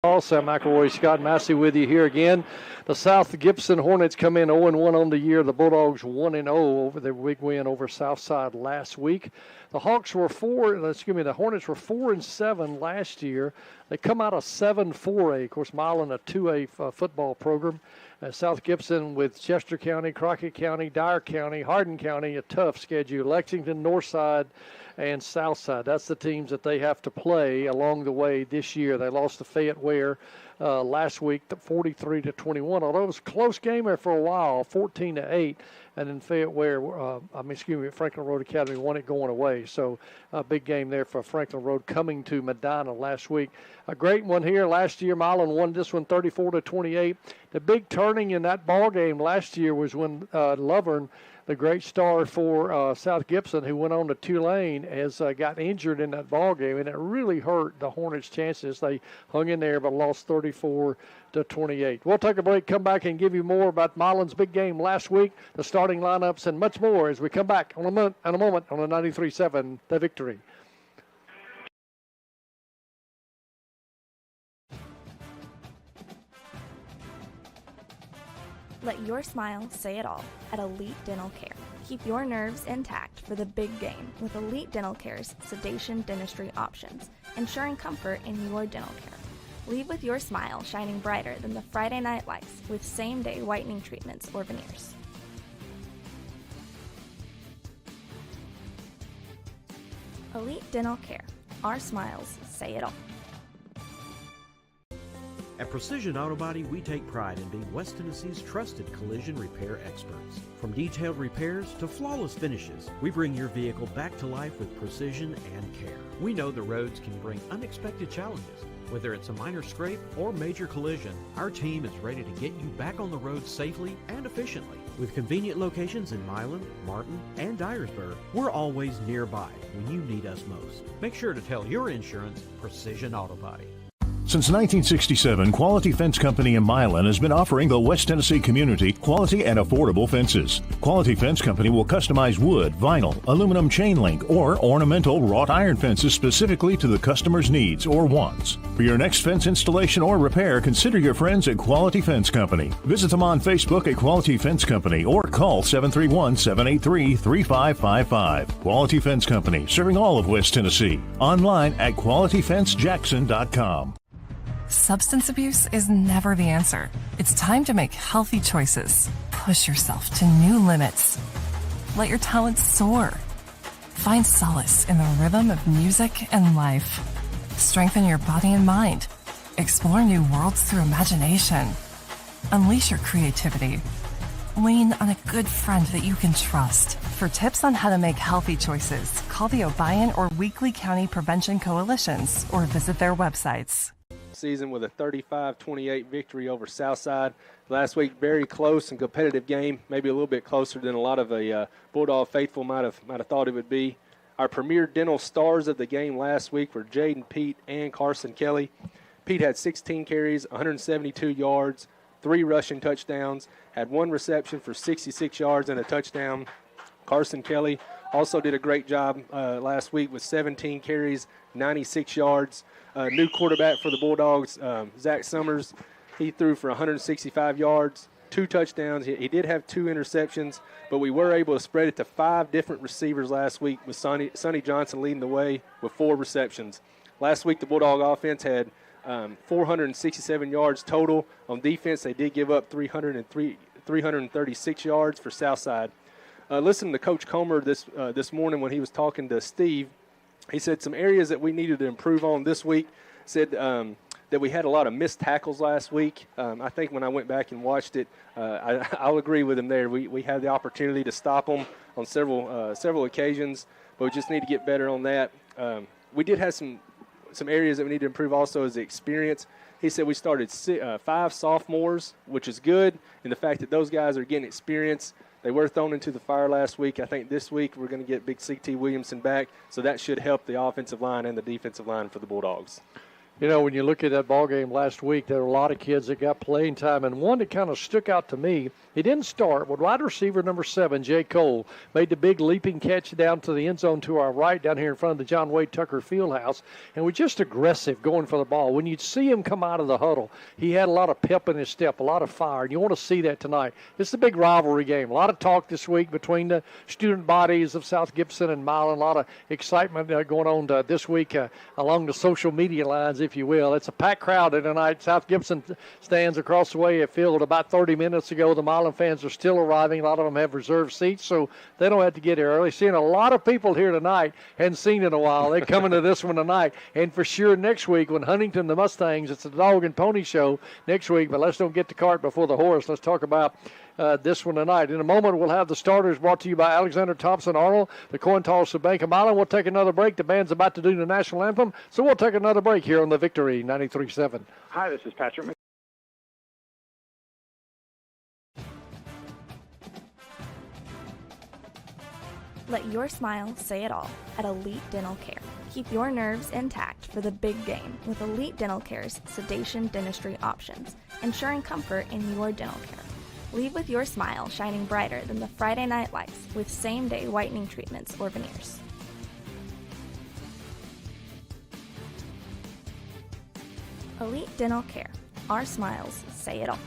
Sam McElroy, Scott Massey with you here again. The South Gibson Hornets come in 0-1 on the year. The Bulldogs 1-0 over their big win over Southside last week. The Hornets were 4-7 last year. They come out of 7-4A. Of course, Milan, a 2A football program. South Gibson with Chester County, Crockett County, Dyer County, Hardin County, a tough schedule. Lexington, Northside, and Southside. That's the teams that they have to play along the way this year. They lost to Fayette Ware last week, 43-21. Although it was a close game there for a while, 14-8, and then Fayette Ware, Franklin Road Academy won it going away. So a big game there for Franklin Road coming to Medina last week. A great one here last year. Milan won this one 34-28. The big turning in that ball game last year was when Lovern, the great star for South Gibson, who went on to Tulane, got injured in that ball game, and it really hurt the Hornets' chances. They hung in there but lost 34-28. We'll take a break, come back, and give you more about Milan's big game last week, the starting lineups, and much more as we come back in a moment on the 93.7 The Victory. Let your smile say it all at Elite Dental Care. Keep your nerves intact for the big game with Elite Dental Care's sedation dentistry options, ensuring comfort in your dental care. Leave with your smile shining brighter than the Friday night lights with same-day whitening treatments or veneers. Elite Dental Care. Our smiles say it all. At Precision Auto Body, we take pride in being West Tennessee's trusted collision repair experts. From detailed repairs to flawless finishes, we bring your vehicle back to life with precision and care. We know the roads can bring unexpected challenges. Whether it's a minor scrape or major collision, our team is ready to get you back on the road safely and efficiently. With convenient locations in Milan, Martin, and Dyersburg, we're always nearby when you need us most. Make sure to tell your insurance Precision Auto Body. Since 1967, Quality Fence Company in Milan has been offering the West Tennessee community quality and affordable fences. Quality Fence Company will customize wood, vinyl, aluminum chain link, or ornamental wrought iron fences specifically to the customer's needs or wants. For your next fence installation or repair, consider your friends at Quality Fence Company. Visit them on Facebook at Quality Fence Company or call 731-783-3555. Quality Fence Company, serving all of West Tennessee. Online at qualityfencejackson.com. Substance abuse is never the answer. It's time to make healthy choices. Push yourself to new limits. Let your talents soar. Find solace in the rhythm of music and life. Strengthen your body and mind. Explore new worlds through imagination. Unleash your creativity. Lean on a good friend that you can trust. For tips on how to make healthy choices, call the Obion or Weakley County Prevention Coalitions or visit their websites. Season with a 35-28 victory over Southside. Last week, very close and competitive game, maybe a little bit closer than a lot of the Bulldog faithful might have thought it would be. Our premier dental stars of the game last week were Jaden Pete and Carson Kelly. Pete had 16 carries, 172 yards, 3 rushing touchdowns, had 1 reception for 66 yards and a touchdown. Carson Kelly also did a great job last week with 17 carries, 96 yards. New quarterback for the Bulldogs, Zach Summers, he threw for 165 yards, 2 touchdowns. He did have 2 interceptions, but we were able to spread it to 5 different receivers last week with Sonny Johnson leading the way with 4 receptions. Last week the Bulldog offense had 467 yards total. On defense, they did give up 336 yards for Southside. Listen to Coach Comer this morning when he was talking to Steve. He said some areas that we needed to improve on this week. Said that we had a lot of missed tackles last week. I think when I went back and watched it, I'll agree with him there. We had the opportunity to stop them on several occasions, but we just need to get better on that. We did have some areas that we need to improve also is the experience. He said we started 5 sophomores, which is good, and the fact that those guys are getting experience. They were thrown into the fire last week. I think this week we're going to get big C.T. Williamson back, so that should help the offensive line and the defensive line for the Bulldogs. You know, when you look at that ball game last week, there were a lot of kids that got playing time, and one that kind of stuck out to me. He didn't start, but wide receiver number 7, Jay Cole, made the big leaping catch down to the end zone to our right down here in front of the John Wade Tucker Fieldhouse, and was just aggressive going for the ball. When you'd see him come out of the huddle, he had a lot of pep in his step, a lot of fire, and you want to see that tonight. It's a big rivalry game. A lot of talk this week between the student bodies of South Gibson and Milan. A lot of excitement going on this week along the social media lines, if you will. It's a packed crowd tonight. South Gibson stands across the way at field about 30 minutes ago. The Milan fans are still arriving. A lot of them have reserved seats, so they don't have to get here early. Seeing a lot of people here tonight. Hadn't seen in a while. They're coming to this one tonight. And for sure next week when Huntington, the Mustangs, it's a dog and pony show next week. But let's don't get the cart before the horse. Let's talk about this one tonight. In a moment, we'll have the starters brought to you by Alexander Thompson Arnold, the coin toss of Bank of Milan. We'll take another break. The band's about to do the national anthem, so we'll take another break here on the Victory 93.7. Hi, this is Patrick. Let your smile say it all at Elite Dental Care. Keep your nerves intact for the big game with Elite Dental Care's sedation dentistry options, ensuring comfort in your dental care. Leave with your smile shining brighter than the Friday night lights with same-day whitening treatments or veneers. Elite Dental Care. Our smiles say it all.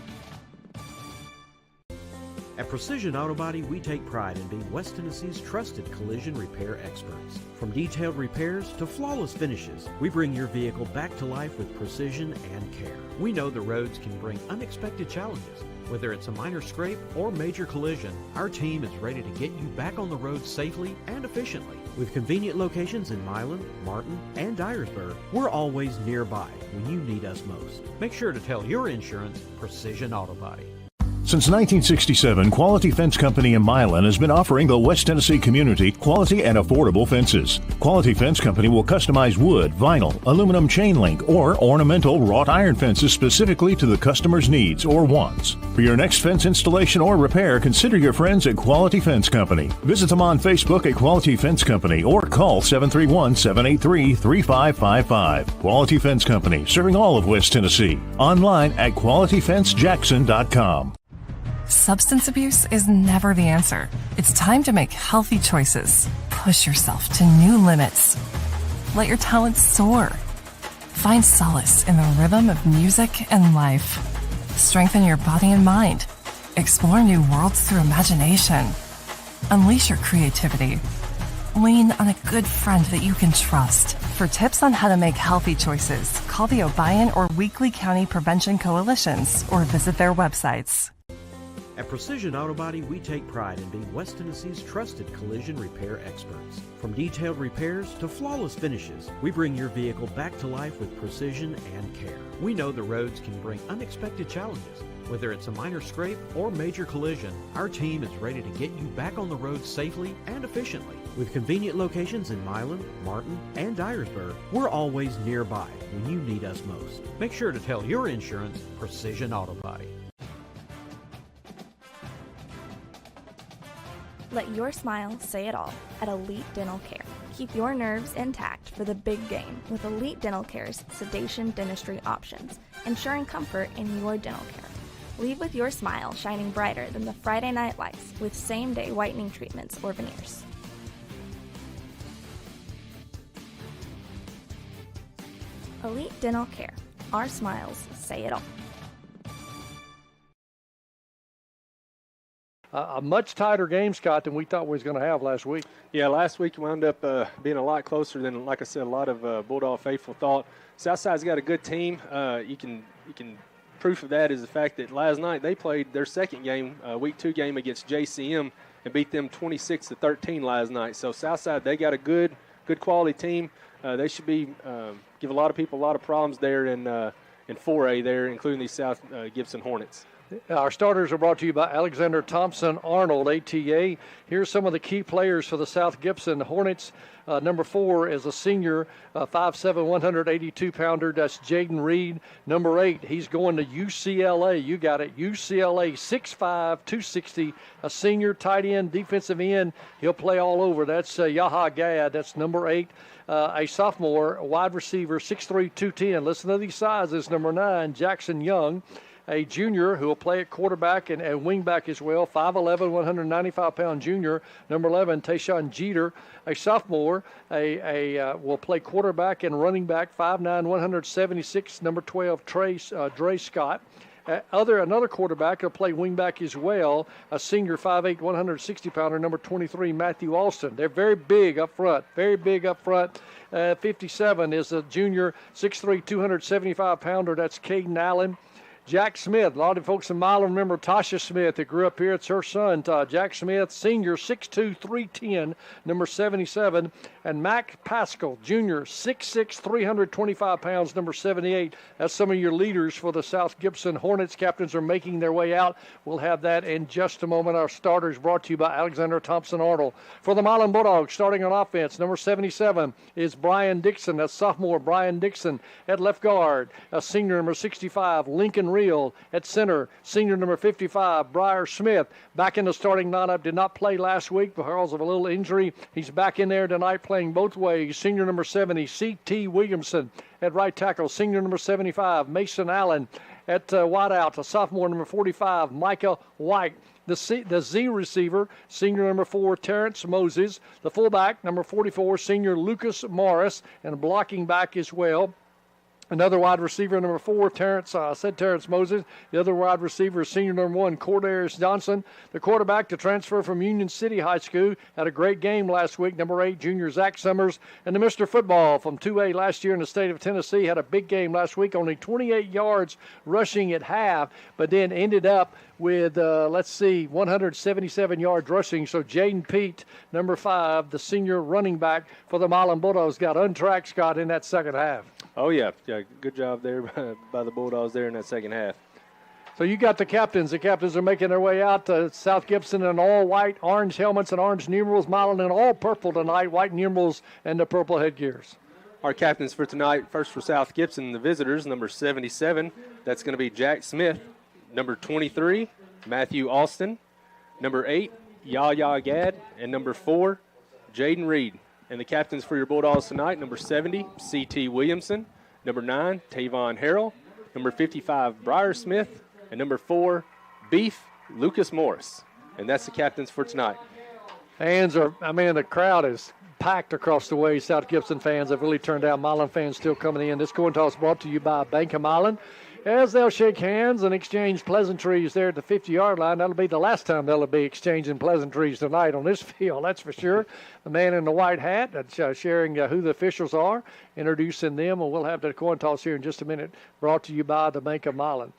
At Precision Auto Body, we take pride in being West Tennessee's trusted collision repair experts. From detailed repairs to flawless finishes, we bring your vehicle back to life with precision and care. We know the roads can bring unexpected challenges. Whether it's a minor scrape or major collision, our team is ready to get you back on the road safely and efficiently. With convenient locations in Milan, Martin, and Dyersburg, we're always nearby when you need us most. Make sure to tell your insurance Precision Auto Body. Since 1967, Quality Fence Company in Milan has been offering the West Tennessee community quality and affordable fences. Quality Fence Company will customize wood, vinyl, aluminum chain link, or ornamental wrought iron fences specifically to the customer's needs or wants. For your next fence installation or repair, consider your friends at Quality Fence Company. Visit them on Facebook at Quality Fence Company or call 731-783-3555. Quality Fence Company, serving all of West Tennessee. Online at qualityfencejackson.com. Substance abuse is never the answer. It's time to make healthy choices. Push yourself to new limits. Let your talents soar. Find solace in the rhythm of music and life. Strengthen your body and mind. Explore new worlds through imagination. Unleash your creativity. Lean on a good friend that you can trust. For tips on how to make healthy choices, call the Obion or Weakley County Prevention Coalitions or visit their websites. At Precision Auto Body, we take pride in being West Tennessee's trusted collision repair experts. From detailed repairs to flawless finishes, we bring your vehicle back to life with precision and care. We know the roads can bring unexpected challenges. Whether it's a minor scrape or major collision, our team is ready to get you back on the road safely and efficiently. With convenient locations in Milan, Martin, and Dyersburg, we're always nearby when you need us most. Make sure to tell your insurance Precision Auto Body. Let your smile say it all at Elite Dental Care. Keep your nerves intact for the big game with Elite Dental Care's sedation dentistry options, ensuring comfort in your dental care. Leave with your smile shining brighter than the Friday night lights with same-day whitening treatments or veneers. Elite Dental Care. Our smiles say it all. A much tighter game, Scott, than we thought we was going to have last week. Yeah, last week wound up being a lot closer than, like I said, a lot of Bulldog faithful thought. Southside's got a good team. You can proof of that is the fact that last night they played their second game, week 2 game against JCM, and beat them 26-13 last night. So Southside, they got a good quality team. They should be give a lot of people a lot of problems there in 4A there, including these South Gibson Hornets. Our starters are brought to you by Alexander Thompson Arnold, ATA. Here's some of the key players for the South Gibson Hornets. Number 4 is a senior, 5'7", 182-pounder. That's Jaden Reed. Number 8, he's going to UCLA. You got it, UCLA, 6'5", 260, a senior, tight end, defensive end. He'll play all over. That's Yaha Gad. That's number 8. A sophomore, a wide receiver, 6'3", 210. Listen to these sizes. Number 9, Jackson Young. A junior who will play at quarterback and wingback as well, 5'11", 195-pound junior. Number 11, Tayshawn Jeter, a sophomore, will play quarterback and running back, 5'9", 176. Number 12, Dre Scott. Another quarterback will play wingback as well, a senior, 5'8", 160-pounder, number 23, Matthew Alston. They're very big up front, 57 is a junior, 6'3", 275-pounder. That's Caden Allen. Jack Smith, a lot of folks in Milan remember Tasha Smith that grew up here. It's her son, Jack Smith, senior, 6'2", 310, number 77. And Mac Pascal, junior, 6'6", 325 pounds, number 78. That's some of your leaders for the South Gibson Hornets. Captains are making their way out. We'll have that in just a moment. Our starters brought to you by Alexander Thompson Arnold. For the Milan Bulldogs, starting on offense, number 77 is Brian Dixon. That's sophomore Brian Dixon at left guard. A senior, number 65, Lincoln Reel at center. Senior number 55, Briar Smith, back in the starting lineup. Did not play last week because of a little injury. He's back in there tonight playing both ways. Senior number 70, C.T. Williamson at right tackle. Senior number 75, Mason Allen at wideout. A sophomore number 45, Micah White. The Z receiver, senior number 4, Terrence Moses. The fullback, number 44, senior Lucas Morris, and blocking back as well. Another wide receiver, number 4, Terrence Moses. The other wide receiver is senior number 1, Cordarius Johnson. The quarterback to transfer from Union City High School. Had a great game last week, number 8, junior Zach Summers. And the Mr. Football from 2A last year in the state of Tennessee had a big game last week, only 28 yards rushing at half, but then ended up with, 177 yards rushing. So Jaden Pete, number 5, the senior running back for the Milan Bulldogs, got untracked, Scott, in that second half. Oh, yeah, good job there by the Bulldogs there in that second half. So you got the captains. The captains are making their way out to South Gibson in all white, orange helmets and orange numerals. Milan in all purple tonight, white numerals and the purple headgears. Our captains for tonight, first for South Gibson, the visitors, number 77. That's going to be Jack Smith. Number 23, Matthew Alston. Number 8, Yahya Gad. And number 4, Jaden Reed. And the captains for your Bulldogs tonight, number 70, C.T. Williamson. Number 9, Tavon Harrell. Number 55, Briar Smith. And number 4, Beef Lucas Morris. And that's the captains for tonight. The crowd is packed across the way. South Gibson fans have really turned out. Milan fans still coming in. This coin toss brought to you by Bank of Milan. As they'll shake hands and exchange pleasantries there at the 50-yard line. That'll be the last time they'll be exchanging pleasantries tonight on this field, that's for sure. The man in the white hat that's sharing who the officials are, introducing them, and we'll have the coin toss here in just a minute, brought to you by the Bank of Milan.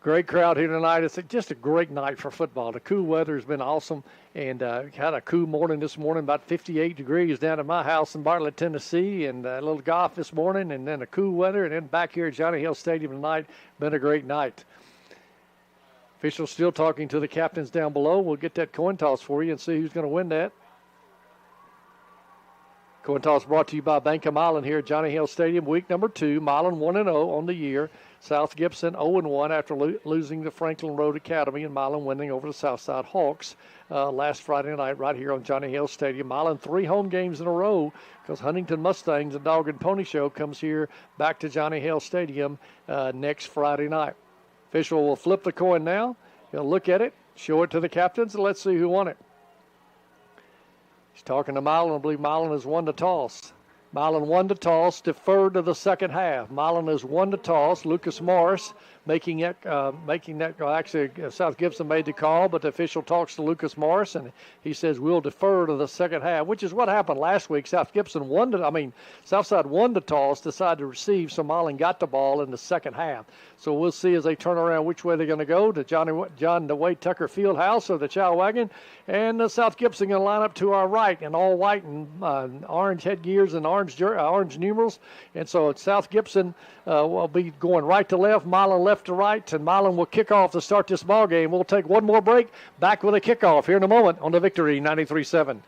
Great crowd here tonight. It's just a great night for football. The cool weather has been awesome, and had a cool morning this morning, about 58 degrees down at my house in Bartlett, Tennessee, and a little golf this morning, and then a cool weather, and then back here at Johnny Hill Stadium tonight. Been a great night. Officials still talking to the captains down below. We'll get that coin toss for you and see who's going to win that. Coin toss brought to you by Bank of Milan here at Johnny Hill Stadium. Week number 2, Milan 1-0 on the year. South Gibson 0-1 after losing to Franklin Road Academy, and Milan winning over the Southside Hawks last Friday night right here on Johnny Hill Stadium. Milan 3 home games in a row because Huntington Mustangs and Dog and Pony Show comes here back to Johnny Hill Stadium next Friday night. Official will flip the coin now. He'll look at it, show it to the captains, and let's see who won it. He's talking to Milan. I believe Milan has won the toss. Milan won the toss, deferred to the second half. Milan has won the toss. Lucas Morris making that. South Gibson made the call, but the official talks to Lucas Morris, and he says we'll defer to the second half, which is what happened last week. Southside won the toss, decided to receive, so Milan got the ball in the second half. So we'll see as they turn around which way they're going to go, to John DeWayne Tucker Fieldhouse or the Chow Wagon. And South Gibson going to line up to our right in all white and orange headgears and orange numerals. And so South Gibson will be going right to left, Milan left left to right, and Milan will kick off to start this ball game. We'll take one more break. Back with a kickoff here in a moment on the Victory 93.7.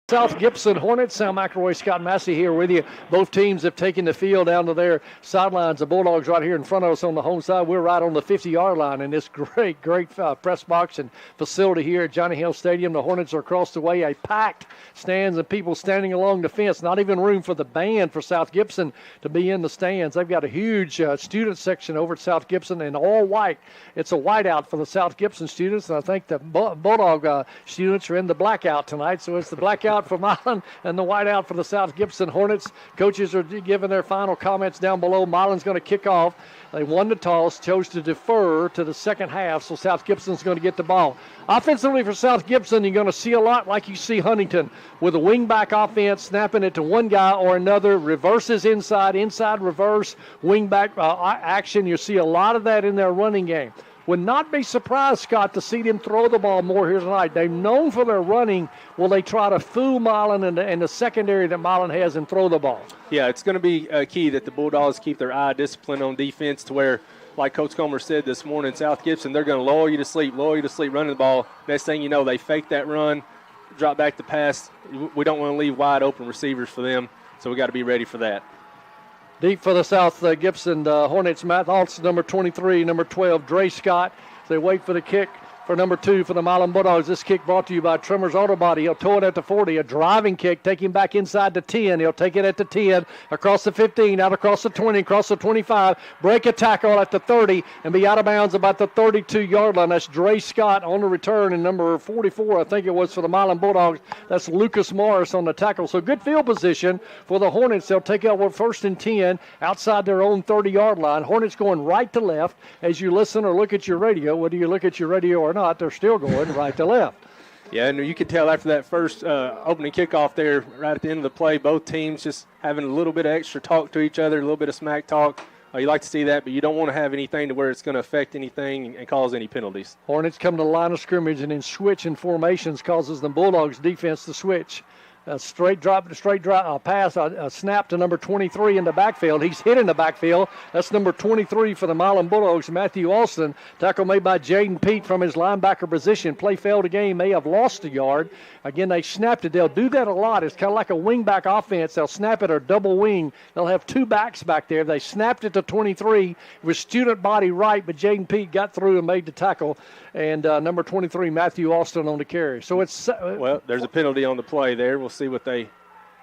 South Gibson Hornets. Sam McElroy, Scott Massey here with you. Both teams have taken the field down to their sidelines. The Bulldogs right here in front of us on the home side. We're right on the 50-yard line in this great press box and facility here at Johnny Hill Stadium. The Hornets are across the way. A packed stands and people standing along the fence. Not even room for the band for South Gibson to be in the stands. They've got a huge student section over at South Gibson in all white. It's a whiteout for the South Gibson students, and I think the Bulldog students are in the blackout tonight. So it's the blackout for Milan and the whiteout for the South Gibson Hornets. Coaches are giving their final comments down below. Milan's going to kick off. They won the toss, chose to defer to the second half, so South Gibson's going to get the ball. Offensively for South Gibson, you're going to see a lot like you see Huntington with a wingback offense, snapping it to one guy or another, reverses inside reverse, wingback action. You see a lot of that in their running game. Would not be surprised, Scott, to see them throw the ball more here tonight. They're known for their running. Will they try to fool Milan and the secondary that Milan has and throw the ball? Yeah, it's going to be key that the Bulldogs keep their eye disciplined on defense to where, like Coach Comer said this morning, South Gibson, they're going to lull you to sleep, running the ball. Next thing you know, they fake that run, drop back the pass. We don't want to leave wide open receivers for them, so we got to be ready for that. Deep for the South Gibson Hornets, Matt Altz, number 23, number 12, Dre Scott. They wait for the kick for number 2 for the Milan Bulldogs. This kick brought to you by Tremors Auto Body. He'll tow it at the 40, a driving kick, take him back inside the 10. He'll take it at the 10, across the 15, out across the 20, across the 25, break a tackle at the 30, and be out of bounds about the 32-yard line. That's Dre Scott on the return, and number 44, I think it was for the Milan Bulldogs. That's Lucas Morris on the tackle. So good field position for the Hornets. They'll take over 1st and 10 outside their own 30-yard line. Hornets going right to left as you listen or look at your radio. Whether you look at your radio or not, they're still going right to left. Yeah, and you could tell after that first opening kickoff there, right at the end of the play, both teams just having a little bit of extra talk to each other, a little bit of smack talk. You like to see that, but you don't want to have anything to where it's going to affect anything and cause any penalties. Hornets come to the line of scrimmage and then switch in formations causes the Bulldogs defense to switch. A straight drop, pass, a snap to number 23 in the backfield. He's hit in the backfield. That's number 23 for the Milan Bulldogs, Matthew Alston. Tackle made by Jaden Pete from his linebacker position. Play failed a game, may have lost a yard. Again, they snapped it. They'll do that a lot. It's kind of like a wing-back offense. They'll snap it or double wing. They'll have 2 backs back there. They snapped it to 23. It was student body right, but Jaden Pete got through and made the tackle. And number 23, Matthew Alston on the carry. So it's well, there's a penalty on the play there. We'll see what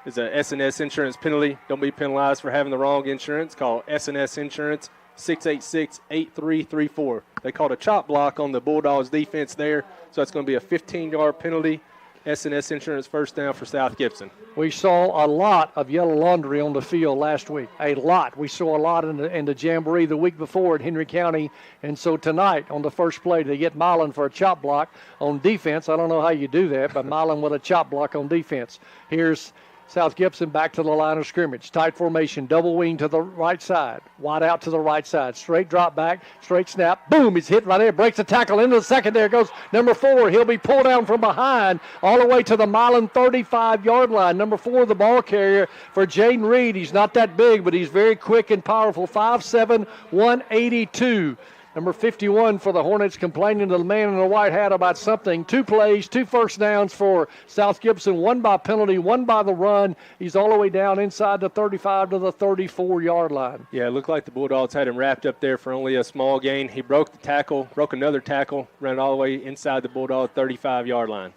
is a S&S insurance penalty. Don't be penalized for having the wrong insurance. Call S&S Insurance, 686-8334. They called a chop block on the Bulldogs defense there, so that's going to be a 15-yard penalty. S&S Insurance first down for South Gibson. We saw a lot of yellow laundry on the field last week. A lot. We saw a lot in the Jamboree the week before at Henry County. And so tonight on the first play, they get Milan for a chop block on defense. I don't know how you do that, but Milan with a chop block on defense. Here's South Gibson back to the line of scrimmage. Tight formation, double wing to the right side. Wide out to the right side. Straight drop back, straight snap. Boom, he's hit right there. Breaks the tackle into the second. There goes number 4. He'll be pulled down from behind all the way to the Milan 35-yard line. Number 4, the ball carrier for Jaden Reed. He's not that big, but he's very quick and powerful. 5'7", 182. Number 51 for the Hornets complaining to the man in the white hat about something. 2 plays, 2 first downs for South Gibson, 1 by penalty, 1 by the run. He's all the way down inside the 35 to the 34-yard line. Yeah, it looked like the Bulldogs had him wrapped up there for only a small gain. He broke another tackle, ran all the way inside the Bulldog 35-yard line.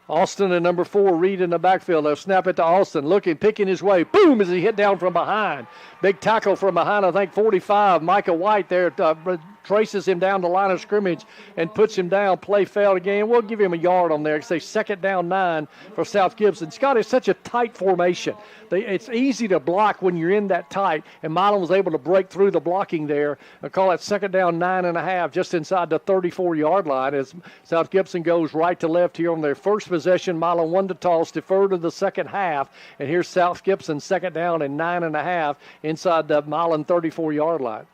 Austin and number 4, Reed in the backfield. They'll snap it to Austin, looking, picking his way. Boom, as he hit down from behind. Big tackle from behind, I think 45. Micah White there traces him down the line of scrimmage and puts him down. Play failed again. We'll give him a yard on there. Say 2nd down 9 for South Gibson. Scott, it's such a tight formation. It's easy to block when you're in that tight, and Milan was able to break through the blocking there and call it 2nd down 9.5 just inside the 34-yard line as South Gibson goes right to left here on their first possession. Milan won the toss, deferred to the second half, and here's South Gibson 2nd down and 9.5 inside the Milan 34-yard line.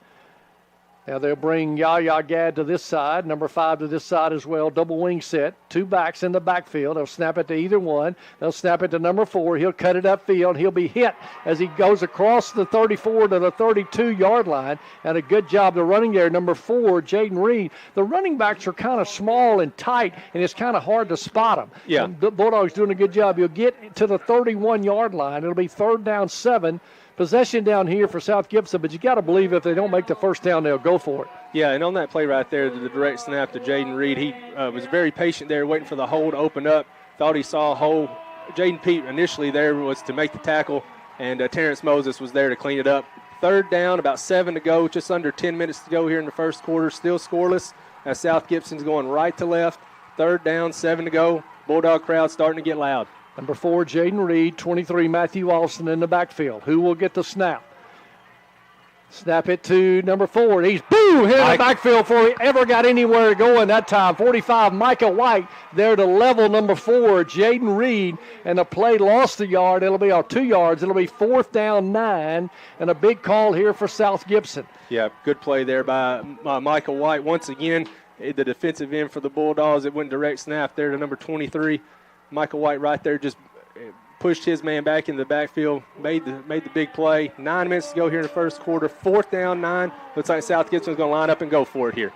Now they'll bring Yaya Gad to this side, number 5 to this side as well. Double wing set, 2 backs in the backfield. They'll snap it to either one. They'll snap it to number 4. He'll cut it upfield. He'll be hit as he goes across the 34 to the 32-yard line. And a good job of running there. Number 4, Jaden Reed. The running backs are kind of small and tight, and it's kind of hard to spot them. Yeah. The Bulldogs doing a good job. You'll get to the 31-yard line. It'll be 3rd down 7. Possession down here for South Gibson, but you got to believe if they don't make the first down, they'll go for it. Yeah, and on that play right there, the direct snap to Jaden Reed, he was very patient there, waiting for the hole to open up. Thought he saw a hole. Jaden Pete initially there was to make the tackle, and Terrence Moses was there to clean it up. 3rd down, about 7 to go, just under 10 minutes to go here in the first quarter. Still scoreless as South Gibson's going right to left. 3rd down, 7 to go. Bulldog crowd starting to get loud. Number 4, Jaden Reed, 23, Matthew Austin in the backfield. Who will get the snap? Snap it to number 4. He's boom, hit in the backfield before he ever got anywhere going that time. 45, Micah White there to level number 4, Jaden Reed, and the play lost a yard. It'll be 2 yards. It'll be 4th down 9, and a big call here for South Gibson. Yeah, good play there by Micah White. Once again, the defensive end for the Bulldogs. It went direct snap there to number 23. Michael White right there just pushed his man back in the backfield, made the big play. 9 minutes to go here in the first quarter. 4th down 9. Looks like South Gibson's going to line up and go for it here.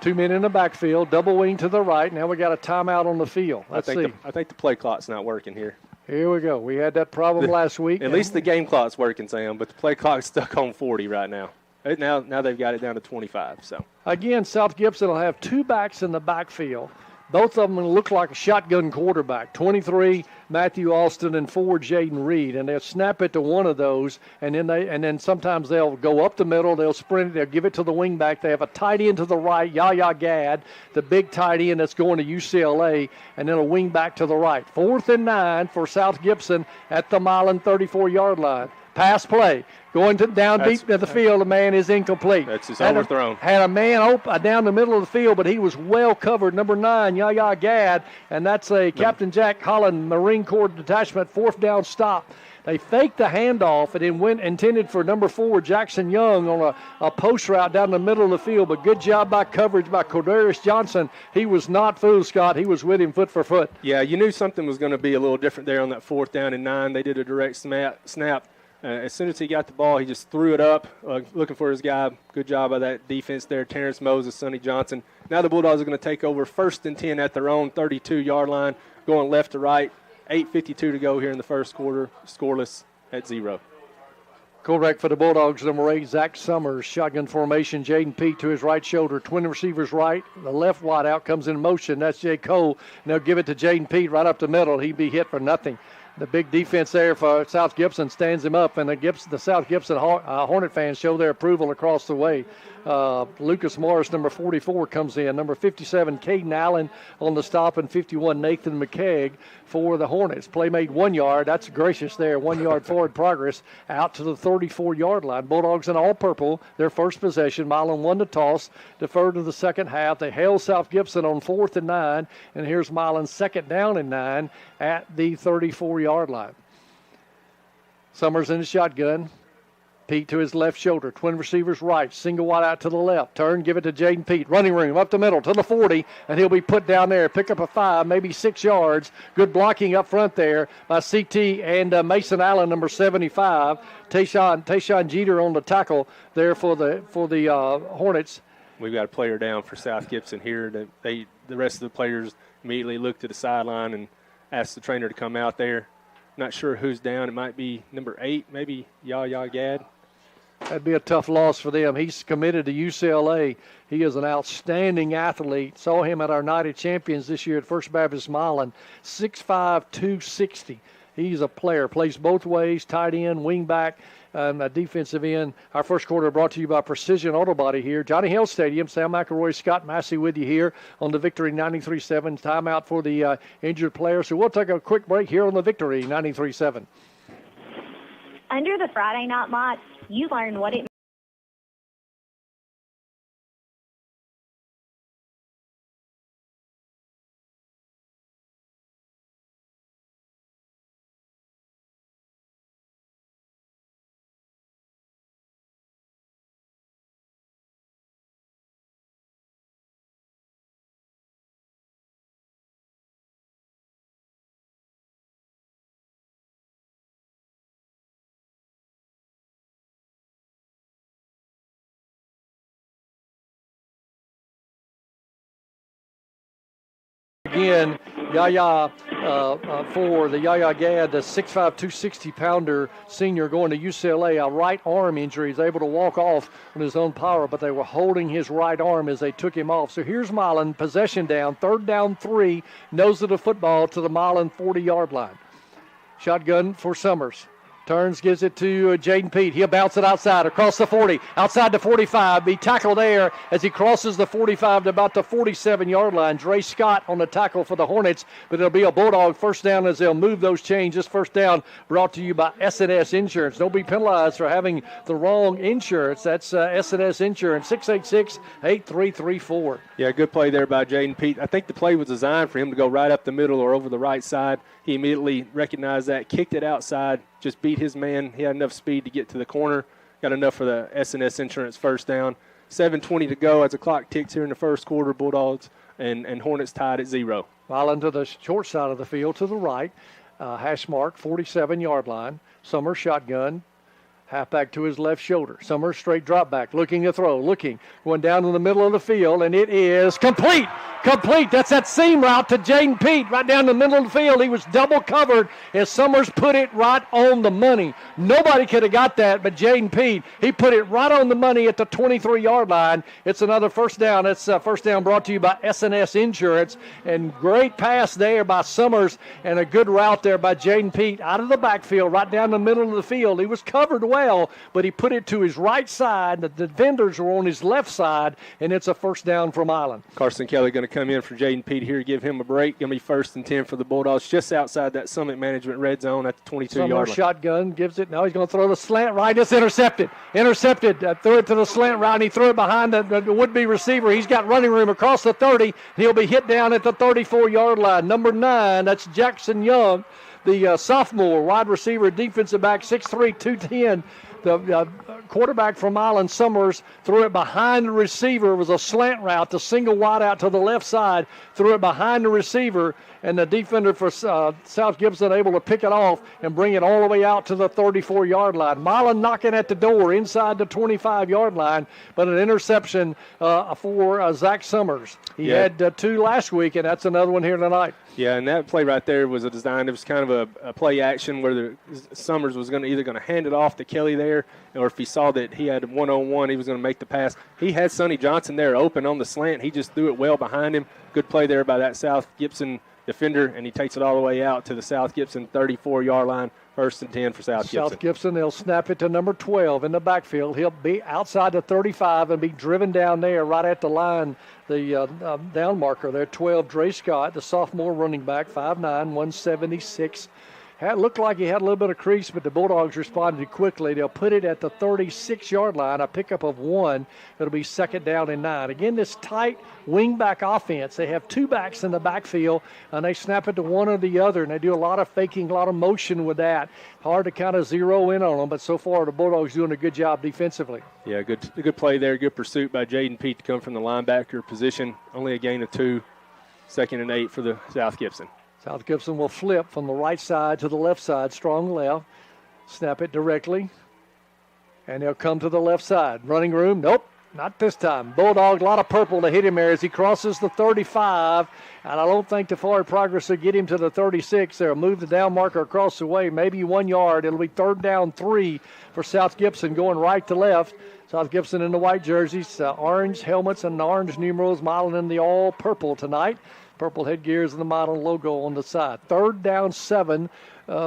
2 men in the backfield, double wing to the right. Now we got a timeout on the field. Let's see. I think the play clock's not working here. Here we go. We had that problem last week. At least the game clock's working, Sam, but the play clock's stuck on 40 right now. Now they've got it down to 25. So again, South Gibson will have 2 backs in the backfield. Both of them will look like a shotgun quarterback. 23, Matthew Austin, and 4, Jaden Reed. And they'll snap it to one of those, and then sometimes they'll go up the middle. They'll sprint it. They'll give it to the wingback. They have a tight end to the right, Yaya Gad, the big tight end that's going to UCLA, and then a wingback to the right. 4th and 9 for South Gibson at the Milan 34-yard line. Pass play. Going down deep to the field, the man is incomplete. That's his overthrown. Had a man down the middle of the field, but he was well covered. Number 9, Yaya Gad, and that's a Captain Jack Holland Marine Corps detachment 4th down stop. They faked the handoff and then intended for number 4, Jackson Young, on a post route down the middle of the field, but good job by coverage by Cordarius Johnson. He was not fooled, Scott. He was with him foot for foot. Yeah, you knew something was going to be a little different there on that 4th down and 9. They did a direct snap. As soon as he got the ball, he just threw it up, looking for his guy. Good job by that defense there, Terrence Moses, Sonny Johnson. Now the Bulldogs are going to take over 1st and 10 at their own 32-yard line, going left to right. 8:52 to go here in the first quarter, scoreless at 0. Quarterback for the Bulldogs, number 8, Zach Summers. Shotgun formation, Jaden Pete to his right shoulder. Twin receivers right. The left wide out comes in motion. That's Jay Cole. And they'll give it to Jaden Pete right up the middle. He'd be hit for nothing. The big defense there for South Gibson stands him up, and the South Gibson Hornet fans show their approval across the way. Lucas Morris, number 44, comes in. Number 57, Caden Allen on the stop, and 51, Nathan McKeag for the Hornets. Play made 1 yard. That's gracious there. 1 yard forward progress out to the 34-yard line. Bulldogs in all purple. Their first possession. Milan won the toss. Deferred to the second half. They held South Gibson on 4th and 9. And here's Milan's 2nd down and 9 at the 34-yard line. Summers in the shotgun. Pete to his left shoulder. Twin receivers right. Single wide out to the left. Turn, give it to Jaden Pete. Running room up the middle to the 40, and he'll be put down there. Pick up a 5, maybe 6 yards. Good blocking up front there by CT and Mason Allen, number 75. Tayshawn Jeter on the tackle there for the Hornets. We've got a player down for South Gibson here. The rest of the players immediately looked to the sideline and asked the trainer to come out there. Not sure who's down. It might be number 8, maybe Yaya Gad. That'd be a tough loss for them. He's committed to UCLA. He is an outstanding athlete. Saw him at our Night of Champions this year at First Baptist Milan. 6'5", 260. He's a player. Plays both ways, tight end, wing back, a defensive end. Our first quarter brought to you by Precision Auto Body here. Johnny Hill Stadium. Sam McElroy, Scott Massey with you here on the Victory 93.7. Timeout for the injured player. So we'll take a quick break here on the Victory 93.7. Under the Friday Night Lights, you learn what it Again, Yaya for the Yaya Gad, the 6'5", 260-pounder senior going to UCLA, a right arm injury. He's able to walk off on his own power, but they were holding his right arm as they took him off. So here's Milan, possession down, 3rd down 3, nose of the football to the Milan 40-yard line. Shotgun for Summers. Turns, gives it to Jaden Pete. He'll bounce it outside, across the 40, outside the 45. Be tackled there as he crosses the 45 to about the 47-yard line. Dre Scott on the tackle for the Hornets, but it'll be a Bulldog first down as they'll move those chains. This first down brought to you by S&S Insurance. Don't be penalized for having the wrong insurance. That's S&S Insurance, 686-8334. Yeah, good play there by Jaden Pete. I think the play was designed for him to go right up the middle or over the right side. He immediately recognized that, kicked it outside, just beat his man. He had enough speed to get to the corner, got enough for the S&S Insurance first down. 7:20 to go as the clock ticks here in the first quarter. Bulldogs and Hornets tied at 0. Milan to the short side of the field to the right. Hash mark, 47-yard line. Summers shotgun. Halfback to his left shoulder. Summers straight drop back, looking to throw, going down in the middle of the field, and it is complete. Complete. That's that seam route to Jaden Pete right down the middle of the field. He was double covered as Summers put it right on the money. Nobody could have got that but Jaden Pete. He put it right on the money at the 23-yard line. It's another first down. It's first down brought to you by S&S Insurance. And great pass there by Summers and a good route there by Jaden Pete out of the backfield, right down the middle of the field. He was covered well, but he put it to his right side. The defenders were on his left side, and it's a first down from Milan. Carson Kelly going to come in for Jaden Pete here, give him a break. Going to be 1st and 10 for the Bulldogs, just outside that Summit Management red zone at the 22-yard line. Shotgun gives it. Now he's going to throw the slant right. It's intercepted. Threw it to the slant right, and he threw it behind the would-be receiver. He's got running room across the 30. He'll be hit down at the 34-yard line. Number 9, that's Jackson Young, the sophomore wide receiver, defensive back, 6'3", 210. The quarterback from Milan, Summers, threw it behind the receiver. It was a slant route, the single wide out to the left side, threw it behind the receiver, and the defender for South Gibson able to pick it off and bring it all the way out to the 34-yard line. Milan knocking at the door inside the 25-yard line, but an interception for Zach Summers. He had 2 last week, and that's another one here tonight. Yeah, and that play right there was a design. It was kind of a play action where Summers was either going to hand it off to Kelly there, or if he saw that he had one-on-one, he was going to make the pass. He had Sonny Johnson there open on the slant. He just threw it well behind him. Good play there by that South Gibson defender, and he takes it all the way out to the South Gibson 34-yard line. 1st and 10 for South Gibson. South Gibson, they'll snap it to number 12 in the backfield. He'll be outside the 35 and be driven down there right at the line, the down marker there. 12, Dre Scott, the sophomore running back, 5'9", 176. Looked like he had a little bit of crease, but the Bulldogs responded quickly. They'll put it at the 36-yard line, a pickup of 1. It'll be 2nd down and 9. Again, this tight wing-back offense. They have 2 backs in the backfield, and they snap it to one or the other, and they do a lot of faking, a lot of motion with that. Hard to kind of zero in on them, but so far the Bulldogs doing a good job defensively. Yeah, good play there. Good pursuit by Jaden Pete to come from the linebacker position. Only a gain of 2. 2nd and 8 for the South Gibson. South Gibson will flip from the right side to the left side, strong left. Snap it directly, and they'll come to the left side. Running room, nope. Not this time. Bulldog, a lot of purple to hit him there as he crosses the 35. And I don't think the forward progress will get him to the 36. They'll move the down marker across the way, maybe 1 yard. It'll be 3rd down 3 for South Gibson going right to left. South Gibson in the white jerseys, orange helmets and orange numerals, Milan in the all purple tonight. Purple headgears and the Milan logo on the side. 3rd down 7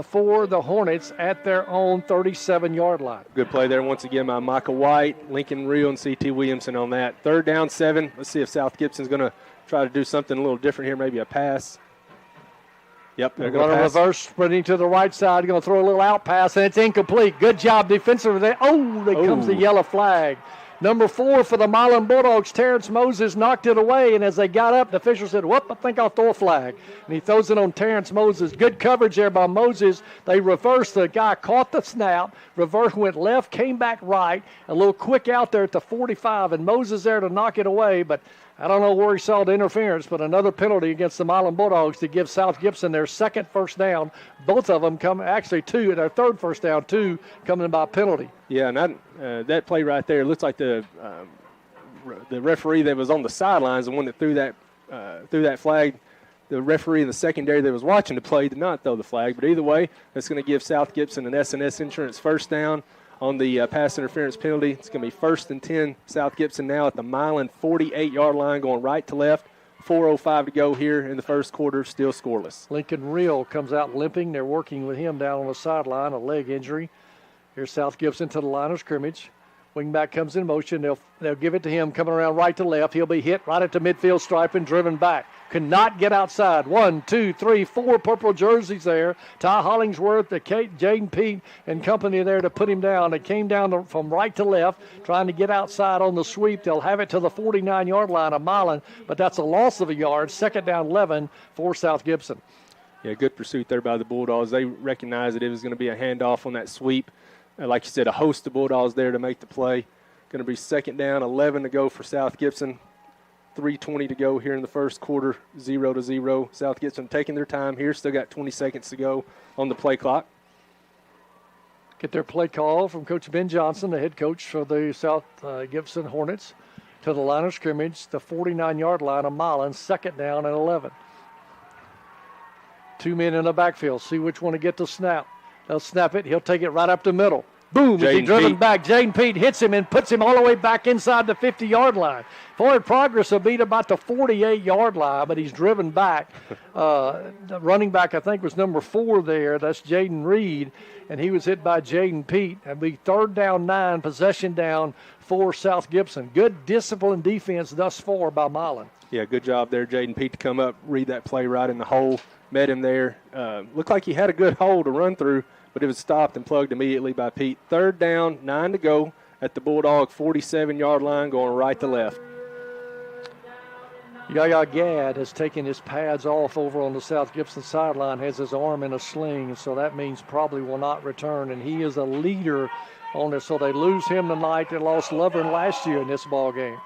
for the Hornets at their own 37-yard line. Good play there once again by Micah White, Lincoln Reel, and C.T. Williamson on that. 3rd down 7. Let's see if South Gibson's going to try to do something a little different here, maybe a pass. Yep, they're going to reverse, sprinting to the right side, going to throw a little out pass, and it's incomplete. Good job defensively there. Comes the yellow flag. Number 4 for the Milan Bulldogs, Terrence Moses, knocked it away, and as they got up, the official said, I think I'll throw a flag. And he throws it on Terrence Moses. Good coverage there by Moses. They reversed. The guy caught the snap, reversed, went left, came back right, a little quick out there at the 45, and Moses there to knock it away, but I don't know where he saw the interference, but another penalty against the Milan Bulldogs to give South Gibson their 2nd first down. Both of them come, actually 2, their 3rd first down, 2 coming by penalty. Yeah, and that play right there looks like the referee that was on the sidelines, the one that threw that flag. The referee in the secondary that was watching the play did not throw the flag, but either way, that's going to give South Gibson an S&S Insurance first down on the pass interference penalty. It's going to be 1st and 10. South Gibson now at the Milan 48-yard line, going right to left. 4:05 to go here in the first quarter, still scoreless. Lincoln Reel comes out limping. They're working with him down on the sideline, a leg injury. Here's South Gibson to the line of scrimmage. Wingback comes in motion. They'll give it to him coming around right to left. He'll be hit right at the midfield stripe and driven back. Cannot get outside. 1, 2, 3, 4 purple jerseys there. Ty Hollingsworth, Jaden Pete, and company there to put him down. They came down from right to left, trying to get outside on the sweep. They'll have it to the 49-yard line of Milan, but that's a loss of a yard. 2nd down 11 for South Gibson. Yeah, good pursuit there by the Bulldogs. They recognized that it was going to be a handoff on that sweep. Like you said, a host of Bulldogs there to make the play. Going to be 2nd down, 11 to go for South Gibson. 3:20 to go here in the first quarter, 0-0. South Gibson taking their time here. Still got 20 seconds to go on the play clock. Get their play call from Coach Ben Johnson, the head coach for the South Gibson Hornets, to the line of scrimmage, the 49-yard line of Milan, 2nd down and 11. 2 men in the backfield. See which one to get the snap. They'll snap it. He'll take it right up the middle. Boom, as he driven back. Jaden Pete hits him and puts him all the way back inside the 50-yard line. Forward progress will beat about the 48-yard line, but he's driven back. The running back, I think, was number 4 there. That's Jaden Reed, and he was hit by Jaden Pete. It'll be 3rd down 9, possession down for South Gibson. Good disciplined defense thus far by Milan. Yeah, good job there, Jaden Pete, to come up, read that play right in the hole. Met him there. Looked like he had a good hole to run through, but it was stopped and plugged immediately by Pete. 3rd down, 9 to go at the Bulldog 47-yard line, going right to left. Yaya Gadd has taken his pads off over on the South Gibson sideline, has his arm in a sling, so that means probably will not return, and he is a leader on this. So they lose him tonight. They lost Lovern last year in this ball game.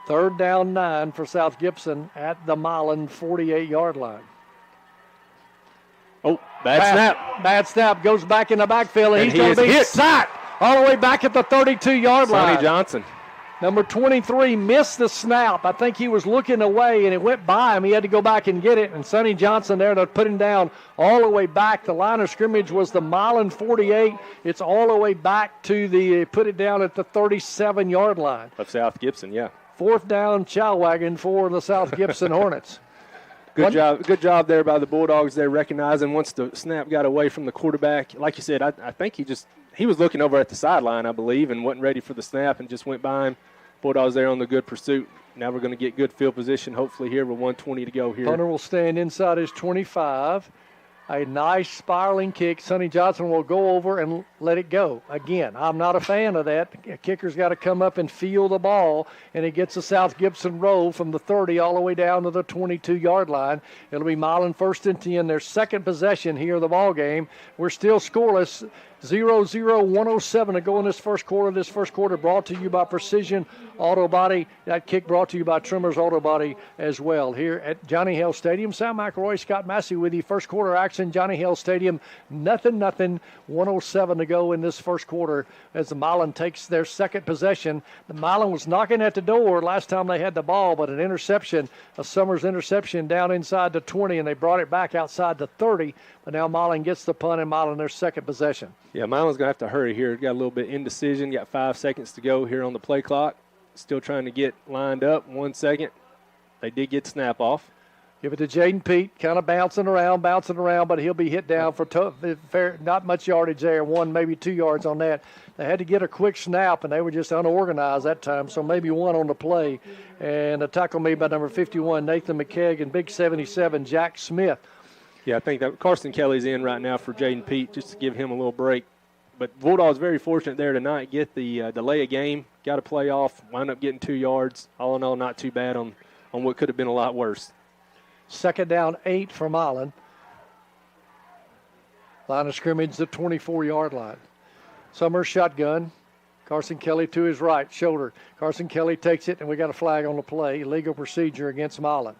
3rd down 9 for South Gibson at the Milan 48-yard line. Oh, bad snap. Bad snap. Goes back in the backfield, and he's going to be hit. sacked all the way back at the 32-yard line. Sonny Johnson. Number 23 missed the snap. I think he was looking away, and it went by him. He had to go back and get it, and Sonny Johnson there to put him down all the way back. The line of scrimmage was the Milan 48. It's all the way back to put it down at the 37-yard line. Of South Gibson, yeah. 4th down chow wagon for the South Gibson Hornets. Good job there by the Bulldogs there, recognizing once the snap got away from the quarterback. Like you said, I think he was looking over at the sideline, I believe, and wasn't ready for the snap and just went by him. Bulldogs there on the good pursuit. Now we're going to get good field position, hopefully, here with 1:20 to go here. Punter will stand inside his 25. A nice spiraling kick. Sonny Johnson will go over and let it go. Again, I'm not a fan of that. The kicker's got to come up and feel the ball, and it gets a South Gibson roll from the 30 all the way down to the 22-yard line. It'll be Milan 1st and 10, their 2nd possession here of the ball game. We're still scoreless. 0-0, 107 to go in this first quarter. This first quarter brought to you by Precision Auto Body. That kick brought to you by Trimmers Auto Body as well. Here at Johnny Hill Stadium, Sam McElroy, Scott Massey with you. First quarter action, Johnny Hill Stadium. Nothing. 107 to go in this first quarter as the Milan takes their second possession. The Milan was knocking at the door last time they had the ball, but an interception, a Summers interception down inside the 20, and they brought it back outside the 30. But now Milan gets the punt, and Milan their second possession. Yeah, Milan's going to have to hurry here. Got a little bit indecision. Got 5 seconds to go here on the play clock. Still trying to get lined up. 1 second. They did get snap off. Give it to Jaden Pete, kind of bouncing around, but he'll be hit down for not much yardage there, 1, maybe 2 yards on that. They had to get a quick snap, and they were just unorganized that time, so maybe 1 on the play. And a tackle made by number 51, Nathan McKegg, and big 77, Jack Smith. Yeah, I think that Carson Kelly's in right now for Jaden Pete just to give him a little break. But Bulldogs very fortunate there tonight. Get the delay of game, got a play off, wound up getting 2 yards. All in all, not too bad on what could have been a lot worse. Second down, 8 for Milan. Line of scrimmage, the 24-yard line. Summers shotgun. Carson Kelly to his right, shoulder. Carson Kelly takes it, and we got a flag on the play. Illegal procedure against Milan.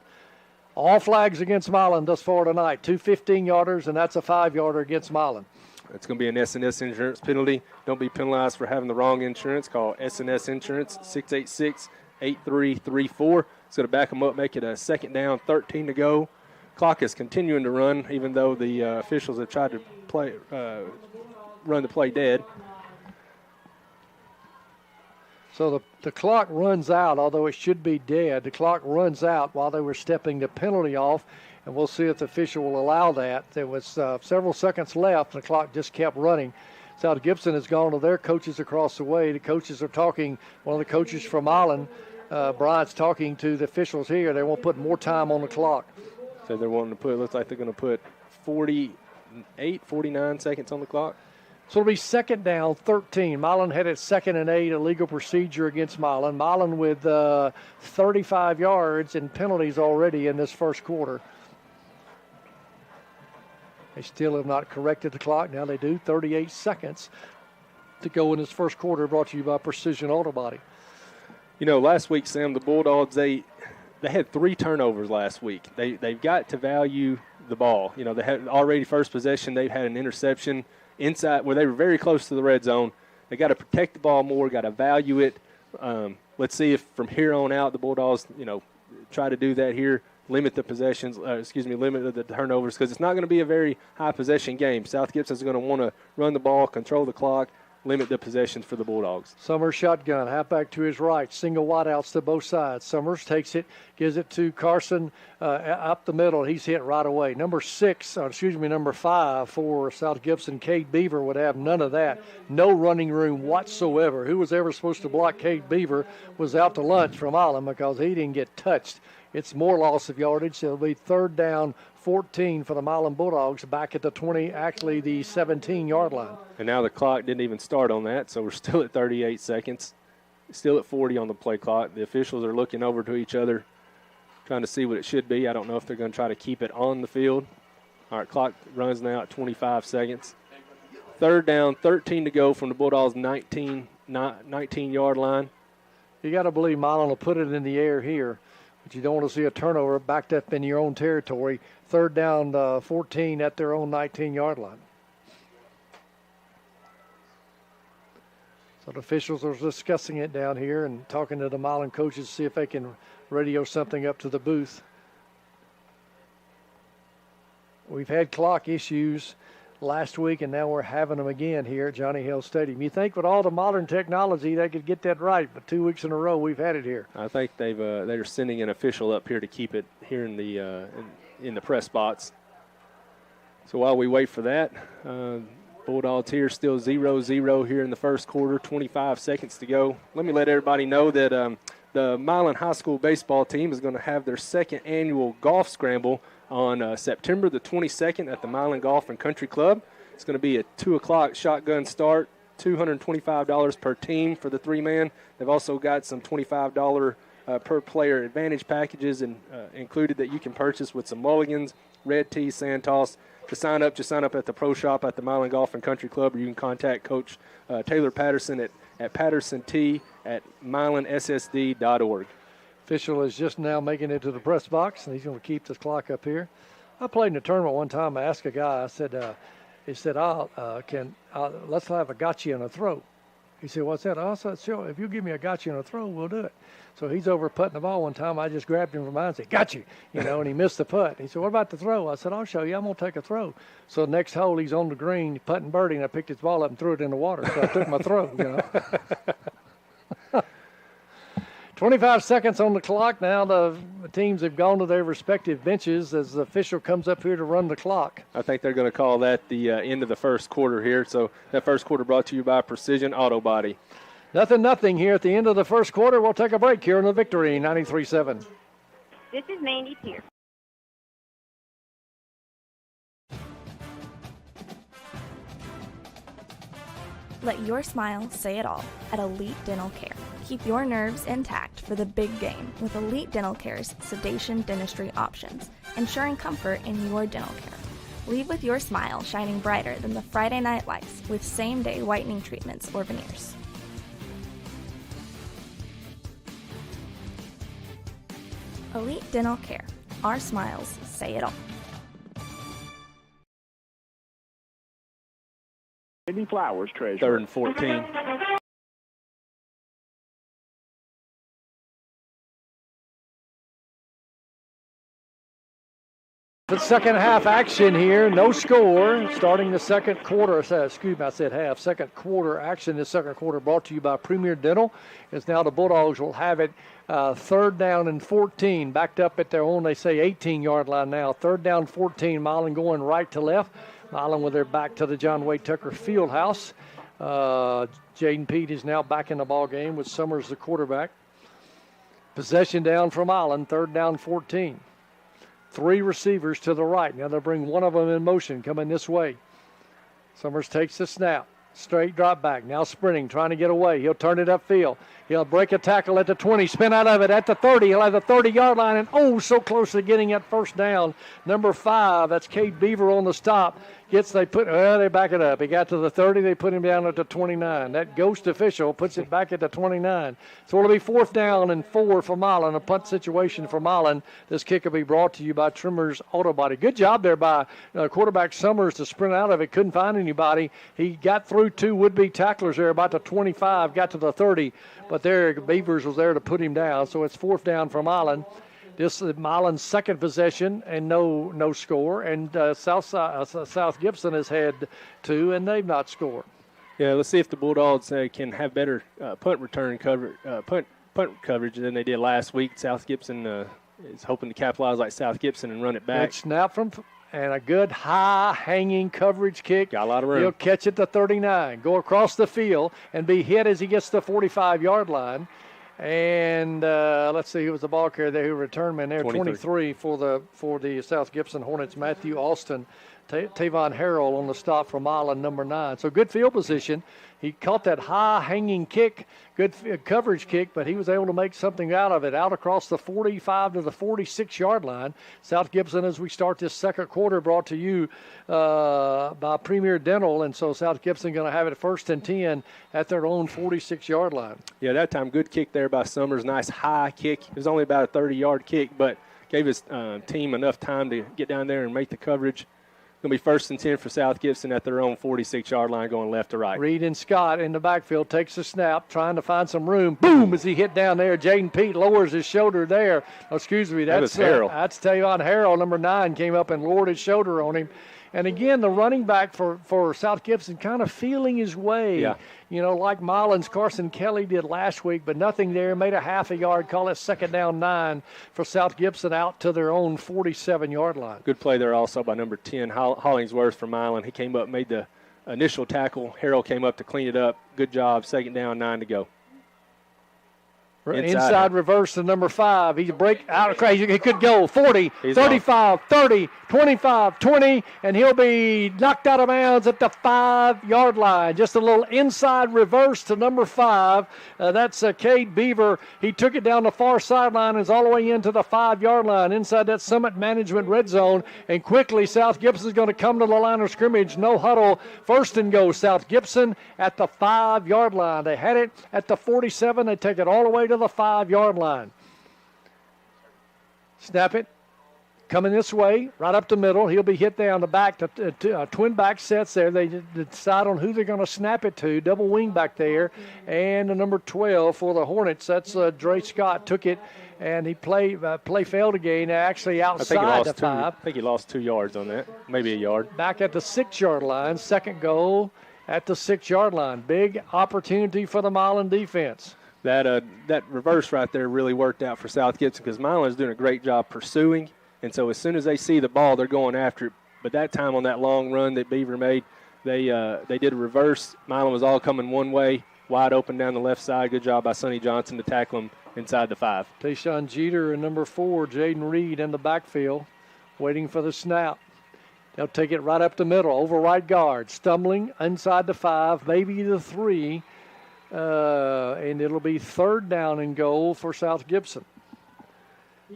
All flags against Milan thus far tonight. 2 15-yarders, and that's a 5-yarder against Milan. It's going to be an S&S insurance penalty. Don't be penalized for having the wrong insurance. Call S&S Insurance, 686-8334. It's going to back them up, make it a second down, 13 to go. Clock is continuing to run, even though the officials have tried to run the play dead. So the clock runs out, although it should be dead. The clock runs out while they were stepping the penalty off, and we'll see if the official will allow that. There was several seconds left, and the clock just kept running. South Gibson has gone to their coaches across the way. The coaches are talking. One of the coaches from Milan, Bryant's talking to the officials here. They won't put more time on the clock. So they're wanting to put, looks like they're going to put 49 seconds on the clock. So it'll be second down, 13. Milan had it 2nd and 8, illegal procedure against Milan. Milan with 35 yards and penalties already in this first quarter. They still have not corrected the clock. Now they do. 38 seconds to go in this first quarter, brought to you by Precision Auto Body. You know, last week, Sam, the Bulldogs, they had 3 turnovers last week. They've got to value the ball. You know, they had already first possession. They've had an interception inside where they were very close to the red zone. They got to protect the ball more, got to value it. Let's see if from here on out the Bulldogs, you know, try to do that here, limit the possessions, limit the turnovers, because it's not going to be a very high possession game. South Gibson's going to want to run the ball, control the clock, limit the possessions for the Bulldogs. Summers shotgun, halfback to his right, single wideouts to both sides. Summers takes it, gives it to Carson up the middle. He's hit right away. Number 5 for South Gibson, Cade Beaver, would have none of that. No running room whatsoever. Who was ever supposed to block Cade Beaver was out to lunch from Island because he didn't get touched. It's more loss of yardage. It'll be third down, 14 for the Milan Bulldogs, back at the 20, actually the 17-yard line. And now the clock didn't even start on that, so we're still at 38 seconds, still at 40 on the play clock. The officials are looking over to each other, trying to see what it should be. I don't know if they're going to try to keep it on the field. All right, clock runs now at 25 seconds. Third down, 13 to go from the Bulldogs' 19-yard line. You got to believe Milan will put it in the air here. But you don't want to see a turnover backed up in your own territory. Third down, 14 at their own 19-yard line. So the officials are discussing it down here and talking to the Milan coaches to see if they can radio something up to the booth. We've had clock issues last week, and now we're having them again here at Johnny Hill Stadium. You think with all the modern technology they could get that right, but 2 weeks in a row we've had it here. I think they're sending an official up here to keep it here in the press spots. So while we wait for that, Bulldogs here still 0-0 here in the first quarter, 25 seconds to go. Let me let everybody know that the Milan High School baseball team is going to have their second annual golf scramble on September the 22nd at the Milan Golf and Country Club. It's going to be a 2 o'clock shotgun start, $225 per team for the 3-man. They've also got some $25 per player advantage packages and included that you can purchase with some mulligans, red tea, sand toss. To sign up, just sign up at the pro shop at the Milan Golf and Country Club, or you can contact Coach Taylor Patterson at pattersont@milanssd.org. Official is just now making it to the press box, and he's going to keep this clock up here. I played in a tournament one time. I asked a guy, I said, let's have a gotcha and a throw. He said, what's that? I said, sure, if you give me a gotcha and a throw, we'll do it. So he's over putting the ball one time. I just grabbed him from behind and said, got you, and he missed the putt. He said, what about the throw? I said, I'll show you. I'm going to take a throw. So the next hole, he's on the green, putting birdie, and I picked his ball up and threw it in the water. So I took my throw, 25 seconds on the clock. Now the teams have gone to their respective benches as the official comes up here to run the clock. I think they're going to call that the end of the first quarter here. So that first quarter brought to you by Precision Auto Body. Nothing here at the end of the first quarter. We'll take a break here on the Victory 93.7. This is Mandy Pierce. Let your smile say it all at Elite Dental Care. Keep your nerves intact for the big game with Elite Dental Care's sedation dentistry options, ensuring comfort in your dental care. Leave with your smile shining brighter than the Friday night lights with same-day whitening treatments or veneers. Elite Dental Care. Our smiles say it all. Sydney Flowers, treasurer. 3rd and 14. The second half action here, no score. Starting the second quarter, I said half. Second quarter action. This second quarter brought to you by Premier Dental. As now the Bulldogs will have it 3rd down and 14. Backed up at their own, they say, 18-yard line now. 3rd down, 14. Milan going right to left. Milan with their back to the John Wayne Tucker Fieldhouse. Jaden Pete is now back in the ball game with Summers the quarterback. Possession down from Milan. 3rd down, 14. 3 receivers to the right. Now they'll bring one of them in motion coming this way. Summers takes the snap. Straight drop back. Now sprinting, trying to get away. He'll turn it upfield. He'll break a tackle at the 20, spin out of it at the 30. He'll have the 30-yard line, and so close to getting that first down. Number 5, that's Cade Beaver on the stop. They back it up. He got to the 30. They put him down at the 29. That ghost official puts it back at the 29. So it'll be 4th down and 4 for Milan, a punt situation for Milan. This kick will be brought to you by Trimmer's Auto Body. Good job there by quarterback Summers to sprint out of it. Couldn't find anybody. He got through 2 would-be tacklers there about the 25, got to the 30. But there, Beavers was there to put him down. So it's 4th down for Milan. This is Milan's second possession and no score. And South Gibson has had 2, and they've not scored. Yeah, let's see if the Bulldogs can have better punt coverage than they did last week. South Gibson is hoping to capitalize like South Gibson and run it back. Good snap and a good high-hanging coverage kick. Got a lot of room. He'll catch it to 39, go across the field, and be hit as he gets to the 45-yard line. And let's see, who was the ball carrier there, who returned man there, 23 for the South Gibson Hornets, Matthew Alston. Tavon Harrell on the stop from Milan, number 9. So good field position. He caught that high-hanging kick, good coverage kick, but he was able to make something out of it, out across the 45 to the 46-yard line. South Gibson, as we start this second quarter, brought to you by Premier Dental, and so South Gibson going to have it 1st and 10 at their own 46-yard line. Yeah, that time good kick there by Summers. Nice high kick. It was only about a 30-yard kick, but gave his team enough time to get down there and make the coverage. Going to be 1st and 10 for South Gibson at their own 46-yard line going left to right. Reed and Scott in the backfield takes the snap, trying to find some room. Boom, as he hit down there. Jaden Pete lowers his shoulder there. Oh, excuse me, that's Harrell. That's Tavon Harrell, number 9, came up and lowered his shoulder on him. And again, the running back for South Gibson kind of feeling his way, like Milan's Carson Kelly did last week, but nothing there. Made a half a yard, call it 2nd down 9 for South Gibson out to their own 47-yard line. Good play there also by number 10, Hollingsworth from Milan. He came up, made the initial tackle. Harrell came up to clean it up. Good job, 2nd down, 9 to go. Inside reverse to number 5. He's break out of crazy. He could go 40, 35, 30, 25, 20, and he'll be knocked out of bounds at the 5-yard line. Just a little inside reverse to number 5. That's Cade Beaver. He took it down the far sideline and is all the way into the 5-yard line inside that Summit Management red zone. And quickly, South Gibson is going to come to the line of scrimmage. No huddle. First and goal. South Gibson at the 5-yard line. They had it at the 47. They take it all the way to the 5-yard line. Snap it. Coming this way, right up the middle. He'll be hit down the back. Twin back sets there. They decide on who they're going to snap it to. Double wing back there. And the number 12 for the Hornets. That's Dre Scott. Took it, and he play failed again. Actually outside the 5. I think he lost 2 yards on that. Maybe a yard. Back at the 6-yard line. Second goal at the 6-yard line. Big opportunity for the Milan defense. That reverse right there really worked out for South Gibson because Milan is doing a great job pursuing. And so as soon as they see the ball, they're going after it. But that time on that long run that Beaver made, they did a reverse. Milan was all coming one way, wide open down the left side. Good job by Sonny Johnson to tackle him inside the 5. Tayshawn Jeter and number 4, Jaden Reed in the backfield, waiting for the snap. They'll take it right up the middle, over right guard, stumbling inside the 5, maybe the 3. And it'll be 3rd down and goal for South Gibson.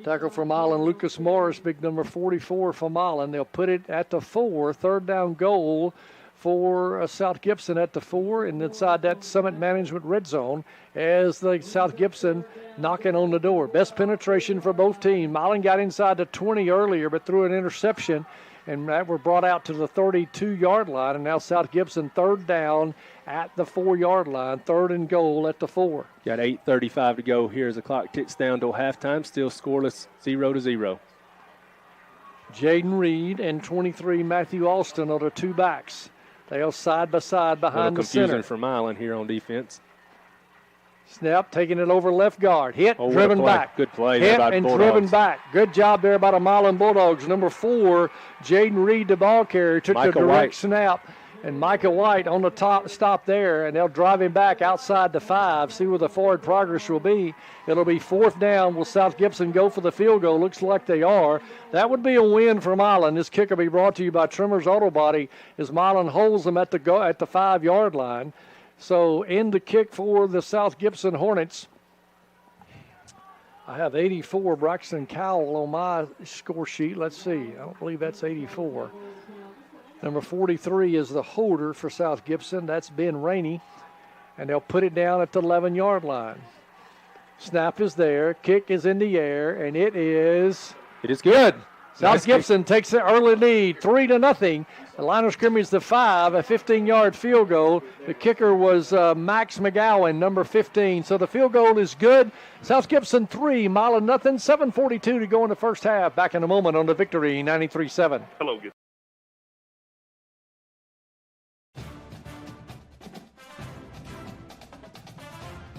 Tackle for Milan, Lucas Morris, big number 44 for Milan. They'll put it at the 4, 3rd down goal for South Gibson at the 4, and inside that Summit Management red zone as the South Gibson knocking on the door. Best penetration for both teams. Milan got inside the 20 earlier, but threw an interception, and that were brought out to the 32-yard line, and now South Gibson 3rd down at the 4-yard line, 3rd and goal at the 4. Got 8:35 to go here as the clock ticks down till halftime. Still scoreless, 0-0. Jaden Reed and 23 Matthew Alston are the 2 backs. They are side by side behind the center. Confusion for Milan here on defense. Snap, taking it over left guard. Hit, driven back. Good play. Hit and driven back. Good job there by the Milan Bulldogs. Number 4, Jaden Reed, the ball carrier, took the direct snap. And Micah White on the top stop there, and they'll drive him back outside the 5, see where the forward progress will be. It'll be 4th down. Will South Gibson go for the field goal? Looks like they are. That would be a win for Milan. This kick will be brought to you by Trimmer's Auto Body as Milan holds them at the 5-yard line. So in the kick for the South Gibson Hornets, I have 84 Braxton Cowell on my score sheet. Let's see. I don't believe that's 84. Number 43 is the holder for South Gibson. That's Ben Rainey. And they'll put it down at the 11-yard line. Snap is there. Kick is in the air, and it is good. South Gibson takes the early lead, 3-0. The line of scrimmage, the 5, a 15-yard field goal. The kicker was Max McGowan, number 15. So the field goal is good. South Gibson 3, Milan nothing. 7:42 to go in the first half. Back in a moment on the Victory 93.7. Hello.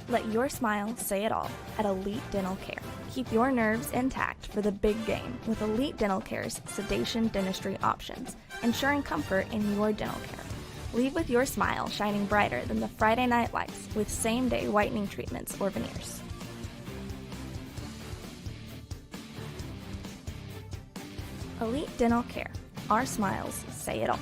Let your smile say it all at Elite Dental Care. Keep your nerves intact for the big game with Elite Dental Care's sedation dentistry options, ensuring comfort in your dental care. Leave with your smile shining brighter than the Friday night lights with same-day whitening treatments or veneers. Elite Dental Care. Our smiles say it all.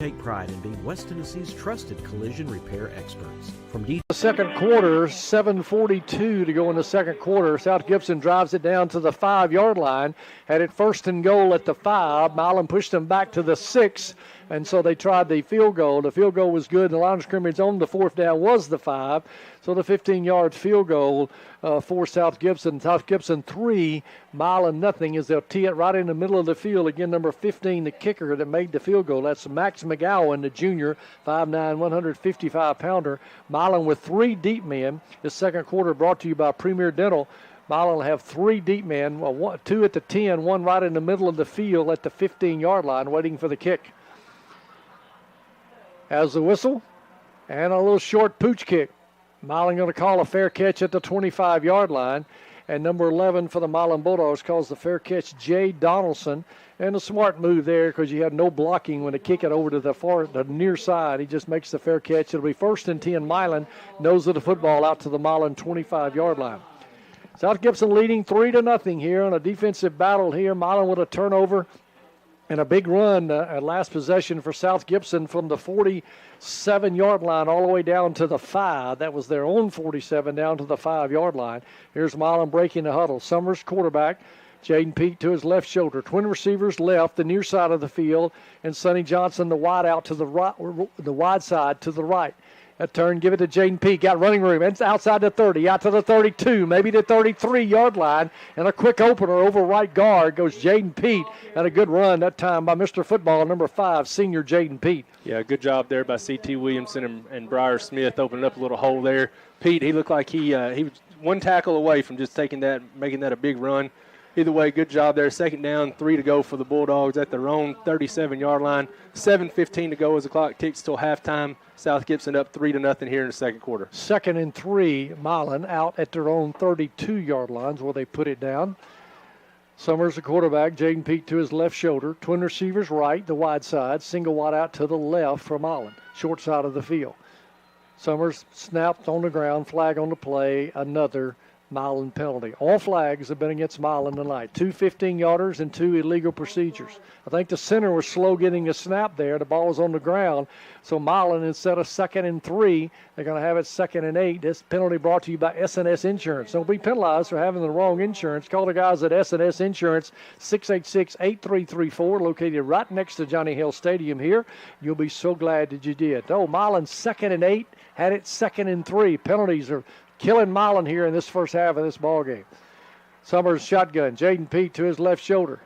Take pride in being West Tennessee's trusted collision repair experts. From the second quarter, 7:42 to go in the second quarter. South Gibson drives it down to the 5-yard line. Had it 1st and goal at the 5. Milan pushed them back to the 6, and so they tried the field goal. The field goal was good. The line of scrimmage on the 4th down was the 5. So the 15-yard field goal for South Gibson. South Gibson 3, Milan nothing, as they'll tee it right in the middle of the field. Again, number 15, the kicker that made the field goal. That's Max McGowan, the junior, 5'9", 155-pounder. Milan with 3 deep men. This second quarter brought to you by Premier Dental. Milan will have 3 deep men, 2 at the 10, 1 right in the middle of the field at the 15-yard line waiting for the kick. As the whistle and a little short pooch kick. Milan going to call a fair catch at the 25-yard line. And number 11 for the Milan Bulldogs calls the fair catch Jay Donaldson. And a smart move there because you had no blocking when they kick it over to the near side. He just makes the fair catch. It'll be 1st and 10. Milan nose of the football out to the Milan 25-yard line. South Gibson leading 3-0 here on a defensive battle here. Milan with a turnover and a big run at last possession for South Gibson from the 47-yard line all the way down to the 5. That was their own 47 down to the 5-yard line. Here's Milan breaking the huddle. Summers quarterback. Jaden Pete to his left shoulder. Twin receivers left, the near side of the field, and Sonny Johnson the wide out to the right, the wide side to the right. A turn, give it to Jaden Pete. Got running room. It's outside the 30, out to the 32, maybe the 33-yard line. And a quick opener over right guard goes Jaden Pete. And a good run that time by Mr. Football, number 5, senior Jaden Pete. Yeah, good job there by C.T. Williamson and Briar Smith opening up a little hole there. Pete, he looked like he was one tackle away from just taking that, making that a big run. Either way, good job there. 2nd down, 3 to go for the Bulldogs at their own 37-yard line. 7:15 to go as the clock ticks till halftime. South Gibson up 3-0 here in the second quarter. 2nd and 3, Milan out at their own 32-yard lines where they put it down. Summers the quarterback, Jaden Pete to his left shoulder. Twin receivers right, the wide side. Single wide out to the left for Milan, short side of the field. Summers snapped on the ground, flag on the play, another Milan penalty. All flags have been against Milan tonight. 2 15-yarders and 2 illegal procedures. I think the center was slow getting a snap there. The ball was on the ground. So Milan, instead of 2nd and 3, they're going to have it 2nd and 8. This penalty brought to you by S&S Insurance. Don't be penalized for having the wrong insurance. Call the guys at S&S Insurance, 686-8334, located right next to Johnny Hill Stadium here. You'll be so glad that you did. Oh, Milan 2nd and 8, had it 2nd and 3. Penalties are killing Milan here in this first half of this ball game. Summers shotgun. Jaden Pete to his left shoulder.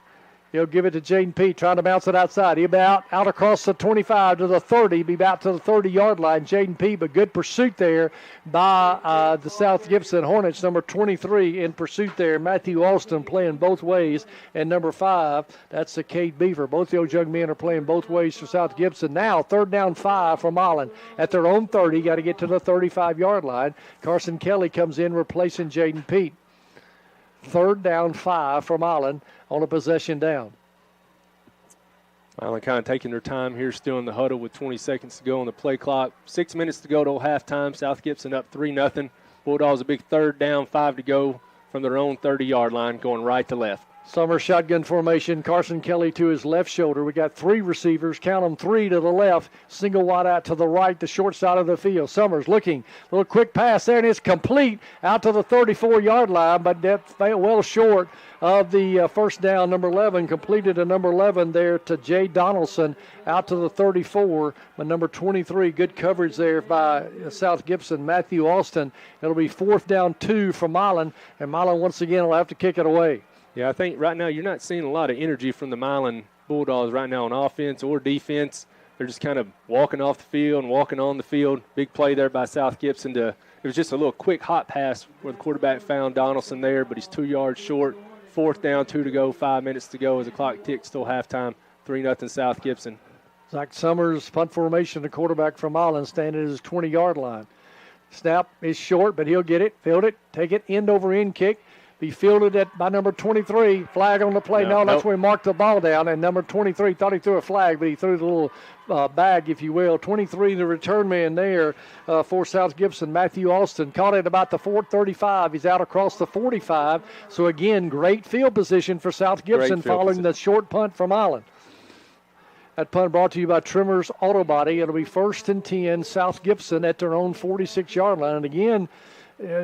He'll give it to Jaden Pete, trying to bounce it outside. He'll be out across the 25 to the 30, be out to the 30-yard line. Jaden Pete, but good pursuit there by the South Gibson Hornets. Number 23 in pursuit there. Matthew Alston playing both ways. And number 5, that's the Cade Beaver. Both those young men are playing both ways for South Gibson. Now, 3rd down 5 for Milan. At their own 30, got to get to the 35-yard line. Carson Kelly comes in replacing Jaden Pete. 3rd down 5 for Milan on a possession down. Milan kind of taking their time here, still in the huddle with 20 seconds to go on the play clock. 6 minutes to go till halftime. South Gibson up 3-0. Bulldogs a big 3rd down, 5 to go from their own 30-yard line, going right to left. Summer shotgun formation. Carson Kelly to his left shoulder. We got 3 receivers. Count them, 3 to the left. Single wide out to the right, the short side of the field. Summers looking. Little quick pass there, and it's complete out to the 34-yard line, but that fell well short of the 1st down. Number 11 completed to number 11 there to Jay Donaldson out to the 34. But number 23, good coverage there by South Gibson, Matthew Alston. It'll be 4th down 2 for Milan, and Milan once again will have to kick it away. Yeah, I think right now you're not seeing a lot of energy from the Milan Bulldogs right now on offense or defense. They're just kind of walking off the field and walking on the field. Big play there by South Gibson. It was just a little quick hot pass where the quarterback found Donaldson there, but he's 2 yards short. 4th down, 2 to go, 5 minutes to go as the clock ticks till halftime. 3-0 South Gibson. Zach Summers, punt formation, the quarterback from Milan, standing at his 20-yard line. Snap is short, but he'll get it, field it, take it, end over end kick. Be fielded by number 23. Flag on the play. No, that's where he marked the ball down. And number 23 thought he threw a flag, but he threw the little bag, if you will. 23, the return man there for South Gibson, Matthew Alston. Caught it about the 4:35. He's out across the 45. So, again, great field position for South Gibson following the short punt from Milan. That punt brought to you by Trimmer's Auto Body. It'll be 1st and 10, South Gibson at their own 46-yard line. And, again,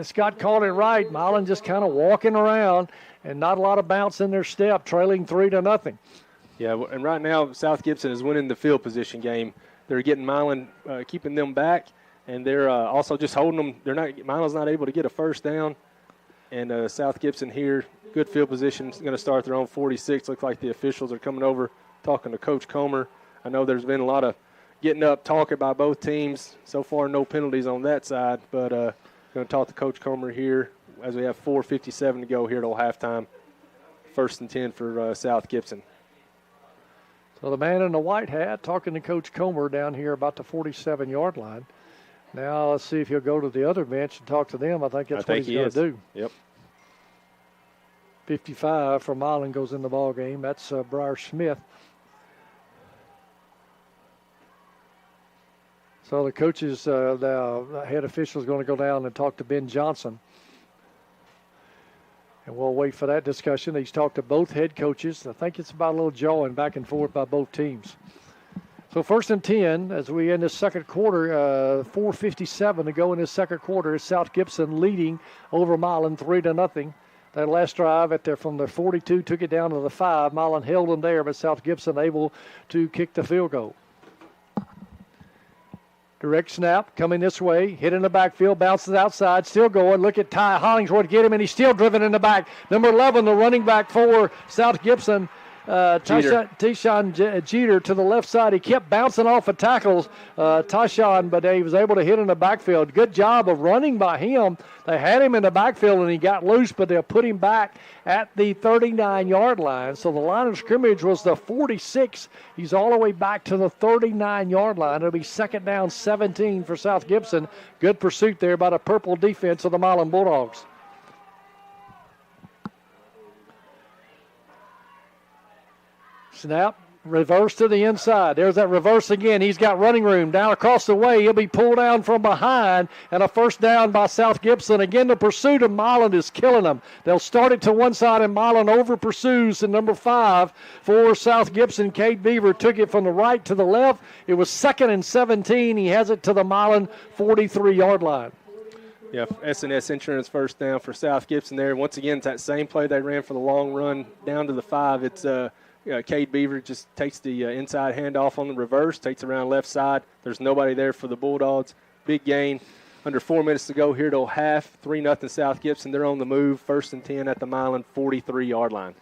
Scott called it right. Milan just kind of walking around and not a lot of bounce in their step, trailing 3-0. Yeah, and right now South Gibson is winning the field position game. They're getting Milan, keeping them back, and they're also just holding them. Milan's not able to get a 1st down, and South Gibson here, good field position, is going to start their own 46. Looks like the officials are coming over, talking to Coach Comer. I know there's been a lot of getting up, talking by both teams. So far, no penalties on that side, but going to talk to Coach Comer here as we have 4:57 to go here till halftime. 1st and 10 for South Gibson. So the man in the white hat talking to Coach Comer down here about the 47-yard line. Now let's see if he'll go to the other bench and talk to them. I think that's what he's going to do. Yep. 55 from Milan goes in the ball game. That's Briar Smith. So the coaches, the head official is going to go down and talk to Ben Johnson. And we'll wait for that discussion. He's talked to both head coaches. I think it's about a little jawing back and forth by both teams. So 1st and 10 as we end the second quarter, 4:57 to go in this second quarter. South Gibson leading over Milan 3-0. That last drive from the 42 took it down to the 5. Milan held them there, but South Gibson able to kick the field goal. Direct snap coming this way, hit in the backfield, bounces outside, still going. Look at Ty Hollingsworth get him, and he's still driven in the back. Number 11, the running back for South Gibson, Tyshawn Jeter to the left side. He kept bouncing off of tackles, Tyshawn, but he was able to hit in the backfield. Good job of running by him. They had him in the backfield, and he got loose, but they'll put him back at the 39-yard line. So the line of scrimmage was the 46. He's all the way back to the 39-yard line. It'll be 2nd down 17 for South Gibson. Good pursuit there by the purple defense of the Milan Bulldogs. Snap, reverse to the inside. There's that reverse again. He's got running room down across the way. He'll be pulled down from behind, and a 1st down by South Gibson. Again, the pursuit of Milan is killing them. They'll start it to one side, and Milan over pursues. And number 5 for South Gibson, Cade Beaver, took it from the right to the left. It was 2nd and 17. He has it to the Milan 43-yard line. Yeah, S&S Insurance 1st down for South Gibson there. Once again, it's that same play they ran for the long run down to the 5. It's Cade Beaver just takes the inside handoff on the reverse, takes it around left side. There's nobody there for the Bulldogs. Big gain. Under 4 minutes to go here till half. 3-0 South Gibson. They're on the move. 1st and 10 at the Milan 43-yard line.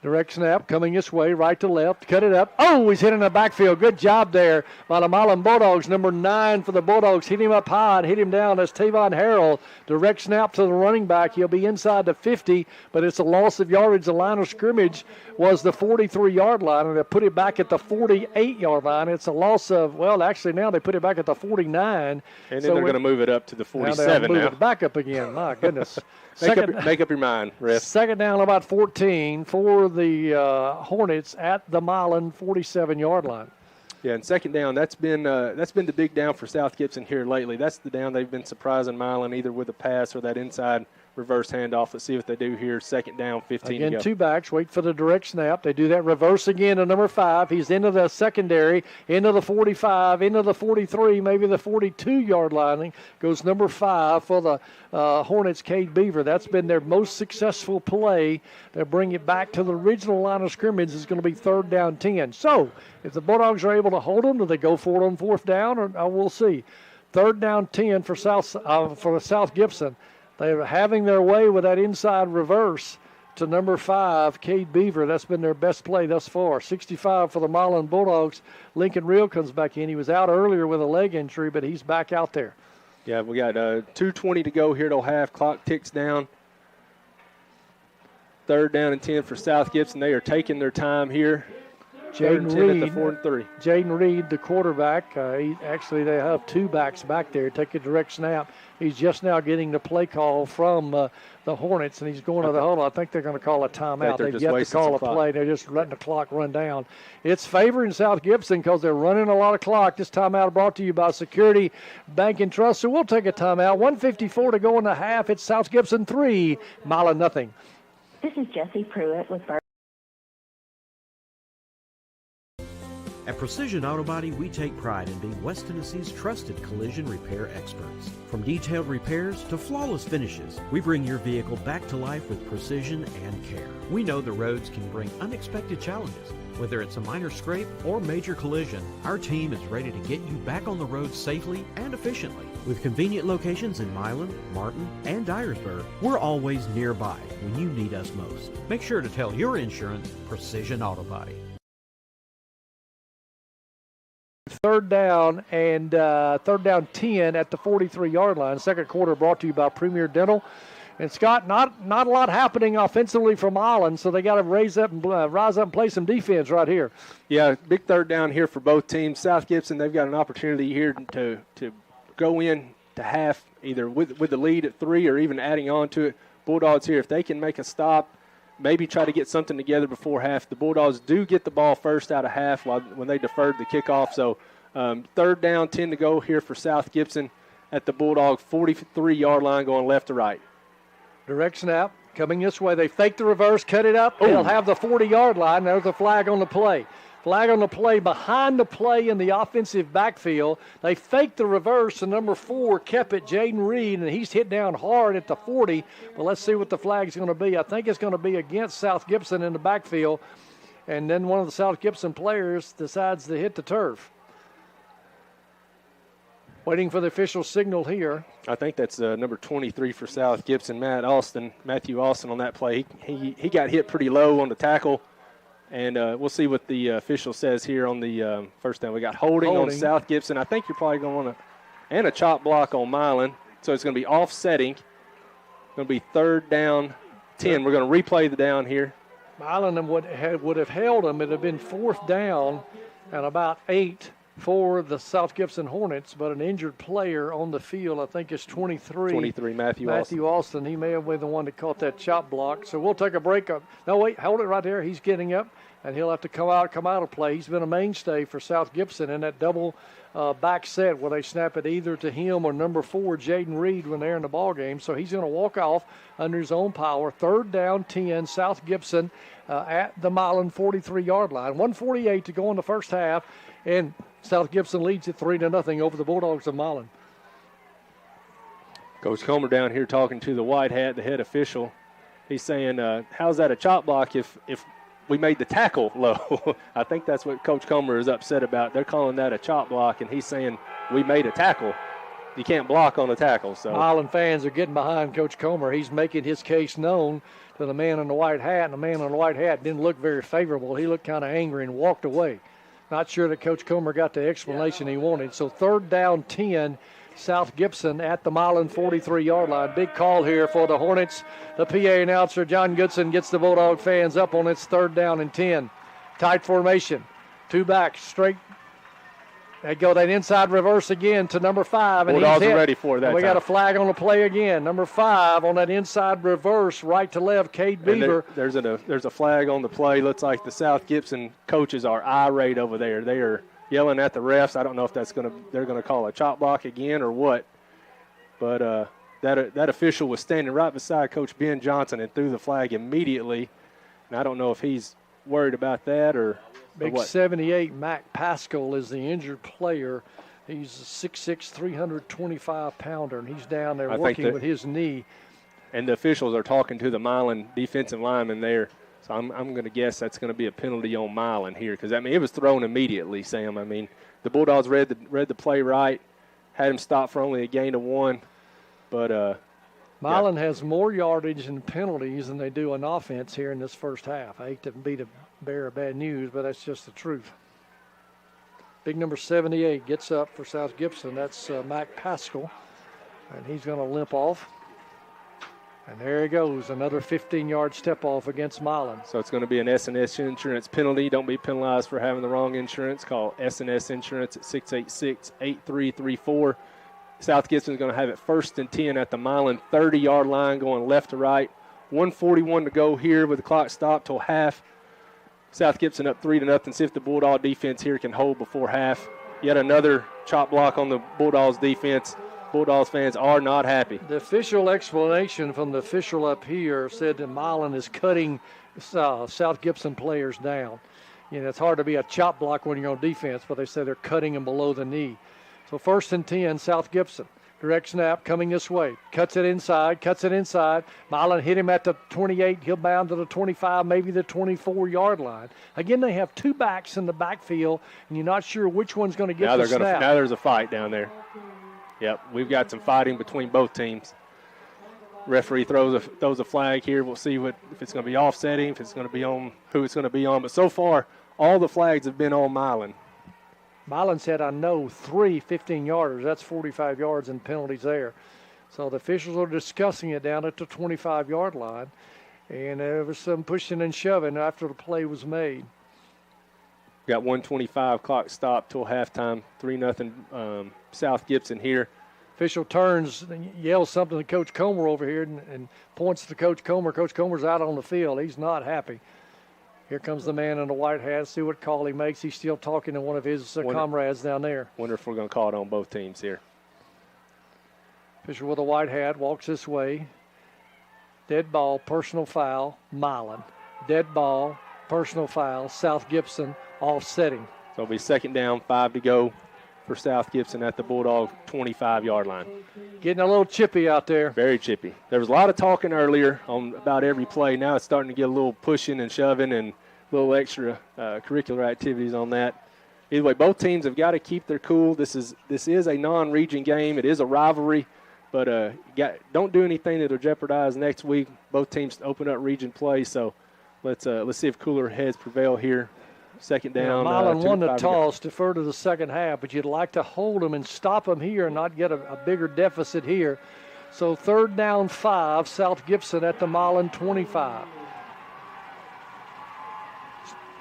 Direct snap coming this way, right to left. Cut it up. Oh, he's hit in the backfield. Good job there by the Milan Bulldogs. Number 9 for the Bulldogs. Hit him up high and hit him down. That's Tavon Harrell. Direct snap to the running back. He'll be inside the 50, but it's a loss of yardage. The line of scrimmage was the 43-yard line, and they put it back at the 48-yard line. It's a loss of, well, actually now they put it back at the 49. And then they're going to move it up to the 47 now. They'll move it back up again. My goodness. Make up your mind, ref. 2nd down about 14 for the Hornets at the Milan 47-yard line. Yeah, and 2nd down, that's been the big down for South Gibson here lately. That's the down they've been surprising Milan either with a pass or that inside reverse handoff. Let's see what they do here. 2nd down, 15 again, to go. 2 backs, wait for the direct snap. They do that reverse again to number 5. He's into the secondary, into the 45, into the 43, maybe the 42-yard line. Goes number 5 for the Hornets, Cade Beaver. That's been their most successful play. They'll bring it back to the original line of scrimmage. It's going to be 3rd down 10. So if the Bulldogs are able to hold them, do they go for it on 4th down? Or we'll see. 3rd down 10 for South Gibson. They're having their way with that inside reverse to number 5, Cade Beaver. That's been their best play thus far. 65 for the Milan Bulldogs. Lincoln Reel comes back in. He was out earlier with a leg injury, but he's back out there. Yeah, we got 2:20 to go here till half. Clock ticks down. 3rd down and 10 for South Gibson. They are taking their time here. Jaden Reed, at the 4-3. Jaden Reed, the quarterback. They have 2 backs back there. Take a direct snap. He's just now getting the play call from the Hornets, and he's going to the huddle. I think they're going to call a timeout. They've yet to call a play. They're just letting the clock run down. It's favoring South Gibson because they're running a lot of clock. This timeout brought to you by Security Bank and Trust. So we'll take a timeout. 1:54 to go in the half. It's South Gibson 3, Milan nothing. This is Jesse Pruitt with Bird. At Precision Auto Body, we take pride in being West Tennessee's trusted collision repair experts. From detailed repairs to flawless finishes, we bring your vehicle back to life with precision and care. We know the roads can bring unexpected challenges. Whether it's a minor scrape or major collision, our team is ready to get you back on the road safely and efficiently. With convenient locations in Milan, Martin, and Dyersburg, we're always nearby when you need us most. Make sure to tell your insurance Precision Auto Body. 3rd down and 3rd down 10 at the 43-yard line. Second quarter brought to you by Premier Dental. And Scott, not a lot happening offensively from Milan, so they got to rise up and play some defense right here. Yeah, big 3rd down here for both teams. South Gibson, they've got an opportunity here to go in to half either with the lead at 3 or even adding on to it. Bulldogs here, if they can make a stop maybe try to get something together before half. The Bulldogs do get the ball first out of half when they deferred the kickoff. So 3rd down, 10 to go here for South Gibson at the Bulldog 43-yard line going left to right. Direct snap coming this way. They fake the reverse, cut it up. They'll have the 40-yard line. There's a flag on the play. Flag on the play behind the play in the offensive backfield. They faked the reverse, and number 4 kept it, Jaden Reed, and he's hit down hard at the 40. But let's see what the flag's going to be. I think it's going to be against South Gibson in the backfield. And then one of the South Gibson players decides to hit the turf. Waiting for the official signal here. I think that's number 23 for South Gibson, Matthew Austin on that play. He got hit pretty low on the tackle. And we'll see what the official says here on the first down. We got holding on South Gibson. I think you're probably going to and a chop block on Milan. So it's going to be offsetting. Going to be 3rd down, 10. We're going to replay the down here. Milan would have held them. It would have been 4th down and about 8 for the South Gibson Hornets, but an injured player on the field, I think it's 23. 23, Matthew Austin. He may have been the one that caught that chop block. So we'll take a break. No, wait, hold it right there. He's getting up, and he'll have to come out of play. He's been a mainstay for South Gibson in that double back set where they snap it either to him or number 4, Jaden Reed, when they're in the ball game. So he's going to walk off under his own power. 3rd down, 10, South Gibson at the Milan 43-yard line. 1:48 to go in the first half, and South Gibson leads it 3-0 over the Bulldogs of Milan. Coach Comer down here talking to the white hat, the head official. He's saying, how's that a chop block if we made the tackle low? I think that's what Coach Comer is upset about. They're calling that a chop block, and he's saying we made a tackle. You can't block on a tackle. So Milan fans are getting behind Coach Comer. He's making his case known to the man in the white hat, and the man in the white hat didn't look very favorable. He looked kind of angry and walked away. Not sure that Coach Comer got the explanation he wanted. So 3rd down, 10, South Gibson at the Milan 43-yard line. Big call here for the Hornets. The PA announcer, John Goodson, gets the Bulldog fans up on its 3rd down and 10. Tight formation. 2 back, straight. They go that inside reverse again to number 5. And Bulldogs he's hit. are ready for that. And we got a flag on the play again. Number 5 on that inside reverse, right to left, Cade Beaver. There's a flag on the play. Looks like the South Gibson coaches are irate over there. They are yelling at the refs. I don't know if they're going to call a chop block again or what. But that official was standing right beside Coach Ben Johnson and threw the flag immediately. And I don't know if he's worried about that or Big what. 78, Mac Pascal, is the injured player. He's a 6'6", 325-pounder, and he's down there working with his knee. And the officials are talking to the Milan defensive lineman there. So I'm going to guess that's going to be a penalty on Milan here because, it was thrown immediately, Sam. The Bulldogs read the play right, had him stop for only a gain of 1. But Milan has more yardage and penalties than they do on offense here in this first half. I hate to be the bearer of bad news, but that's just the truth. Big number 78 gets up for South Gibson. That's Mac Pascal, and he's going to limp off. And there he goes, another 15-yard step off against Milan. So it's going to be an S&S insurance penalty. Don't be penalized for having the wrong insurance. Call S&S Insurance at 686-8334. South Gibson's going to have it 1st and 10 at the Milan 30-yard line going left to right. 1:41 to go here with the clock stopped till half. South Gibson up 3-0. See if the Bulldog defense here can hold before half. Yet another chop block on the Bulldogs defense. Bulldogs fans are not happy. The official explanation from the official up here said that Milan is cutting South Gibson players down. It's hard to be a chop block when you're on defense, but they say they're cutting them below the knee. So 1st and 10, South Gibson. Direct snap coming this way. Cuts it inside. Milan hit him at the 28. He'll bound to the 25, maybe the 24-yard line. Again, they have 2 backs in the backfield, and you're not sure which one's going to get the snap. Now there's a fight down there. Yep, we've got some fighting between both teams. Referee throws a flag here. We'll see if it's going to be offsetting, if it's going to be on who it's going to be on. But so far, all the flags have been on Milan. Milan said, I know 3 15-yarders. That's 45 yards and penalties there. So the officials are discussing it down at the 25-yard line. And there was some pushing and shoving after the play was made. Got 1:25 clock stopped till halftime. 3-0 South Gibson here. Official turns and yells something to Coach Comer over here and points to Coach Comer. Coach Comer's out on the field. He's not happy. Here comes the man in the white hat. See what call he makes. He's still talking to one of his comrades down there. Wonder if we're going to call it on both teams here. Fisher with a white hat walks this way. Dead ball, personal foul, Milan. Dead ball, personal foul, South Gibson offsetting. So it'll be second down, 5 to go for South Gibson at the Bulldog 25-yard line. Getting a little chippy out there. Very chippy. There was a lot of talking earlier on about every play. Now it's starting to get a little pushing and shoving and a little extra curricular activities on that. Either way, both teams have got to keep their cool. This is a non-region game. It is a rivalry, but don't do anything that will jeopardize next week. Both teams open up region play, so let's see if cooler heads prevail here. Second down. Milan won the toss, defer to the second half, but you'd like to hold them and stop them here and not get a bigger deficit here. So third down 5, South Gibson at the Milan 25.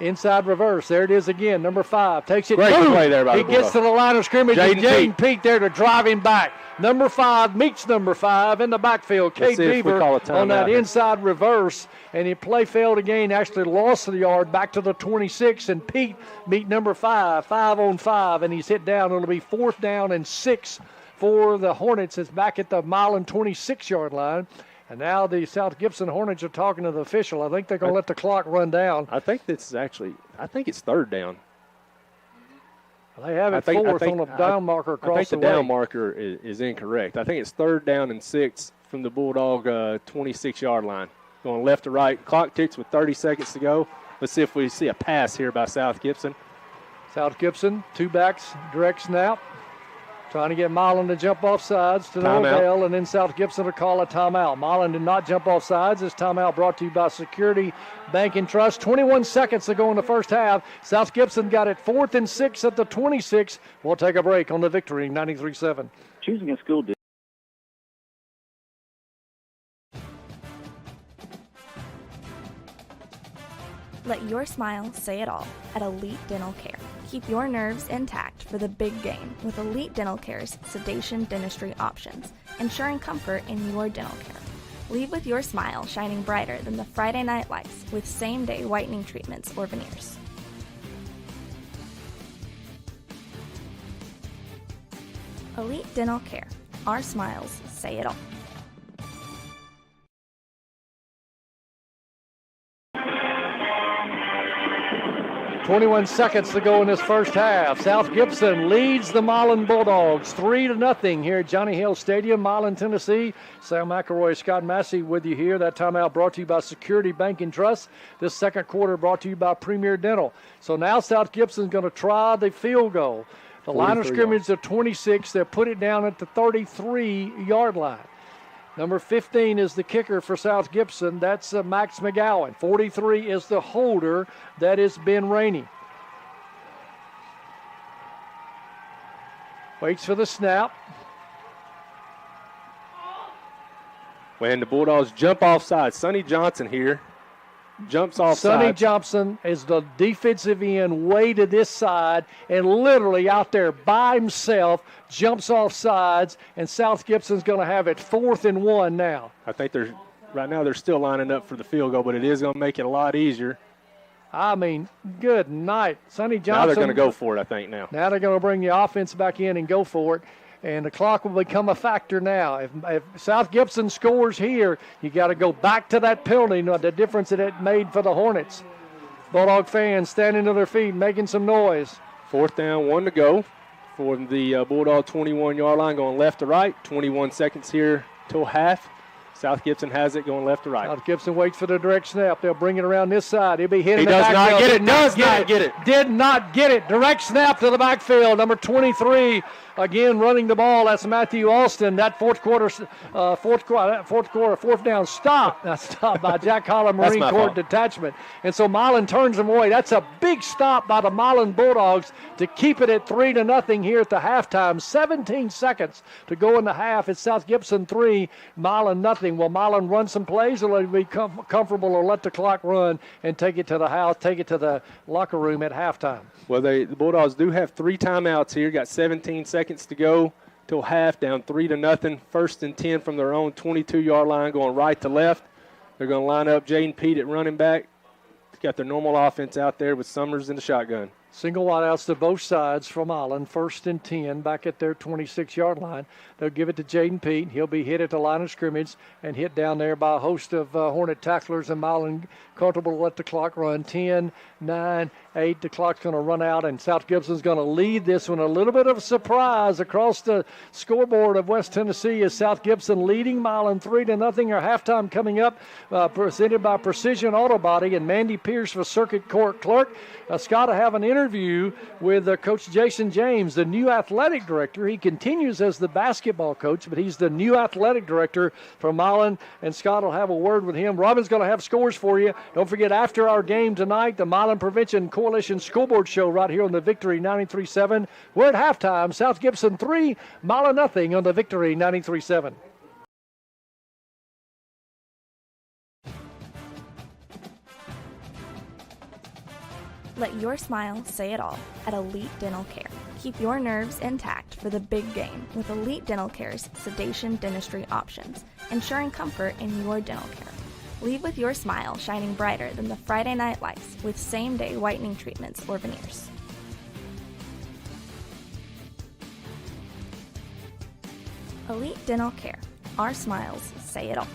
Inside reverse. There it is again. Number 5 takes it. Great play there by the He gets to the line of scrimmage. Jaden Peak there to drive him back. Number 5 meets number 5 in the backfield. Kate Beaver on that inside reverse. And he play failed again. Actually lost the yard back to the 26. And Pete meet number 5. 5 on 5. And he's hit down. It'll be 4th down and 6 for the Hornets. It's back at the Milan 26-yard line. And now the South Gibson Hornets are talking to the official. I think they're going to let the clock run down. I think it's third down. They have it fourth on the down marker across the way. I think the down marker is incorrect. I think it's third down and 6 from the Bulldog 26-yard line. Going left to right. Clock ticks with 30 seconds to go. Let's see if we see a pass here by South Gibson. South Gibson, 2 backs, direct snap. Trying to get Milan to jump off sides to no avail, and then South Gibson to call a timeout. Milan did not jump off sides. This timeout brought to you by Security Bank and Trust. 21 seconds to go in the first half. South Gibson got it 4th and 6 at the 26. We'll take a break on the Victory 93.7. Choosing a school district. Let your smile say it all at Elite Dental Care. Keep your nerves intact for the big game with Elite Dental Care's sedation dentistry options, ensuring comfort in your dental care. Leave with your smile shining brighter than the Friday night lights with same-day whitening treatments or veneers. Elite Dental Care. Our smiles say it all. 21 seconds to go in this first half. South Gibson leads the Milan Bulldogs 3-0 here at Johnny Hill Stadium, Milan, Tennessee. Sam McElroy, Scott Massey with you here. That timeout brought to you by Security Bank and Trust. This second quarter brought to you by Premier Dental. So now South Gibson's going to try the field goal. The line of scrimmage is 26. They'll put it down at the 33-yard line. Number 15 is the kicker for South Gibson. That's Max McGowan. 43 is the holder. That is Ben Rainey. Waits for the snap. When the Bulldogs jump offside, Sonny Johnson here jumps offside. Sonny Johnson is the defensive end way to this side and literally out there by himself jumps off sides, and South Gibson's going to have it 4th and 1 now. I think right now they're still lining up for the field goal, but it is going to make it a lot easier. I mean, good night. Sonny Johnson. Now they're going to go for it, I think, now. Now they're going to bring the offense back in and go for it. And the clock will become a factor now. If South Gibson scores here, you got to go back to that penalty, the difference that it made for the Hornets. Bulldog fans standing to their feet, making some noise. 4th down, 1 to go for the Bulldog 21-yard line, going left to right. 21 seconds here till half. South Gibson has it going left to right. South Gibson waits for the direct snap. They'll bring it around this side. He'll be hitting the backfield. He does not get it. Did not get it. Direct snap to the backfield. Number 23, again running the ball. That's Matthew Alston. That fourth down stop. That's stopped by Jack Holland Marine Corps Detachment. And so Milan turns them away. That's a big stop by the Milan Bulldogs to keep it at 3-0 here at the halftime. 17 seconds to go in the half. It's South Gibson 3, Milan nothing. Will Milan run some plays, or will they be comfortable or let the clock run and take it to the house, take it to the locker room at halftime? Well, the Bulldogs do have 3 timeouts here. Got 17 seconds to go. till half, down 3-0. 1st and 10 from their own 22-yard line, going right to left. They're going to line up Jaden Pete at running back. Got their normal offense out there with Summers in the shotgun. Single wideouts to both sides from Milan. 1st and 10 back at their 26-yard line. They'll give it to Jaden Pete. He'll be hit at the line of scrimmage and hit down there by a host of Hornet tacklers, and Milan comfortable to let the clock run. 10, 9, 8. The clock's going to run out, and South Gibson's going to lead this one. A little bit of a surprise across the scoreboard of West Tennessee is South Gibson leading Milan 3-0. Our halftime coming up, presented by Precision Auto Body and Mandy Pierce for Circuit Court Clerk. Scott, I have an interview with Coach Jason James, the new athletic director. He continues as the basketball coach, but he's the new athletic director for Milan, and Scott will have a word with him. Robin's going to have scores for you. Don't forget, after our game tonight, the Milan Prevention Coalition Scoreboard Show right here on the Victory 93.7. We're at halftime. South Gibson 3, Milan nothing on the Victory 93.7. Let your smile say it all at Elite Dental Care. Keep your nerves intact for the big game with Elite Dental Care's sedation dentistry options, ensuring comfort in your dental care. Leave with your smile shining brighter than the Friday night lights with same-day whitening treatments or veneers. Elite Dental Care. Our smiles say it all.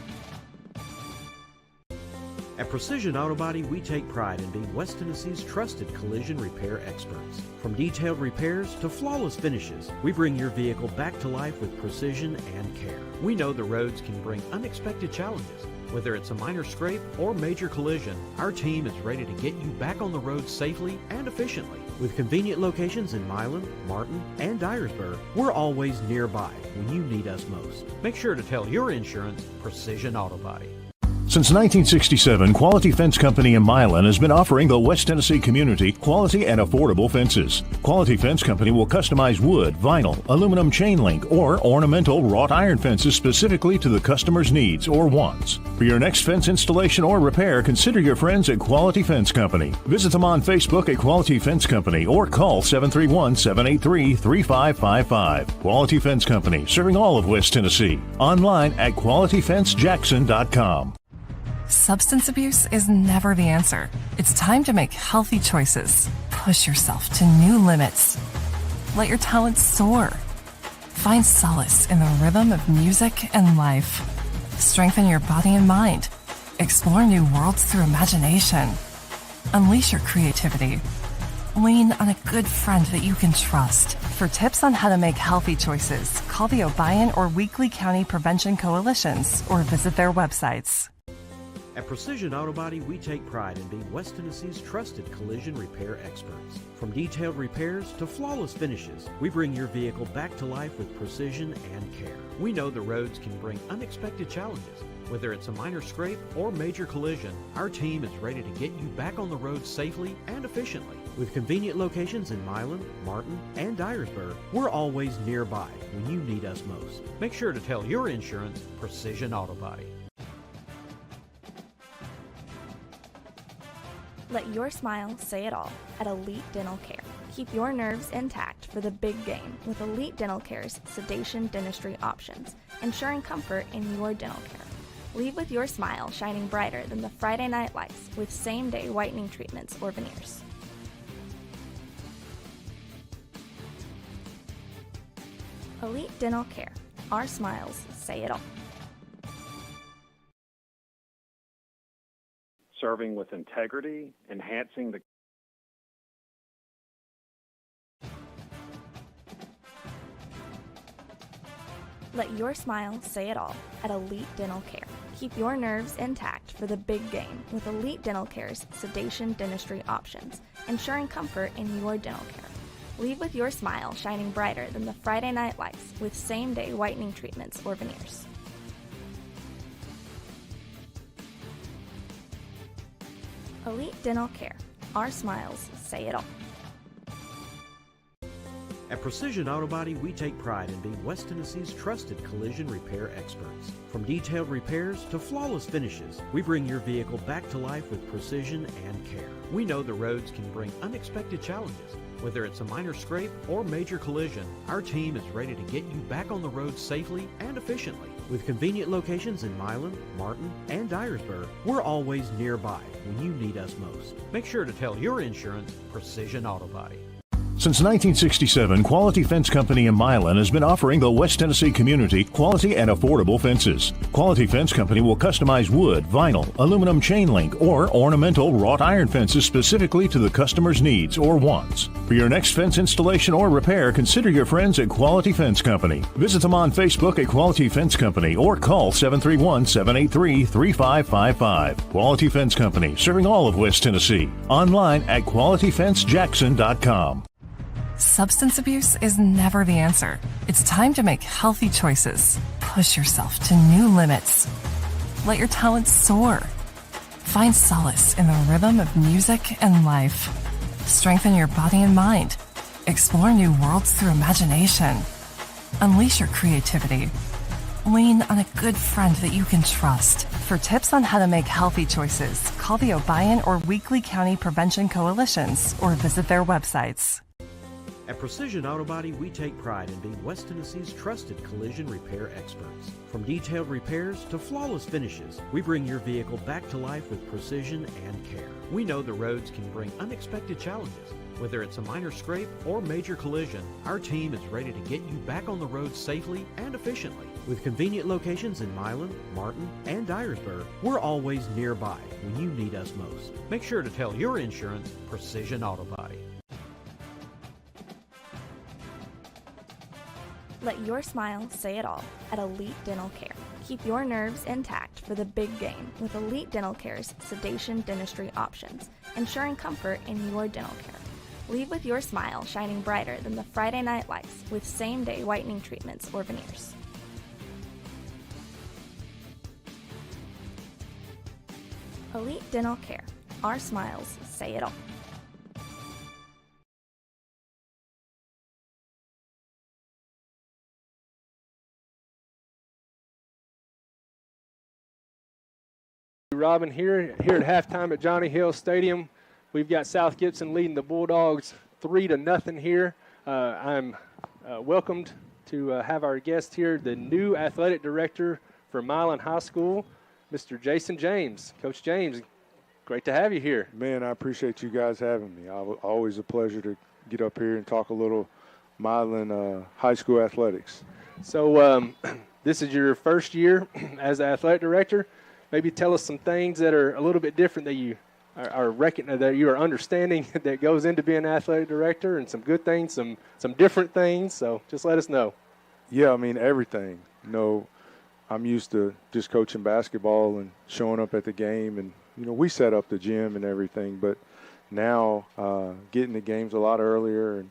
At Precision Auto Body, we take pride in being West Tennessee's trusted collision repair experts. From detailed repairs to flawless finishes, we bring your vehicle back to life with precision and care. We know the roads can bring unexpected challenges. Whether it's a minor scrape or major collision, our team is ready to get you back on the road safely and efficiently. With convenient locations in Milan, Martin, and Dyersburg, we're always nearby when you need us most. Make sure to tell your insurance Precision Auto Body. Since 1967, Quality Fence Company in Milan has been offering the West Tennessee community quality and affordable fences. Quality Fence Company will customize wood, vinyl, aluminum chain link, or ornamental wrought iron fences specifically to the customer's needs or wants. For your next fence installation or repair, consider your friends at Quality Fence Company. Visit them on Facebook at Quality Fence Company or call 731-783-3555. Quality Fence Company, serving all of West Tennessee. Online at qualityfencejackson.com. Substance abuse is never the answer. It's time to make healthy choices. Push yourself to new limits. Let your talents soar. Find solace in the rhythm of music and life. Strengthen your body and mind. Explore new worlds through imagination. Unleash your creativity. Lean on a good friend that you can trust. For tips on how to make healthy choices, call the Obion or Weakley County Prevention Coalitions or visit their websites. At Precision Auto Body, we take pride in being West Tennessee's trusted collision repair experts. From detailed repairs to flawless finishes, we bring your vehicle back to life with precision and care. We know the roads can bring unexpected challenges. Whether it's a minor scrape or major collision, our team is ready to get you back on the road safely and efficiently. With convenient locations in Milan, Martin, and Dyersburg, we're always nearby when you need us most. Make sure to tell your insurance Precision Auto Body. Let your smile say it all at Elite Dental Care. Keep your nerves intact for the big game with Elite Dental Care's sedation dentistry options, ensuring comfort in your dental care. Leave with your smile shining brighter than the Friday night lights with same-day whitening treatments or veneers. Elite Dental Care. Our smiles say it all. Serving with integrity, enhancing the Let your smile say it all at Elite Dental Care. Keep your nerves intact for the big game with Elite Dental Care's sedation dentistry options, ensuring comfort in your dental care. Leave with your smile shining brighter than the Friday night lights with same-day whitening treatments or veneers. Elite Dental Care. Our smiles say it all. At Precision Auto Body, we take pride in being West Tennessee's trusted collision repair experts. From detailed repairs to flawless finishes, we bring your vehicle back to life with precision and care. We know the roads can bring unexpected challenges. Whether it's a minor scrape or major collision, our team is ready to get you back on the road safely and efficiently. With convenient locations in Milan, Martin, and Dyersburg, we're always nearby when you need us most. Make sure to tell your insurance Precision Auto Body. Since 1967, Quality Fence Company in Milan has been offering the West Tennessee community quality and affordable fences. Quality Fence Company will customize wood, vinyl, aluminum chain link, or ornamental wrought iron fences specifically to the customer's needs or wants. For your next fence installation or repair, consider your friends at Quality Fence Company. Visit them on Facebook at Quality Fence Company or call 731-783-3555. Quality Fence Company, serving all of West Tennessee. Online at qualityfencejackson.com. Substance abuse is never the answer. It's time to make healthy choices. Push yourself to new limits. Let your talents soar. Find solace in the rhythm of music and life. Strengthen your body and mind. Explore new worlds through imagination. Unleash your creativity. Lean on a good friend that you can trust. For tips on how to make healthy choices, call the Obion or Weakley County Prevention Coalitions or visit their websites. At Precision Auto Body, we take pride in being West Tennessee's trusted collision repair experts. From detailed repairs to flawless finishes, we bring your vehicle back to life with precision and care. We know the roads can bring unexpected challenges. Whether it's a minor scrape or major collision, our team is ready to get you back on the road safely and efficiently. With convenient locations in Milan, Martin, and Dyersburg, we're always nearby when you need us most. Make sure to tell your insurance Precision Auto Body. Let your smile say it all at Elite Dental Care. Keep your nerves intact for the big game with Elite Dental Care's sedation dentistry options, ensuring comfort in your dental care. Leave with your smile shining brighter than the Friday night lights with same-day whitening treatments or veneers. Elite Dental Care. Our smiles say it all. Robin, here at halftime at Johnny Hill Stadium, we've got South Gibson leading the Bulldogs 3-0 here. I'm welcomed to have our guest here, the new athletic director for Milan High School, Mr. Jason James. Coach James, great to have you here. Man, I appreciate you guys having me. Always a pleasure to get up here and talk a little Milan high school athletics. So this is your first year as the athletic director. Maybe tell us some things that are a little bit different that you that you are understanding that goes into being an athletic director, and some good things, some different things. So just let us know. Yeah, I mean, everything. You know, I'm used to just coaching basketball and showing up at the game, and, you know, we set up the gym and everything. But now getting the games a lot earlier and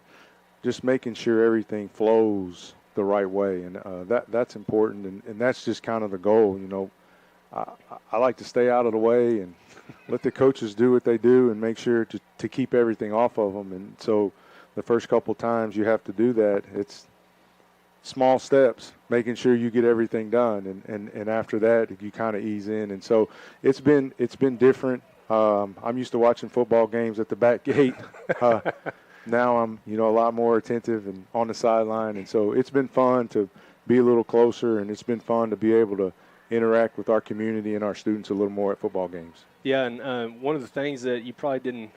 just making sure everything flows the right way. And that's important, and that's just kind of the goal, you know. I like to stay out of the way and let the coaches do what they do and make sure to keep everything off of them. And so the first couple times you have to do that. It's small steps, making sure you get everything done. And after that, you kind of ease in. And so it's been different. I'm used to watching football games at the back gate. Now I'm, you know, a lot more attentive and on the sideline. And so it's been fun to be a little closer, and it's been fun to be able to interact with our community and our students a little more at football games. Yeah, and one of the things that you probably didn't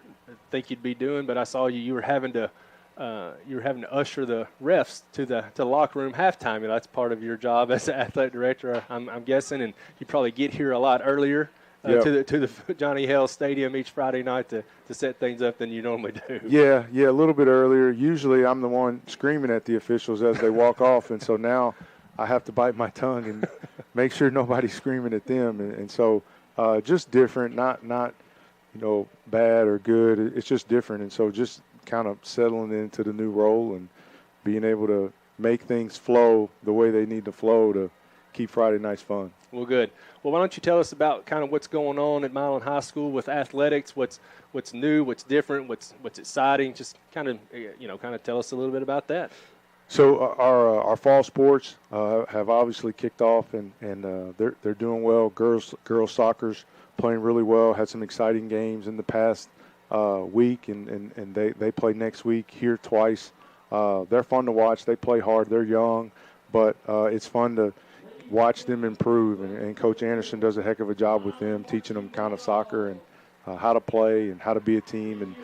think you'd be doing, but I saw you were having to usher the refs to the locker room halftime. And that's part of your job as an athletic director, I'm guessing, and you probably get here a lot earlier to the Johnny Hill Stadium each Friday night to set things up than you normally do. Yeah, a little bit earlier. Usually I'm the one screaming at the officials as they walk off, and so now I have to bite my tongue and make sure nobody's screaming at them. And so just different, not you know, bad or good. It's just different. And so just kind of settling into the new role and being able to make things flow the way they need to flow to keep Friday nights fun. Well, good. Well, why don't you tell us about kind of what's going on at Milan High School with athletics, what's new, what's different, what's exciting. Just kind of tell us a little bit about that. So our fall sports have obviously kicked off, and they're doing well. Girls soccer's playing really well. Had some exciting games in the past week, and they play next week here twice. They're fun to watch. They play hard. They're young, but it's fun to watch them improve. And Coach Anderson does a heck of a job with them, teaching them kind of soccer and how to play and how to be a team. And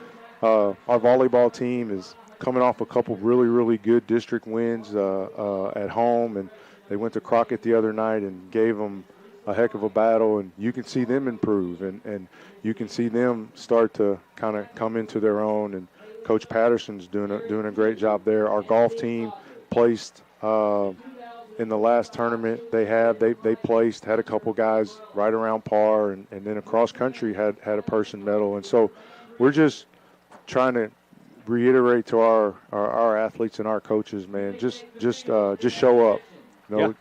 our volleyball team is coming off a couple really, really good district wins at home, and they went to Crockett the other night and gave them a heck of a battle, and you can see them improve, and you can see them start to kind of come into their own. And Coach Patterson's doing a great job there. Our golf team placed in the last tournament they placed, had a couple guys right around par, and then across country had a person medal. And so we're just trying to reiterate to our athletes and our coaches, man, just show up.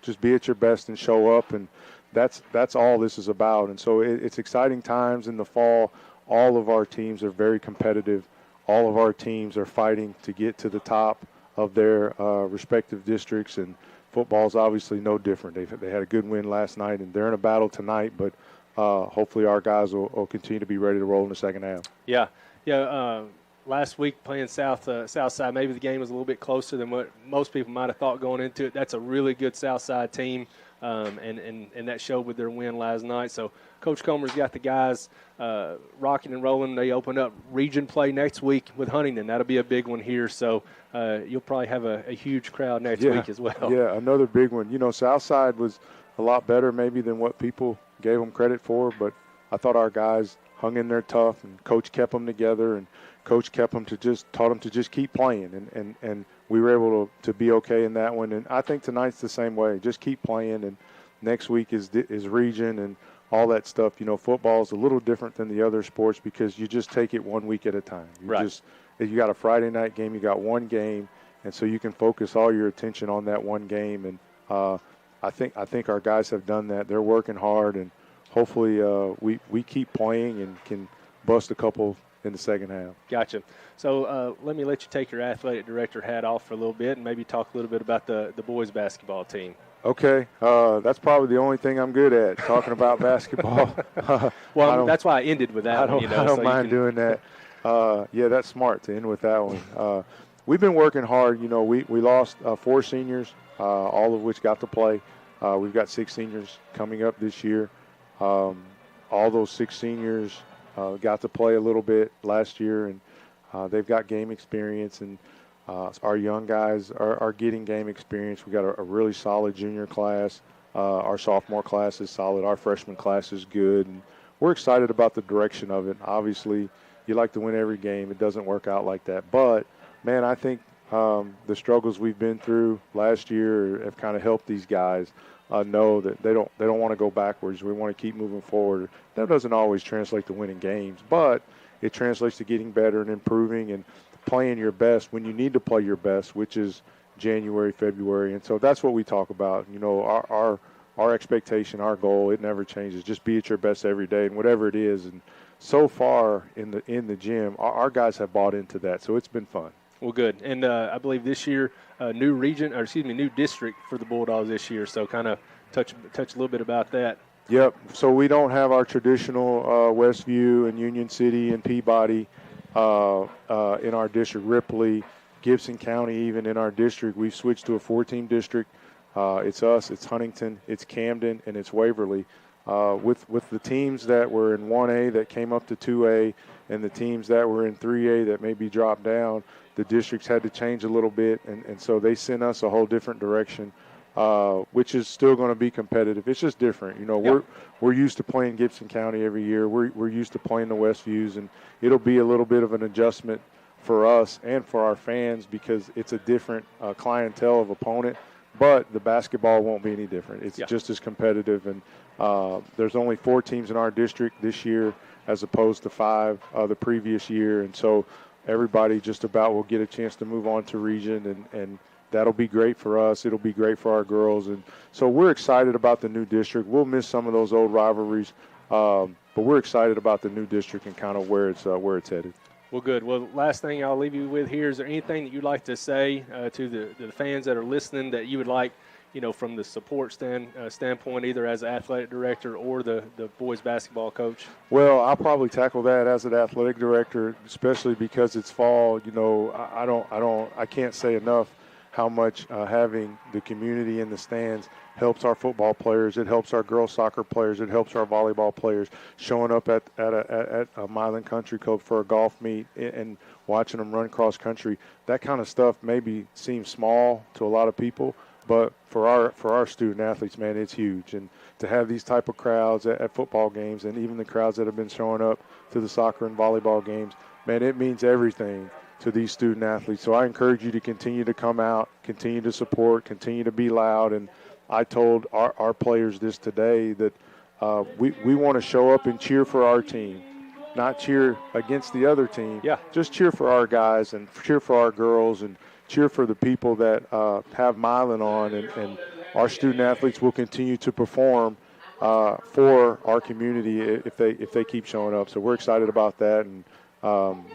Just be at your best and show up, and that's all this is about. And so it's exciting times in the fall. All of our teams are very competitive. All of our teams are fighting to get to the top of their respective districts, and football's obviously no different. They had a good win last night, and they're in a battle tonight, but hopefully our guys will continue to be ready to roll in the second half. Yeah. Last week playing Southside, maybe the game was a little bit closer than what most people might have thought going into it. That's a really good Southside team, and that showed with their win last night. So Coach Comer's got the guys rocking and rolling. They open up region play next week with Huntington. That'll be a big one here. So you'll probably have a huge crowd next week as well. Yeah, another big one. Southside was a lot better maybe than what people gave them credit for, but I thought our guys hung in there tough, and Coach kept them together, and Coach kept them taught them to just keep playing, and we were able to be okay in that one. And I think tonight's the same way. Just keep playing, and next week is region and all that stuff. Football is a little different than the other sports because you just take it 1 week at a time. You got a Friday night game, you got one game, and so you can focus all your attention on that one game. And I think our guys have done that. They're working hard, and hopefully we keep playing and can bust a couple in the second half. Gotcha. So let me let you take your athletic director hat off for a little bit and maybe talk a little bit about the boys basketball team. Okay. That's probably the only thing I'm good at, talking about basketball. Well, that's why I ended with that one. I don't mind doing that. That's smart to end with that one. We've been working hard. We lost 4 seniors, all of which got to play. We've got 6 seniors coming up this year. All those 6 seniors got to play a little bit last year, and they've got game experience, and our young guys are getting game experience. We got a really solid junior class. Our sophomore class is solid. Our freshman class is good, and we're excited about the direction of it. Obviously, you like to win every game. It doesn't work out like that, but man, I think the struggles we've been through last year have kind of helped these guys know that they don't want to go backwards. We want to keep moving forward. That doesn't always translate to winning games, but it translates to getting better and improving and playing your best when you need to play your best, which is January, February. And so that's what we talk about. Our expectation, our goal, it never changes. Just be at your best every day, and whatever it is. And so far in the gym, our guys have bought into that, so it's been fun. Well, good. And I believe this year, new district for the Bulldogs this year. So kind of touch a little bit about that. Yep. So we don't have our traditional Westview and Union City and Peabody in our district. Ripley, Gibson County, even in our district. We've switched to a 4-team district. It's us, it's Huntington, it's Camden, and it's Waverly. With the teams that were in 1A that came up to 2A and the teams that were in 3A that maybe dropped down, the districts had to change a little bit, and so they sent us a whole different direction, which is still going to be competitive. It's just different. We're used to playing Gibson County every year. We're used to playing the Westviews, and it'll be a little bit of an adjustment for us and for our fans because it's a different clientele of opponent, but the basketball won't be any different. It's just as competitive, and there's only 4 teams in our district this year as opposed to 5 the previous year, and so everybody just about will get a chance to move on to region, and that'll be great for us. It'll be great for our girls, and so we're excited about the new district. We'll miss some of those old rivalries, but we're excited about the new district and kind of where it's headed. Well, good. Well, last thing I'll leave you with here, is there anything that you'd like to say to the fans that are listening that you would like from the support standpoint, either as an athletic director or the boys basketball coach? Well, I'll probably tackle that as an athletic director, especially because it's fall. I can't say enough how much having the community in the stands helps our football players. It helps our girls soccer players. It helps our volleyball players. Showing up at a Milan Country Club for a golf meet and watching them run cross country, that kind of stuff maybe seems small to a lot of people, but for our student athletes, man, it's huge. And to have these type of crowds at football games, and even the crowds that have been showing up to the soccer and volleyball games, man, it means everything to these student athletes. So I encourage you to continue to come out, continue to support, continue to be loud. And I told our players this today, that we want to show up and cheer for our team, not cheer against the other team. Yeah. Just cheer for our guys and cheer for our girls and cheer for the people that have Milan on. And our student athletes will continue to perform for our community if they keep showing up. So we're excited about that, and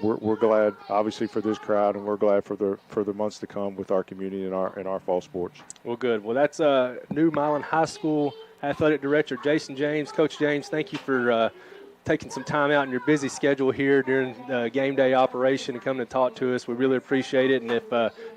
we're glad, obviously, for this crowd, and we're glad for the months to come with our community and our fall sports. Well, good. Well, that's new Milan High School athletic director Jason James. Coach James, thank you for taking some time out in your busy schedule here during the game day operation and coming to talk to us. We really appreciate it. And if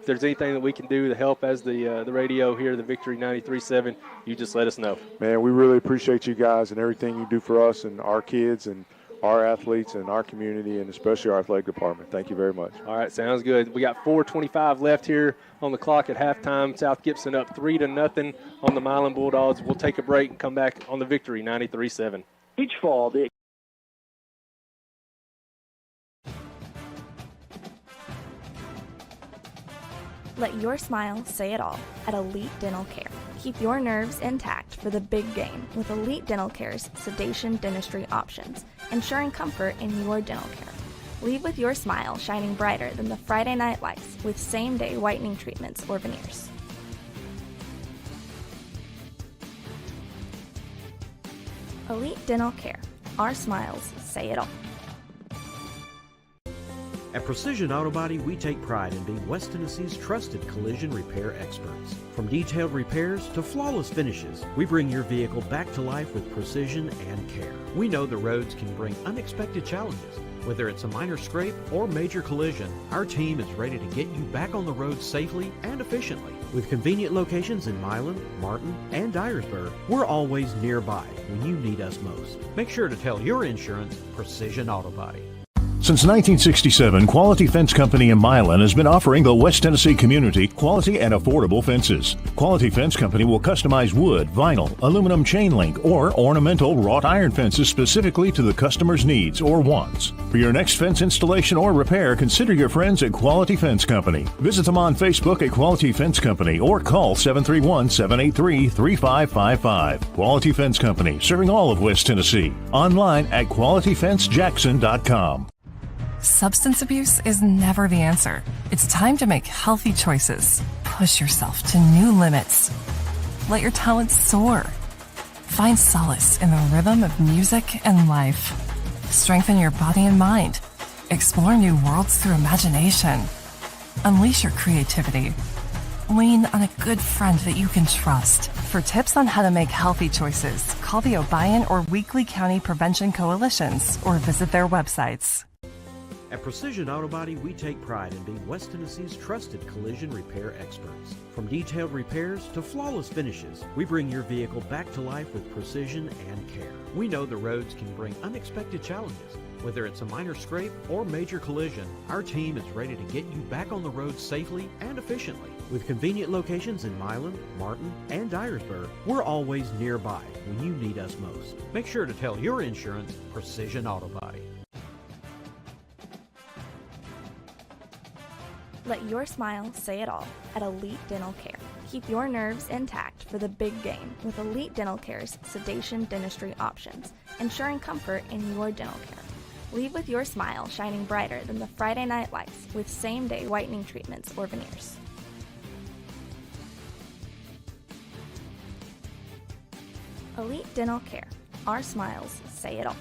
there's anything that we can do to help as the radio here, the Victory 93.7, you just let us know. Man, we really appreciate you guys and everything you do for us and our kids and our athletes and our community, and especially our athletic department. Thank you very much. All right, sounds good. We got 4:25 left here on the clock at halftime. South Gibson up 3-0 on the Milan Bulldogs. We'll take a break and come back on the Victory 93.7. Each fall, the Let your smile say it all at Elite Dental Care. Keep your nerves intact for the big game with Elite Dental Care's sedation dentistry options, ensuring comfort in your dental care. Leave with your smile shining brighter than the Friday night lights with same-day whitening treatments or veneers. Elite Dental Care. Our smiles say it all. At Precision Auto Body, we take pride in being West Tennessee's trusted collision repair experts. From detailed repairs to flawless finishes, we bring your vehicle back to life with precision and care. We know the roads can bring unexpected challenges. Whether it's a minor scrape or major collision, our team is ready to get you back on the road safely and efficiently. With convenient locations in Milan, Martin, and Dyersburg, we're always nearby when you need us most. Make sure to tell your insurance Precision Auto Body. Since 1967, Quality Fence Company in Milan has been offering the West Tennessee community quality and affordable fences. Quality Fence Company will customize wood, vinyl, aluminum chain link, or ornamental wrought iron fences specifically to the customer's needs or wants. For your next fence installation or repair, consider your friends at Quality Fence Company. Visit them on Facebook at Quality Fence Company or call 731-783-3555. Quality Fence Company, serving all of West Tennessee. Online at qualityfencejackson.com. Substance abuse is never the answer. It's time to make healthy choices. Push yourself to new limits. Let your talents soar. Find solace in the rhythm of music and life. Strengthen your body and mind. Explore new worlds through imagination. Unleash your creativity. Lean on a good friend that you can trust. For tips on how to make healthy choices, call the Obion or Weakley County Prevention Coalitions or visit their websites. At Precision Auto Body, we take pride in being West Tennessee's trusted collision repair experts. From detailed repairs to flawless finishes, we bring your vehicle back to life with precision and care. We know the roads can bring unexpected challenges. Whether it's a minor scrape or major collision, our team is ready to get you back on the road safely and efficiently. With convenient locations in Milan, Martin, and Dyersburg, we're always nearby when you need us most. Make sure to tell your insurance Precision Auto Body. Let your smile say it all at Elite Dental Care. Keep your nerves intact for the big game with Elite Dental Care's sedation dentistry options, ensuring comfort in your dental care. Leave with your smile shining brighter than the Friday night lights with same-day whitening treatments or veneers. Elite Dental Care. Our smiles say it all.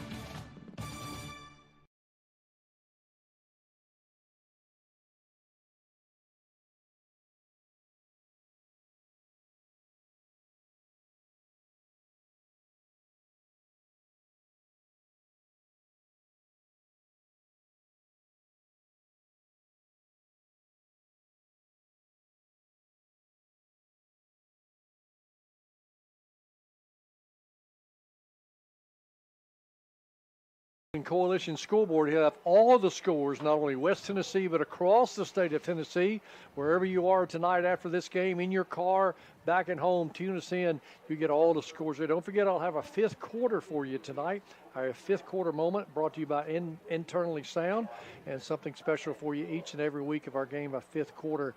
Coalition School Board. He'll have all the scores, not only West Tennessee, but across the state of Tennessee. Wherever you are tonight after this game, in your car, back at home, tune us in. You get all the scores there. Don't forget, I'll have a fifth quarter for you tonight. Our fifth quarter moment brought to you by Internally Sound, and something special for you each and every week of our game, a fifth quarter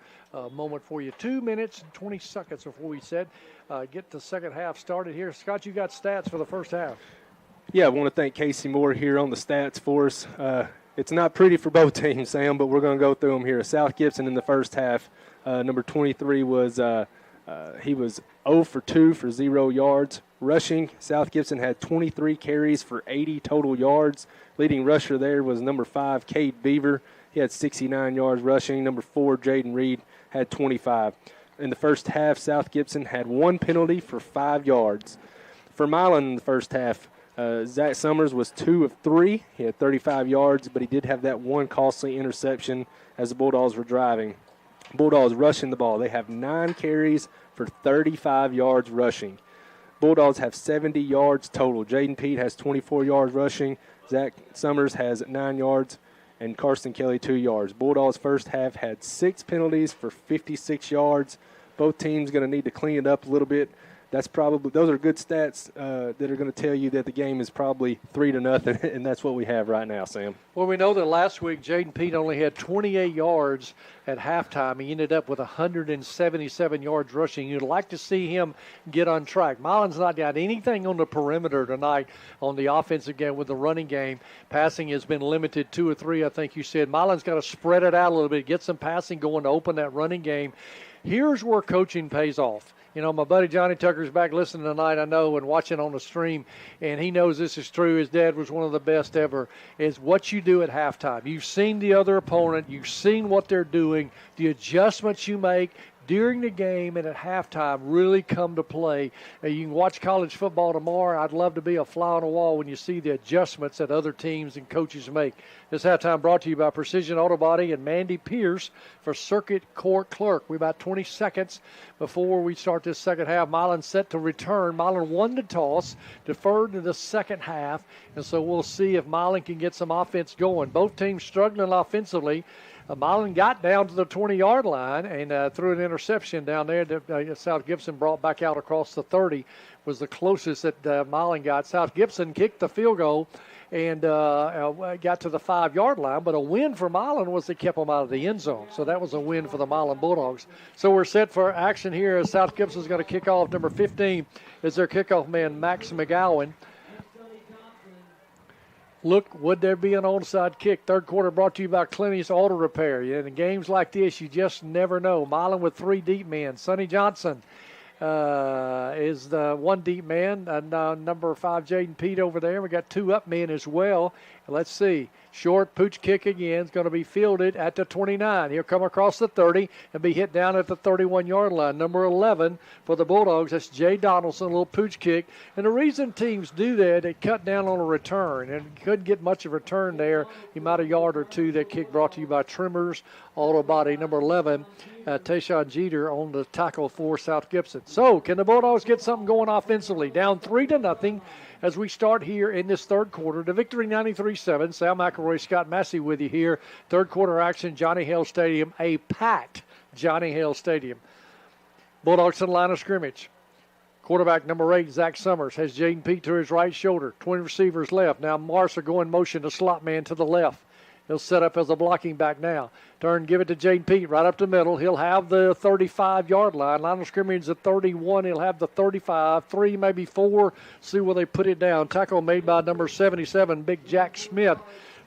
moment for you. 2 minutes and 20 seconds before we said get the second half started here. Scott, you got stats for the first half. Yeah, I want to thank Casey Moore here on the stats for us. It's not pretty for both teams, Sam, but we're going to go through them here. South Gibson in the first half, number 23 was he was 0 for 2 for 0 yards. Rushing, South Gibson had 23 carries for 80 total yards. Leading rusher there was number 5, Cade Beaver. He had 69 yards rushing. Number 4, Jaden Reed, had 25. In the first half, South Gibson had 1 penalty for 5 yards. For Milan in the first half, Zach Summers was 2 of 3. He had 35 yards, but he did have that one costly interception as the Bulldogs were driving. Bulldogs rushing the ball. They have 9 carries for 35 yards rushing. Bulldogs have 70 yards total. Jaden Pete has 24 yards rushing. Zach Summers has 9 yards, and Carson Kelly 2 yards. Bulldogs first half had 6 penalties for 56 yards. Both teams going to need to clean it up a little bit. Those are good stats that are going to tell you that the game is probably 3-0, and that's what we have right now, Sam. Well, we know that last week Jaden Pete only had 28 yards at halftime. He ended up with 177 yards rushing. You'd like to see him get on track. Milan's not got anything on the perimeter tonight on the offensive game with the running game. Passing has been limited 2 or 3, I think you said. Milan's got to spread it out a little bit, get some passing going to open that running game. Here's where coaching pays off. You know, my buddy Johnny Tucker's back listening tonight, I know, and watching on the stream, and he knows this is true. His dad was one of the best ever, is what you do at halftime. You've seen the other opponent. You've seen what they're doing. The adjustments you make during the game and at halftime really come to play. You can watch college football tomorrow. I'd love to be a fly on the wall when you see the adjustments that other teams and coaches make. This halftime brought to you by Precision Auto Body and Mandy Pierce for Circuit Court Clerk. We're about 20 seconds before we start this second half. Milan set to return. Milan won the toss, deferred to the second half, and so we'll see if Milan can get some offense going. Both teams struggling offensively. Milan got down to the 20-yard line and threw an interception down there that South Gibson brought back out across the 30. Was the closest that Milan got. South Gibson kicked the field goal and got to the 5-yard line, but a win for Milan was they kept them out of the end zone. So that was a win for the Milan Bulldogs. So we're set for action here as South Gibson's going to kick off. Number 15 is their kickoff man, Max McGowan. Look, would there be an onside kick? Third quarter brought to you by Clinty's Auto Repair. In games like this, you just never know. Milan with 3 deep men. Sonny Johnson is the 1 deep man. Number 5, Jaden Pete over there. We got 2 up men as well. Let's see. Short pooch kick again is going to be fielded at the 29. He'll come across the 30 and be hit down at the 31-yard line. Number 11 for the Bulldogs, that's Jay Donaldson, a little pooch kick. And the reason teams do that, they cut down on a return and couldn't get much of a return there. He might a yard or 2. That kick brought to you by Trimmers Auto Body. Number 11, Tayshawn Jeter on the tackle for South Gibson. So can the Bulldogs get something going offensively? Down 3-0. As we start here in this third quarter, the victory 93-7. Sal McElroy, Scott Massey with you here. Third quarter action, Johnny Hale Stadium, a packed Johnny Hale Stadium. Bulldogs to the line of scrimmage. Quarterback number 8, Zach Summers, has Jaden Pete to his right shoulder. 20 receivers left. Now Mars are going motion to slot man to the left. He'll set up as a blocking back now. Turn, give it to Jaden Pete right up the middle. He'll have the 35-yard line. Line of scrimmage at 31. He'll have the 35, 3, maybe 4. See where they put it down. Tackle made by number 77, Big Jack Smith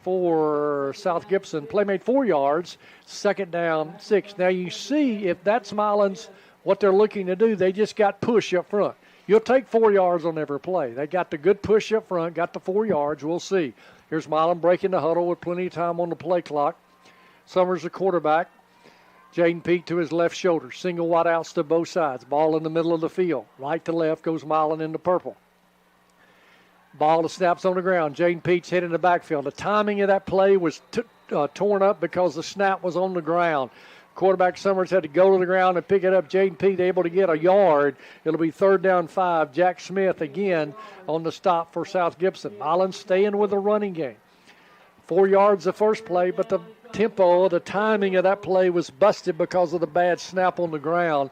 for South Gibson. Play made 4 yards. Second down, 6. Now you see if that's Milan's, what they're looking to do, they just got push up front. You'll take 4 yards on every play. They got the good push up front, got the 4 yards. We'll see. Here's Milan breaking the huddle with plenty of time on the play clock. Summers the quarterback. Jaden Pete to his left shoulder. Single wide outs to both sides. Ball in the middle of the field. Right to left goes Milan in the purple. Ball that snaps on the ground. Jaden Pete's hit in the backfield. The timing of that play was torn up because the snap was on the ground. Quarterback Summers had to go to the ground and pick it up. Jaden Pete able to get a yard. It'll be 3rd down 5. Jack Smith again on the stop for South Gibson. Milan staying with the running game. 4 yards the first play, but the tempo, the timing of that play was busted because of the bad snap on the ground.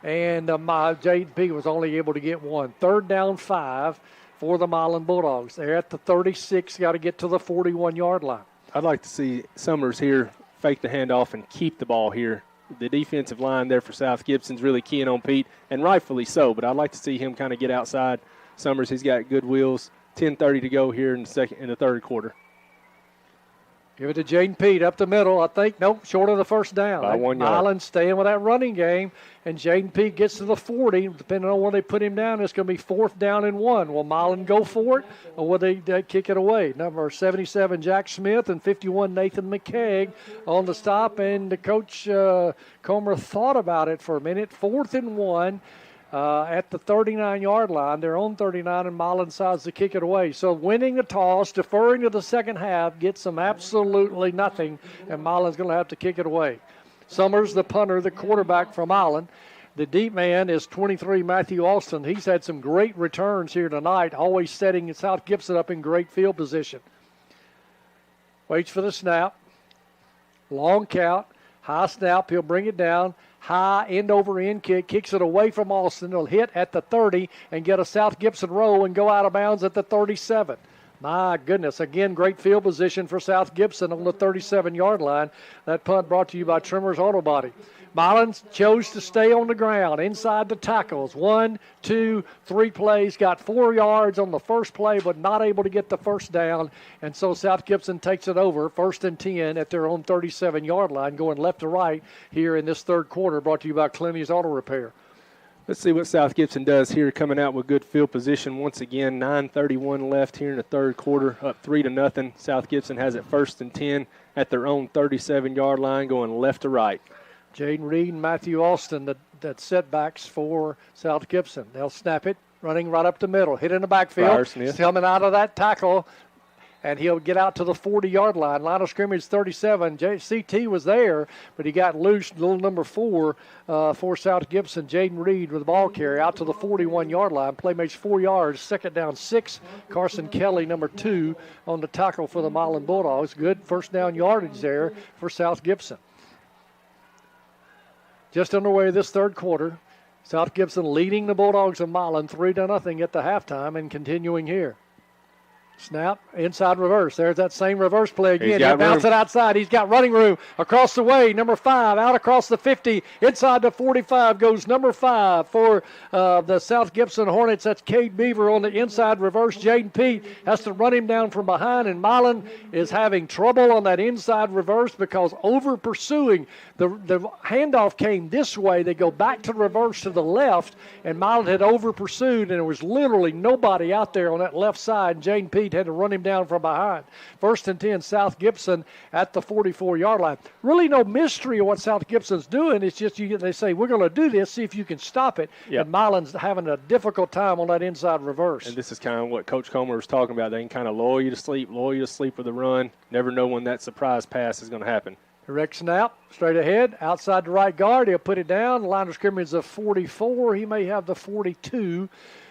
And Jaden Pete was only able to get 1. 3rd down 5 for the Milan Bulldogs. They're at the 36, got to get to the 41-yard line. I'd like to see Summers here fake the handoff and keep the ball here. The defensive line there for South Gibson's really keying on Pete, and rightfully so, but I'd like to see him kind of get outside Summers. He's got good wheels. 10:30 to go here in the third quarter. Give it to Jaden Pete up the middle. I think, nope, short of the first down. By 1 yard. Milan staying with that running game, and Jaden Pete gets to the 40. Depending on where they put him down, it's going to be 4th down and 1. Will Milan go for it, or will they kick it away? Number 77, Jack Smith, and 51, Nathan McKeag on the stop. And the coach, Comer, thought about it for a minute. 4th and 1. At the 39-yard line. They're on 39, and Milan decides to kick it away. So winning the toss, deferring to the second half, gets them absolutely nothing, and Milan's going to have to kick it away. Summers, the punter, the quarterback from Milan. The deep man is 23, Matthew Alston. He's had some great returns here tonight, always setting South Gibson up in great field position. Waits for the snap. Long count. High snap. He'll bring it down. High end-over-end kick, kicks it away from Austin. It'll hit at the 30 and get a South Gibson roll and go out of bounds at the 37. My goodness, again, great field position for South Gibson on the 37-yard line. That punt brought to you by Trimmer's Auto Body. Milan chose to stay on the ground inside the tackles. 1, 2, 3 plays. Got 4 yards on the first play, but not able to get the first down. And so South Gibson takes it over, 1st and 10 at their own 37-yard line, going left to right here in this third quarter, brought to you by Clinty's Auto Repair. Let's see what South Gibson does here, coming out with good field position once again. 9:31 left here in the third quarter, up 3-0. South Gibson has it 1st and 10 at their own 37-yard line, going left to right. Jaden Reed and Matthew Alston, that setbacks for South Gibson. They'll snap it, running right up the middle, hit in the backfield. He's coming out of that tackle, and he'll get out to the 40-yard line. Line of scrimmage 37. CT was there, but he got loose, little number 4 for South Gibson. Jaden Reed with the ball carry out to the 41-yard line. Play makes 4 yards, 2nd down 6. Carson Kelly, number 2, on the tackle for the Milan Bulldogs. Good first down yardage there for South Gibson. Just underway this third quarter. South Gibson leading the Bulldogs of Milan 3-0 at the halftime and continuing here. Snap, inside reverse. There's that same reverse play again. He'll bounce it outside. He's got running room across the way. Number 5 out across the 50. Inside the 45 goes number 5 for the South Gibson Hornets. That's Cade Beaver on the inside reverse. Jaden Pete has to run him down from behind, and Milan is having trouble on that inside reverse because over pursuing. The handoff came this way. They go back to reverse to the left, and Milan had over pursued, and there was literally nobody out there on that left side. Jaden Pete had to run him down from behind. 1st and 10, South Gibson at the 44-yard line. Really no mystery of what South Gibson's doing. It's just they say, we're going to do this, see if you can stop it. Yep. And Milan's having a difficult time on that inside reverse. And this is kind of what Coach Comer was talking about. They can kind of lull you to sleep with the run. Never know when that surprise pass is going to happen. Direct snap, straight ahead, outside the right guard. He'll put it down. The line of scrimmage is a 44. He may have the 42.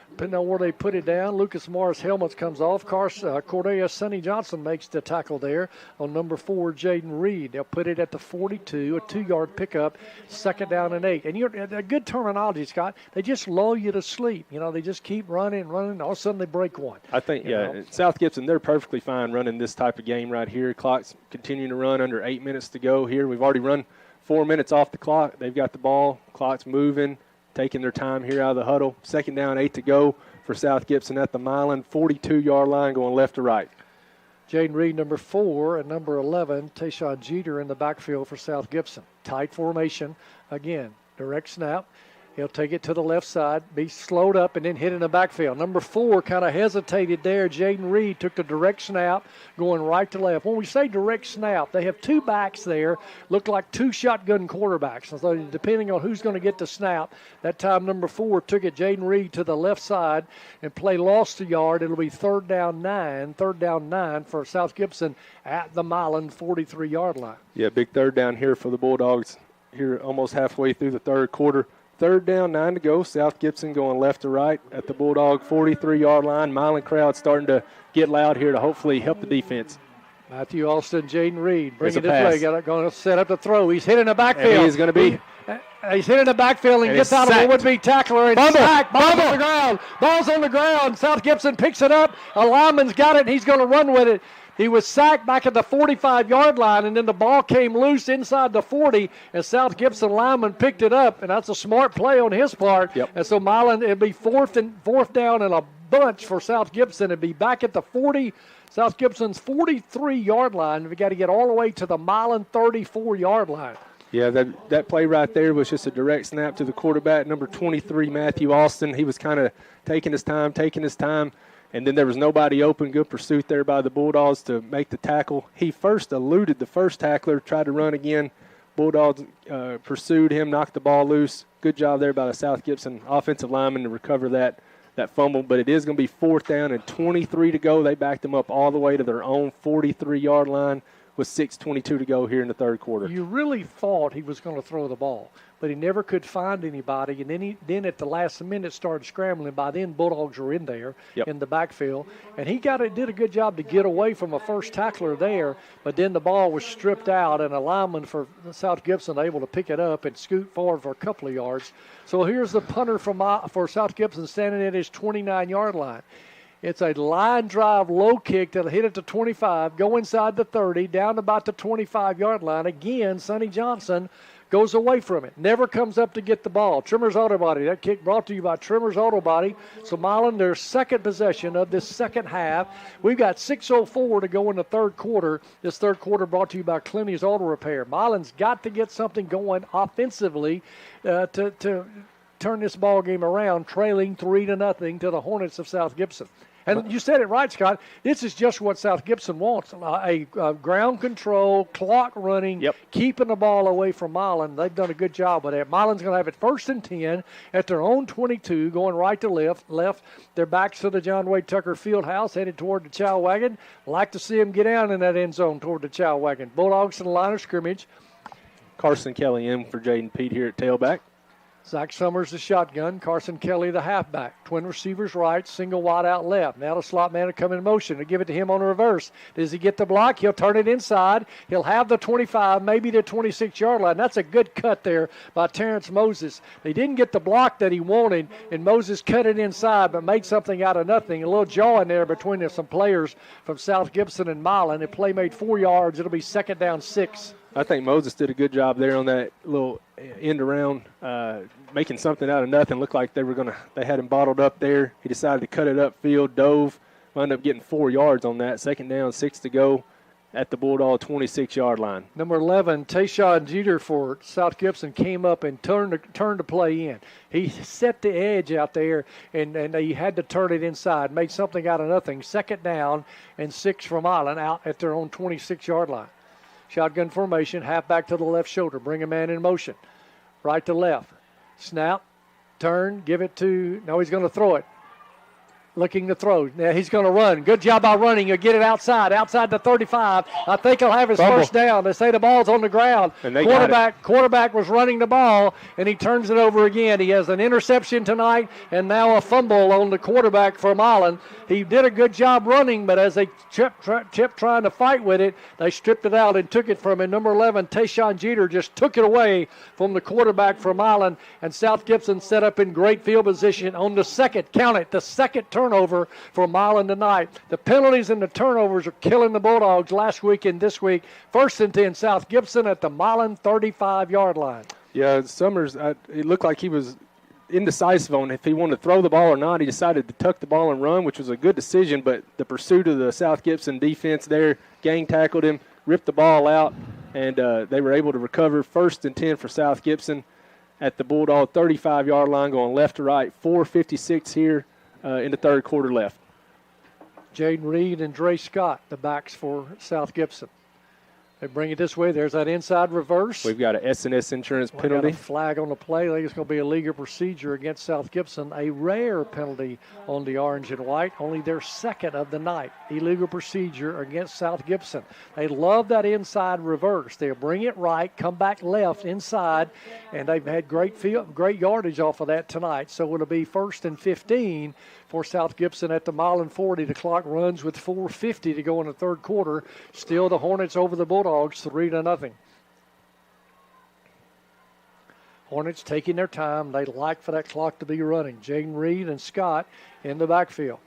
Depending on where they put it down. Lucas Morris' helmet comes off. Cordelia Sonny Johnson makes the tackle there on number 4, Jaden Reed. They'll put it at the 42, a 2-yard pickup, 2nd down and 8. And a good terminology, Scott. They just lull you to sleep. They just keep running. All of a sudden they break one. I think, South Gibson, they're perfectly fine running this type of game right here. Clock's continuing to run under 8 minutes to go here. We've already run 4 minutes off the clock. They've got the ball. Clock's moving. Taking their time here out of the huddle. 2nd down, 8 to go for South Gibson at the Milan 42-yard line, going left to right. Jaden Reed, number 4, and number 11, Tayshawn Jeter in the backfield for South Gibson. Tight formation. Again, direct snap. He'll take it to the left side, be slowed up, and then hit in the backfield. Number 4 kind of hesitated there. Jaden Reed took the direct snap, going right to left. When we say direct snap, they have 2 backs there, look like 2 shotgun quarterbacks. And so depending on who's going to get the snap, that time number 4 took it, Jaden Reed, to the left side, and play lost a yard. It'll be 3rd down 9 for South Gibson at the Milan 43-yard line. Yeah, big 3rd down here for the Bulldogs. here almost halfway through the third quarter. 3rd down, 9 to go. South Gibson going left to right at the Bulldog 43-yard line. Milan crowd starting to get loud here to hopefully help the defense. Matthew Alston, Jaden Reed bringing There's a this way. Going to set up the throw. He's hitting the backfield. And he is going to be. He's hitting the backfield and gets out of a would-be tackler and sacked. Ball's on the ground. Ball's on the ground. South Gibson picks it up. A lineman's got it, and he's going to run with it. He was sacked back at the 45-yard line, and then the ball came loose inside the 40, and South Gibson lineman picked it up, and that's a smart play on his part. Yep. And so Milan, it'd be fourth down and a bunch for South Gibson. It'd be back at the 40, South Gibson's 43-yard line. We got to get all the way to the Milan 34-yard line. Yeah, that play right there was just a direct snap to the quarterback, number 23, Matthew Alston. He was kind of taking his time, and then there was nobody open. Good pursuit there by the Bulldogs to make the tackle. He first eluded the first tackler, tried to run again. Bulldogs pursued him, knocked the ball loose. Good job there by the South Gibson offensive lineman to recover that fumble. But it is going to be 4th down and 23 to go. They backed them up all the way to their own 43-yard line with 6:22 to go here in the third quarter. You really thought he was going to throw the ball, but he never could find anybody. And then at the last minute started scrambling. By then, Bulldogs were in there in the backfield, and he did a good job to get away from a first tackler there. But then the ball was stripped out, and a lineman for South Gibson able to pick it up and scoot forward for a couple of yards. So here's the punter for South Gibson standing at his 29-yard line. It's a line drive low kick that'll hit it to 25, go inside the 30, down about the 25-yard line. Again, Sonny Johnson goes away from it, never comes up to get the ball. Trimmer's Auto Body, that kick brought to you by Trimmer's Auto Body. So Milan, their second possession of this second half. We've got 6:04 to go in the third quarter. This third quarter brought to you by Clinty's Auto Repair. Milan's got to get something going offensively to turn this ball game around, trailing 3-0 to the Hornets of South Gibson. And you said it right, Scott. This is just what South Gibson wants, a ground control, clock running, keeping the ball away from Milan. They've done a good job with that. Milan's going to have it 1st and 10 at their own 22, going right to left. Their backs to the John Wayne Tucker Fieldhouse, headed toward the Chow Wagon. Like to see them get down in that end zone toward the Chow Wagon. Bulldogs to the line of scrimmage. Carson Kelly in for Jaden Pete here at tailback. Zach Summers the shotgun, Carson Kelly the halfback. Twin receivers right, single wide out left. Now the slot man will come in motion. They'll give it to him on the reverse. Does he get the block? He'll turn it inside. He'll have the 25, maybe the 26-yard line. That's a good cut there by Terrence Moses. They didn't get the block that he wanted, and Moses cut it inside but made something out of nothing. A little jaw in there between some players from South Gibson and Milan. The play made 4 yards. It'll be 2nd down 6. I think Moses did a good job there on that little end around, making something out of nothing. Looked like they had him bottled up there. He decided to cut it upfield, dove, wound up getting 4 yards on that. 2nd down, 6 to go at the Bulldog 26-yard line. Number 11, Tayshawn Jeter for South Gibson came up and turned the play in. He set the edge out there, and he had to turn it inside, made something out of nothing. 2nd down and 6 from Milan out at their own 26-yard line. Shotgun formation, halfback to the left shoulder. Bring a man in motion. Right to left. Snap, turn, give it to, no, he's going to throw it. Looking to throw. Now he's going to run. Good job by running. He'll get it outside the 35. I think he'll have his first down. They say the ball's on the ground. And they quarterback was running the ball, and he turns it over again. He has an interception tonight and now a fumble on the quarterback for Milan. He did a good job running, but as they kept trying to fight with it, they stripped it out and took it from him. Number 11, Tayshawn Jeter, just took it away from the quarterback for Milan, and South Gibson set up in great field position on the second, count it, the second turnover for Milan tonight. The penalties and the turnovers are killing the Bulldogs last week and this week. 1st and 10, South Gibson at the Milan 35-yard line. Yeah, Summers, it looked like he was indecisive on if he wanted to throw the ball or not. He decided to tuck the ball and run, which was a good decision, but the pursuit of the South Gibson defense there, gang tackled him, ripped the ball out, and they were able to recover. 1st and 10 for South Gibson at the Bulldog 35-yard line, going left to right. 4:56 here in the third quarter left. Jaden Reed and Dre Scott, the backs for South Gibson. They bring it this way. There's that inside reverse. We've got a S&S insurance We penalty. got a flag on the play. I think it's going to be a legal procedure against South Gibson. A rare penalty on the orange and white. Only their second of the night. Illegal procedure against South Gibson. They love that inside reverse. They'll bring it right, come back left inside, and they've had great yardage off of that tonight. So it'll be 1st and 15 for South Gibson at the Milan 40. The clock runs with 4:50 to go in the third quarter. Still the Hornets over the Bulldogs 3-0. Hornets taking their time. They like for that clock to be running. Jaden Reed and Scott in the backfield.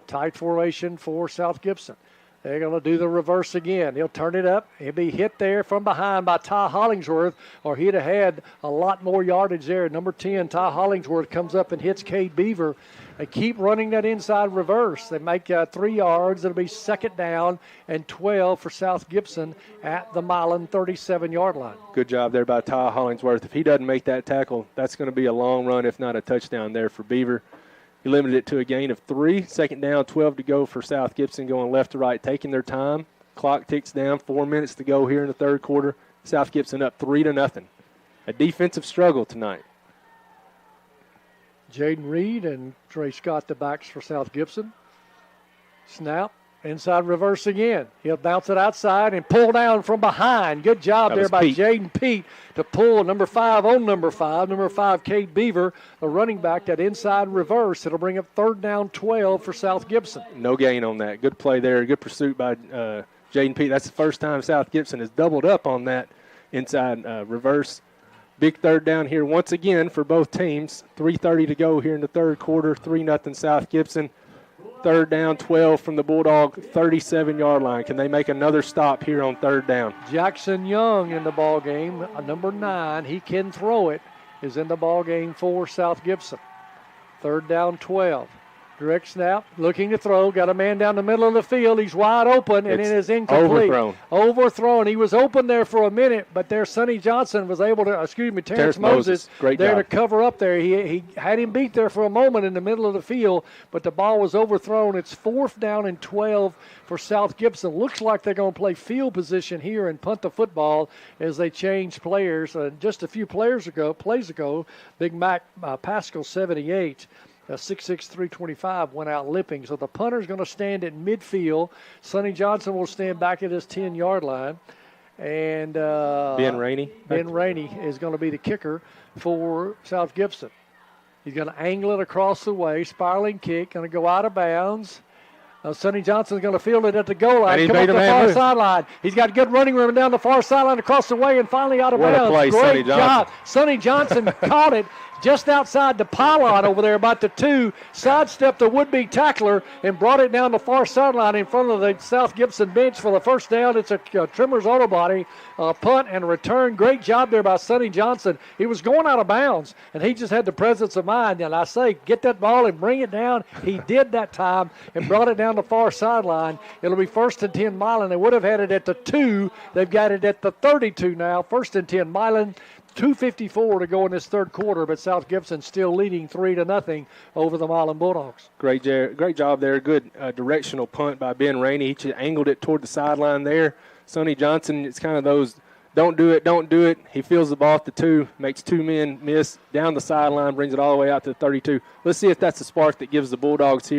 Tight formation for South Gibson. They're going to do the reverse again. He'll turn it up. He'll be hit there from behind by Ty Hollingsworth, or he'd have had a lot more yardage there. Number 10, Ty Hollingsworth, comes up and hits Cade Beaver. They keep running that inside reverse. They make 3 yards. It'll be 2nd down and 12 for South Gibson at the Milan 37-yard line. Good job there by Ty Hollingsworth. If he doesn't make that tackle, that's going to be a long run, if not a touchdown there for Beaver. He limited it to a gain of 3. 2nd down, 12 to go for South Gibson, going left to right, taking their time. Clock ticks down, 4 minutes to go here in the third quarter. South Gibson up 3-0. A defensive struggle tonight. Jaden Reed and Trey Scott, the backs for South Gibson. Snap, inside reverse again. He'll bounce it outside and pull down from behind. Good job there by Jaden Pete to pull number 5 on number 5. Number 5, Cade Beaver, the running back, that inside reverse. It'll bring up 3rd down 12 for South Gibson. No gain on that. Good play there. Good pursuit by Jaden Pete. That's the first time South Gibson has doubled up on that inside reverse. Big 3rd down here once again for both teams. 3:30 to go here in the third quarter. 3-0 South Gibson. 3rd down, 12 from the Bulldog 37-yard line. Can they make another stop here on 3rd down? Jackson Young in the ball game. Number 9, he can throw it, is in the ball game for South Gibson. 3rd down, 12. Direct snap, looking to throw. Got a man down the middle of the field. He's wide open, and it is incomplete. Overthrown. He was open there for a minute, but there Sonny Johnson was able to, Terrence Moses, great there job to cover up there. He had him beat there for a moment in the middle of the field, but the ball was overthrown. It's 4th down and 12 for South Gibson. Looks like they're going to play field position here and punt the football as they change players. Just a few plays ago, Big Mac Pascal 78. 6'6", 325 went out limping. So the punter's going to stand at midfield. Sonny Johnson will stand back at his 10-yard line. And Ben Rainey is going to be the kicker for South Gibson. He's going to angle it across the way, spiraling kick, going to go out of bounds. Sonny Johnson's going to field it at the goal line. Come up the far sideline. He's got good running room down the far sideline, across the way, and finally out of bounds. What a play, Great job. Sonny Johnson caught it just outside the pylon over there, about the 2, sidestepped the would-be tackler and brought it down the far sideline in front of the South Gibson bench for the 1st down. It's a Trimmer's Auto Body punt and return. Great job there by Sonny Johnson. He was going out of bounds, and he just had the presence of mind. And I say, get that ball and bring it down. He did that time and brought it down the far sideline. It'll be 1st and 10 Milan. They would have had it at the 2. They've got it at the 32 now. 1st and 10 Milan. 2:54 to go in this third quarter, but South Gibson still leading 3-0 over the Milan Bulldogs. Great job there. Good directional punt by Ben Rainey. He just angled it toward the sideline there. Sonny Johnson, it's kind of those don't do it. He feels the ball at the 2, makes 2 men miss, down the sideline, brings it all the way out to the 32. Let's see if that's the spark that gives the Bulldogs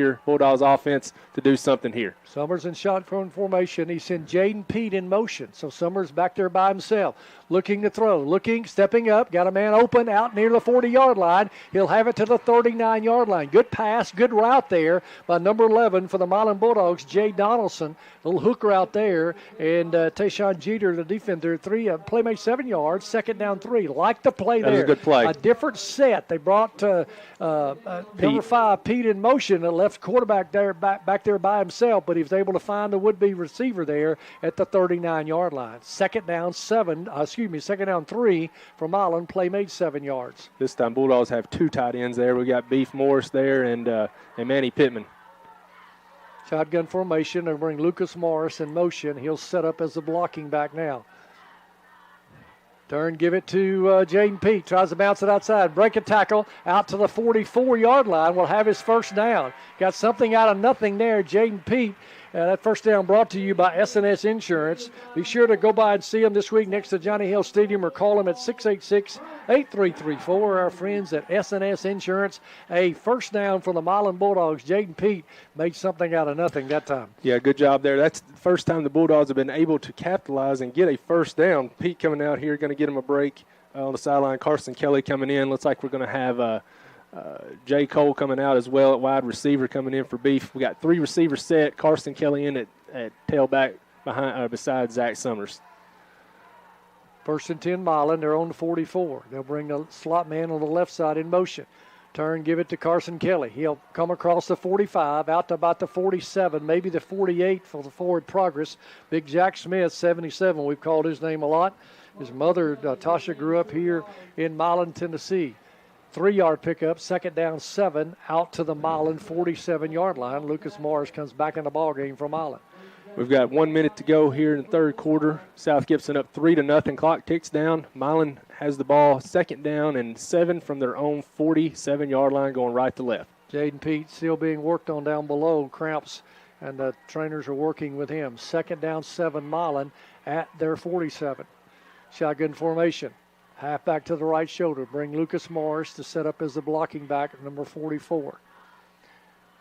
offense to do something here. Summers in shotgun formation. He sent Jaden Pete in motion. So Summers back there by himself, looking to throw, stepping up, got a man open out near the 40-yard line. He'll have it to the 39-yard line. Good pass, good route there by number 11 for the Milan Bulldogs, Jay Donaldson. Little hook route there, and Tayshawn Jeter, the defender, play made 7 yards, 2nd down 3. Like the play there. That was a good play. A different set. They brought number 5, Pete, in motion, and left quarterback there back there by himself, but he was able to find the would-be receiver there at the 39-yard line. 2nd down 3 for Milan. Play made 7 yards. This time Bulldogs have 2 tight ends there. We got Beef Morris there and Manny Pittman. Shotgun formation. They bring Lucas Morris in motion. He'll set up as the blocking back now. Turn, give it to Jaden Pete. Tries to bounce it outside. Break a tackle out to the 44-yard line. Will have his 1st down. Got something out of nothing there. Jaden Pete That first down brought to you by S&S Insurance. Be sure to go by and see them this week next to Johnny Hill Stadium, or call them at 686-8334. Our friends at S&S Insurance. A first down for the Milan Bulldogs. Jaden Pete made something out of nothing that time. Yeah, good job there. That's the first time the Bulldogs have been able to capitalize and get a first down. Pete coming out here, going to get him a break on the sideline. Carson Kelly coming in. Looks like we're going to have Jay Cole coming out as well at wide receiver, coming in for Beef. We got 3 receivers set. Carson Kelly in at tailback beside Zach Summers. First and 10 Milan. They're on the 44. They'll bring the slot man on the left side in motion. Turn, give it to Carson Kelly. He'll come across the 45, out to about the 47, maybe the 48 for the forward progress. Big Jack Smith, 77. We've called his name a lot. His mother, Tasha, grew up here in Milan, Tennessee. 3-yard pickup, second down 7, out to the Milan 47-yard line. Lucas Morris comes back in the ballgame for Milan. We've got 1 minute to go here in the third quarter. South Gibson up 3-0. Clock ticks down. Milan has the ball, second down and 7 from their own 47-yard line, going right to left. Jaden Pete still being worked on down below. Cramps and the trainers are working with him. Second down 7 Milan at their 47. Shotgun formation. Half back to the right shoulder. Bring Lucas Morris to set up as the blocking back at number 44.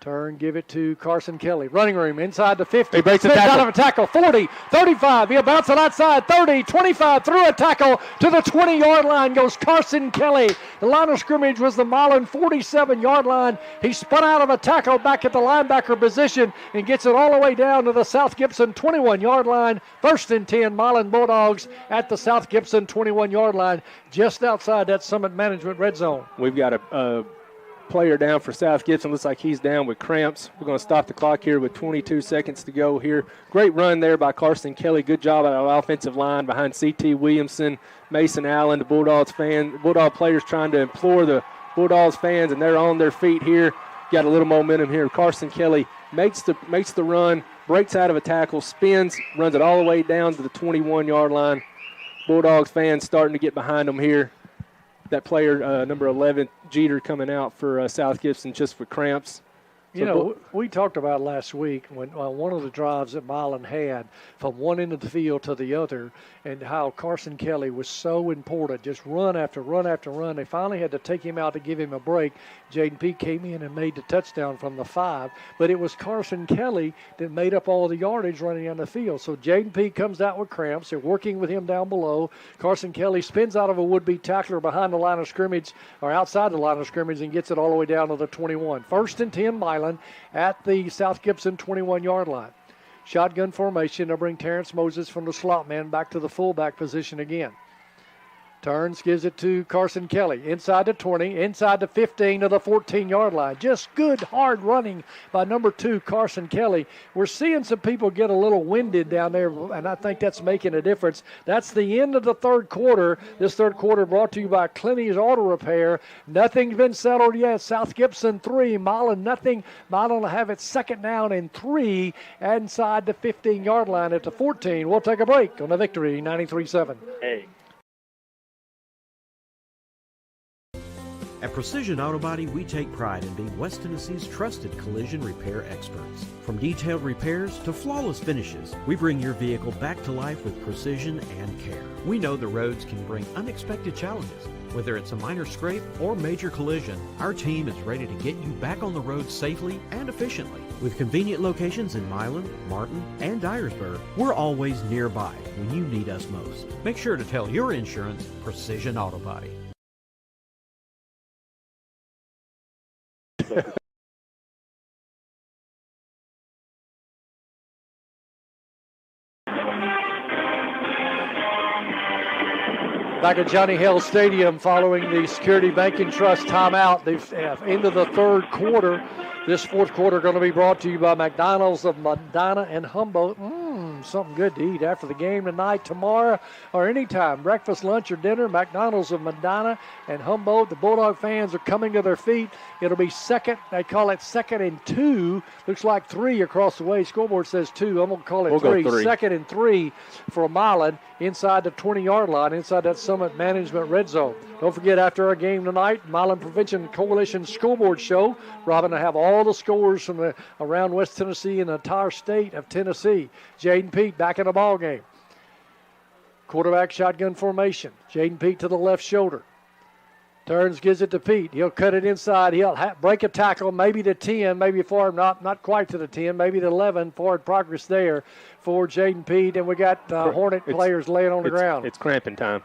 Turn, give it to Carson Kelly. Running room inside the 50. He breaks a tackle. Out of a tackle. 40, 35. He'll bounce it outside. 30, 25. Through a tackle to the 20-yard line goes Carson Kelly. The line of scrimmage was the Milan 47-yard line. He spun out of a tackle back at the linebacker position and gets it all the way down to the South Gibson 21-yard line. First and 10, Milan Bulldogs at the South Gibson 21-yard line, just outside that Summit Management red zone. We've got a player down for South Gibson. Looks like he's down with cramps. We're going to stop the clock here with 22 seconds to go here. Great run there by Carson Kelly. Good job at our offensive line behind C.T. Williamson, Mason Allen, the Bulldog players trying to implore the Bulldogs fans, and they're on their feet here. Got a little momentum here. Carson Kelly makes the run, breaks out of a tackle, spins, runs it all the way down to the 21-yard line. Bulldogs fans starting to get behind them here. That player, number 11, Jeter, coming out for South Gibson just for cramps. You know, we talked about last week when one of the drives that Milan had from one end of the field to the other, and how Carson Kelly was so important, just run after run after run. They finally had to take him out to give him a break. Jaden Pete came in and made the touchdown from the 5, but it was Carson Kelly that made up all the yardage running down the field. So Jaden Pete comes out with cramps. They're working with him down below. Carson Kelly spins out of a would-be tackler behind the line of scrimmage, or outside the line of scrimmage, and gets it all the way down to the 21. First and 10, Milan at the South Gibson 21-yard line. Shotgun formation. They'll bring Terrence Moses from the slot man back to the fullback position again. Turns, gives it to Carson Kelly. Inside the 20, inside the 15 to the 14-yard line. Just good, hard running by number 2, Carson Kelly. We're seeing some people get a little winded down there, and I think that's making a difference. That's the end of the third quarter. This third quarter brought to you by Clinty's Auto Repair. Nothing's been settled yet. South Gibson 3, Milan nothing. Milan will have it second down and 3 inside the 15-yard line at the 14. We'll take a break on the Victory 93.7. Hey. At Precision Auto Body, we take pride in being West Tennessee's trusted collision repair experts. From detailed repairs to flawless finishes, we bring your vehicle back to life with precision and care. We know the roads can bring unexpected challenges. Whether it's a minor scrape or major collision, our team is ready to get you back on the road safely and efficiently. With convenient locations in Milan, Martin, and Dyersburg, we're always nearby when you need us most. Make sure to tell your insurance Precision Auto Body. Back at Johnny Hill Stadium following the Security Bank and Trust timeout. They've into the third quarter. This fourth quarter going to be brought to you by McDonald's of Medina and Humboldt. Something good to eat after the game tonight, tomorrow, or anytime. Breakfast, lunch, or dinner, McDonald's of Medina and Humboldt. The Bulldog fans are coming to their feet. It'll be second. They call it second and 2. Looks like 3 across the way. Scoreboard says 2. I'm going to call it 3. Go 3. Second and 3 for Milan inside the 20-yard line, inside that Summit Management red zone. Don't forget, after our game tonight, Milan Prevention Coalition Scoreboard Show. Robin will have all all the scores from around West Tennessee and the entire state of Tennessee. Jaden Pete back in the ball game. Quarterback shotgun formation. Jaden Pete to the left shoulder. Turns, gives it to Pete. He'll cut it inside. He'll break a tackle, maybe to 10, maybe forward, not quite to the 10, maybe to 11. Forward progress there for Jaden Pete. And we got Hornet players laying on the ground. It's cramping time.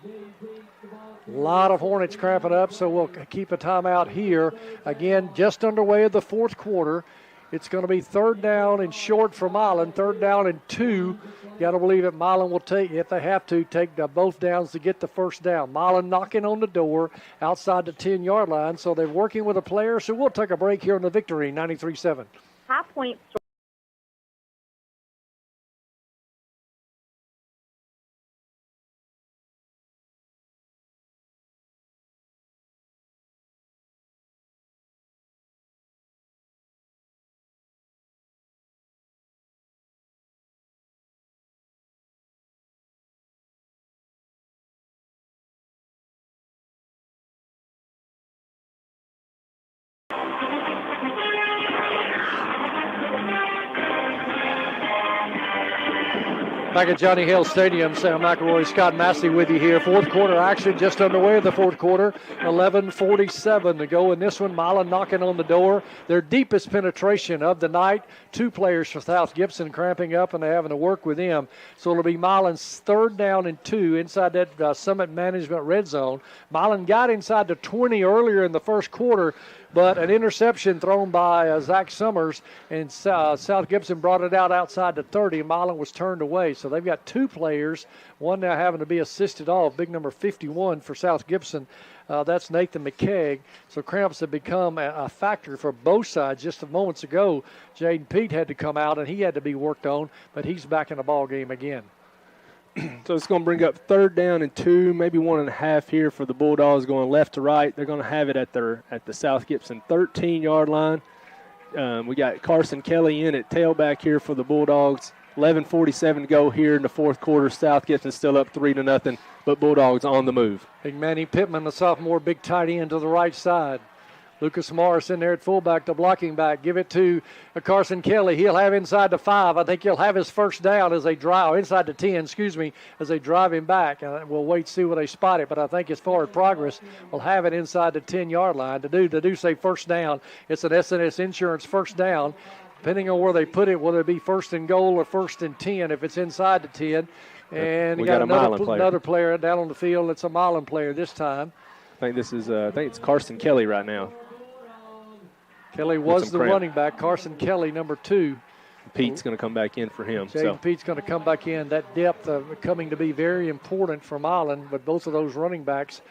A lot of Hornets cramping up, so we'll keep a timeout here. Again, just underway of the fourth quarter. It's going to be 3rd down and short for Milan, 3rd down and 2. You got to believe that Milan will take, if they have to, take both downs to get the first down. Milan knocking on the door outside the 10-yard line, so they're working with a player. So we'll take a break here on the Victory 93-7. High Point. Back at Johnny Hale Stadium, Sam McElroy, Scott Massey with you here. Fourth quarter action just underway in the fourth quarter. 11:47 to go in this one. Milan knocking on the door. Their deepest penetration of the night. 2 players for South Gibson cramping up, and they're having to work with them. So it'll be Milan's 3rd down and 2 inside that Summit Management red zone. Milan got inside the 20 earlier in the first quarter, but an interception thrown by Zach Summers, and South Gibson brought it out outside the 30. Milan was turned away. So they've got 2 players, one now having to be assisted off, big number 51 for South Gibson. That's Nathan McKeag. So cramps have become a factor for both sides. Just a moments ago, Jaden Pete had to come out, and he had to be worked on, but he's back in the ball game again. So it's going to bring up 3rd down and 2, maybe 1.5 here for the Bulldogs going left to right. They're going to have it at the South Gibson 13-yard line. We got Carson Kelly in at tailback here for the Bulldogs. 11:47 to go here in the fourth quarter. South Gibson still up 3-0, but Bulldogs on the move. Big Manny Pittman, the sophomore, big tight end to the right side. Lucas Morris in there at fullback, the blocking back. Give it to Carson Kelly. He'll have inside the 5. I think he'll have his first down as they drive, inside the 10, as they drive him back. We'll wait to see where they spot it, but I think as far as progress, we'll have it inside the 10-yard line. To do say first down, it's an S&S Insurance first down. Depending on where they put it, whether it be 1st and goal or 1st and 10, if it's inside the 10. And we you got another player down on the field. It's a Milan player this time. I think it's Carson Kelly right now. Kelly was the running back. Carson Kelly, number 2. Pete's going to come back in for him. Pete's going to come back in. That depth coming to be very important for Milan, but both of those running backs.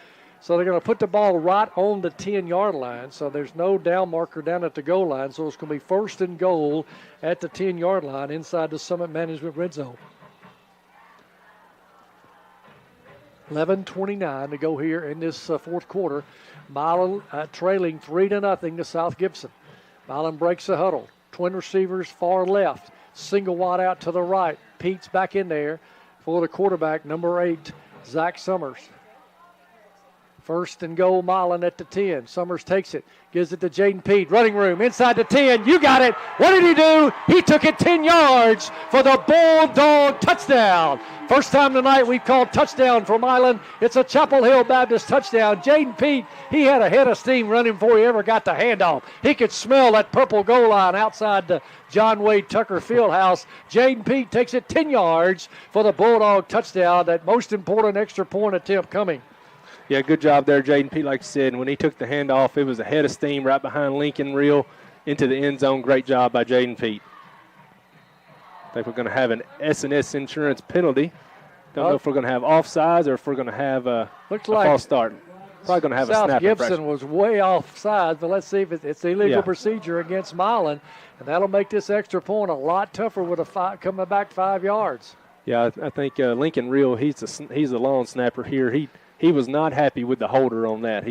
So they're going to put the ball right on the 10-yard line. So there's no down marker down at the goal line. So it's going to be 1st and goal at the 10-yard line inside the Summit Management red zone. 11:29 to go here in this fourth quarter. Milan trailing 3-0 to South Gibson. Milan breaks the huddle. Twin receivers far left. Single wide out to the right. Pete's back in there for the quarterback, number 8, Zach Summers. 1st and goal, Milan at the 10. Summers takes it, gives it to Jaden Pete. Running room, inside the 10. You got it. What did he do? He took it 10 yards for the Bulldog touchdown. First time tonight we've called touchdown for Milan. It's a Chapel Hill Baptist touchdown. Jaden Pete, he had a head of steam running before he ever got the handoff. He could smell that purple goal line outside the John Wade Tucker Fieldhouse. Jaden Pete takes it 10 yards for the Bulldog touchdown. That most important extra point attempt coming. Yeah, good job there, Jaden Pete, like you said. And when he took the handoff, it was a head of steam right behind Lincoln Reel into the end zone. Great job by Jaden Pete. I think we're going to have an S&S Insurance penalty. Don't know if we're going to have offsides or if we're going to have a false start. Probably going to have a snap infraction. South Gibson was way offside, but let's see if it's illegal procedure against Milan, and that'll make this extra point a lot tougher with coming back 5 yards. Yeah, I think Lincoln Reel, he's the long snapper here. He was not happy with the holder on that.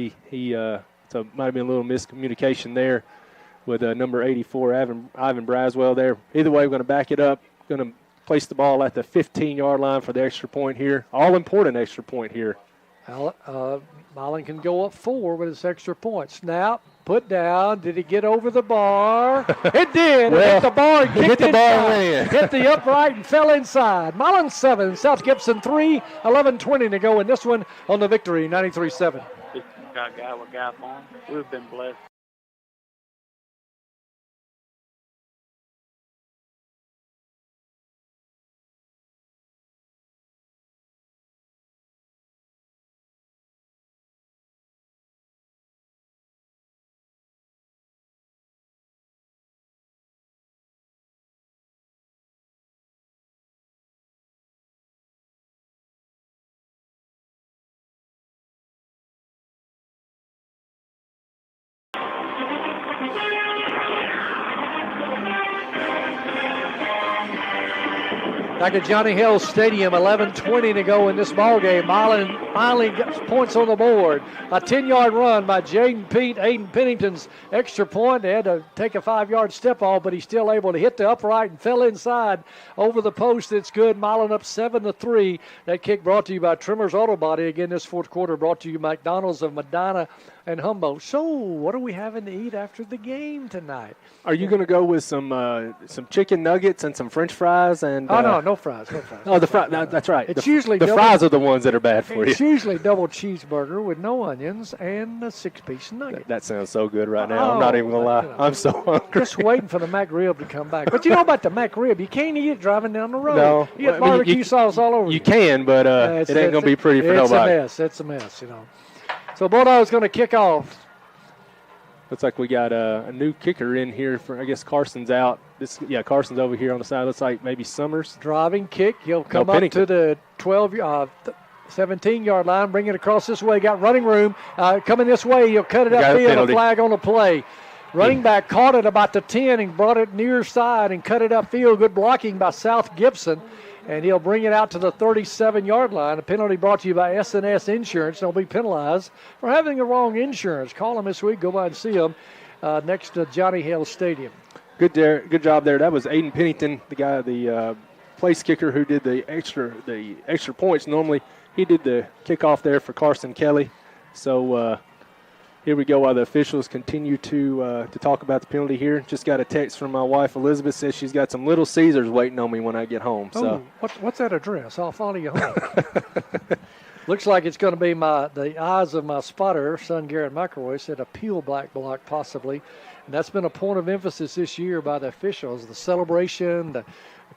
So might have been a little miscommunication there with number 84, Ivan Braswell there. Either way, we're going to back it up. Going to place the ball at the 15-yard line for the extra point here. All-important extra point here. Milan can go up 4 with this extra point. Snap, put down. Did he get over the bar? It did. Well, it hit the bar and kicked hit the bar inside. and Hit the upright and fell inside. Milan 7, South Gibson 3, 11:20 to go in this one on the victory, 93-7. Got guy with guy on. We've been blessed. Back at Johnny Hill Stadium, 11:20 to go in this ball game. Milan finally gets points on the board. A 10-yard run by Aiden Pennington's extra point. They had to take a 5-yard step off, but he's still able to hit the upright and fell inside over the post. It's good. Milan up 7-3. That kick brought to you by Trimmer's Auto Body. Again, this fourth quarter brought to you by McDonald's of Medina and Humboldt. So, what are we having to eat after the game tonight? Are you going to go with some chicken nuggets and some French fries? And No fries, no fries. Oh, the fries. No, that's right. It's the, usually the fries are the ones that are bad for you. It's usually double cheeseburger with no onions and a 6-piece nugget. That sounds so good right now. I'm not even going to lie. I'm so hungry. Just waiting for the mac rib to come back. But you know about the mac rib, you can't eat it driving down the road. No. You get barbecue sauce all over you. Can, but it ain't going to be pretty for nobody. It's a mess, you know. So Bulldog's going to kick off. Looks like we got a new kicker in here. For I guess Carson's out. Carson's over here on the side. Looks like maybe Summers. Driving kick. He'll come up to the 17-yard line, bring it across this way. Got running room. Coming this way, he'll cut it upfield. A flag on the play. Running back caught it about the 10 and brought it near side and cut it upfield. Good blocking by South Gibson. And he'll bring it out to the 37-yard line. A penalty brought to you by S&S Insurance. They'll be penalized for having the wrong insurance. Call them this week. Go by and see them next to Johnny Hill Stadium. Good job there. That was Aiden Pennington, the place kicker who did the extra points. Normally he did the kickoff there for Carson Kelly. So here we go while the officials continue to talk about the penalty here. Just got a text from my wife, Elizabeth, says she's got some Little Caesars waiting on me when I get home. So what's that address? I'll follow you home. Looks like it's going to be the eyes of my spotter, son Garrett McElroy, said a peel black block possibly. And that's been a point of emphasis this year by the officials. The celebration, the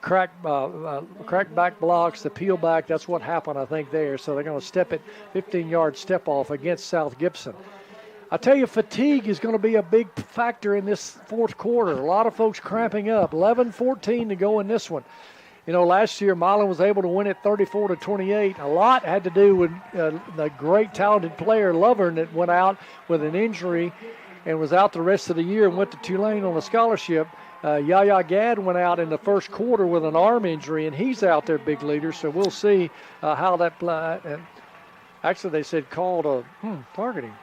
crack back blocks, the peel back, that's what happened, I think, there. So they're going to step it, 15-yard step off against South Gibson. I tell you, fatigue is going to be a big factor in this fourth quarter. A lot of folks cramping up. 11-14 to go in this one. You know, last year Milan was able to win it 34-28. A lot had to do with the great talented player Lovern that went out with an injury and was out the rest of the year and went to Tulane on a scholarship. Yaya Gad went out in the first quarter with an arm injury, and he's out there, big leader. So we'll see how that actually they said called targeting.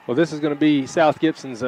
Well, this is going to be South Gibson's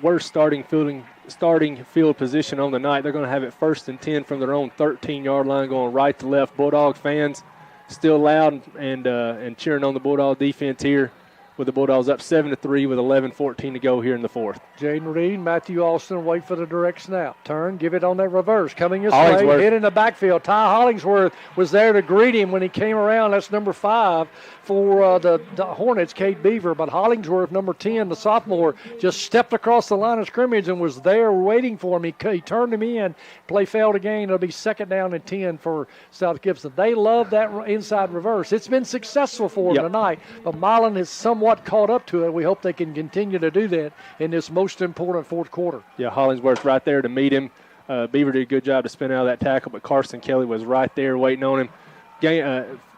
worst starting field position on the night. They're going to have it 1st and 10 from their own 13-yard line, going right to left. Bulldog fans still loud and cheering on the Bulldog defense here, with the Bulldogs up 7-3 with 11-14 to go here in the fourth. Jaden Reed, Matthew Alston wait for the direct snap. Turn, give it on that reverse. Coming this way, hit in the backfield. Ty Hollingsworth was there to greet him when he came around. That's number 5 for the Hornets, Cade Beaver. But Hollingsworth, number 10, the sophomore, just stepped across the line of scrimmage and was there waiting for him. He turned him in. Play failed again. It'll be 2nd down and 10 for South Gibson. They love that inside reverse. It's been successful for them tonight, but Milan is somewhat caught up to it. We hope they can continue to do that in this most important fourth quarter. Yeah, Hollingsworth right there to meet him. Beaver did a good job to spin out of that tackle, but Carson Kelly was right there waiting on him.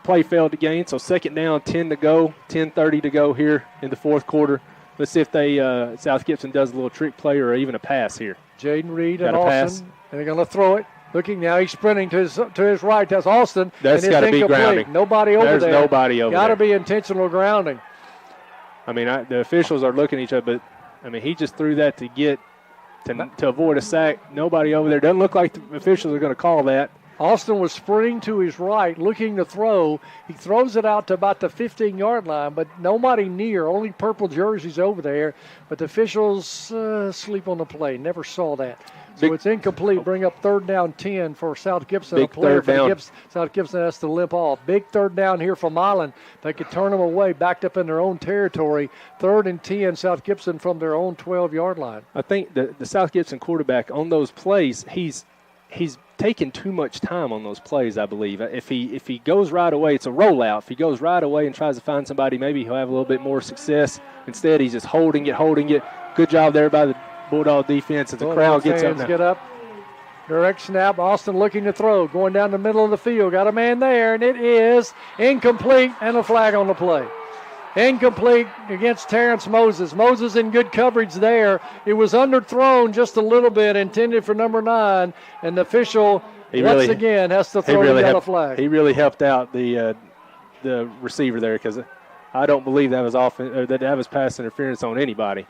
Play failed to gain, so 2nd down, 10 to go, 10:30 to go here in the fourth quarter. Let's see if South Gibson does a little trick play or even a pass here. Jaden Reed and Austin, and they're going to throw it. Looking now, he's sprinting to his right. That's Austin. That's got to be grounding. Nobody over there. There's nobody over there. Got to be intentional grounding. I mean, the officials are looking at each other, but, I mean, he just threw that to avoid a sack. Nobody over there. Doesn't look like the officials are going to call that. Austin was sprinting to his right, looking to throw. He throws it out to about the 15-yard line, but nobody near, only purple jerseys over there. But the officials sleep on the play. Never saw that. So it's incomplete. Bring up 3rd down 10 for South Gibson. Big a player third down. South Gibson has to limp off. Big 3rd down here for Milan. They could turn them away, backed up in their own territory. 3rd and 10, South Gibson from their own 12-yard line. I think the South Gibson quarterback on those plays, he's taking too much time on those plays, I believe. If he goes right away, it's a rollout. If he goes right away and tries to find somebody, maybe he'll have a little bit more success. Instead, he's just holding it. Good job there by the Bulldog defense as the crowd gets up now. Get up. Direct snap. Austin looking to throw. Going down the middle of the field. Got a man there, and it is incomplete, and a flag on the play. Incomplete against Terrence Moses. Moses in good coverage there. It was underthrown just a little bit, intended for number 9, and the official once again has to throw down a flag. He really helped out the receiver there, because I don't believe that was pass interference on anybody.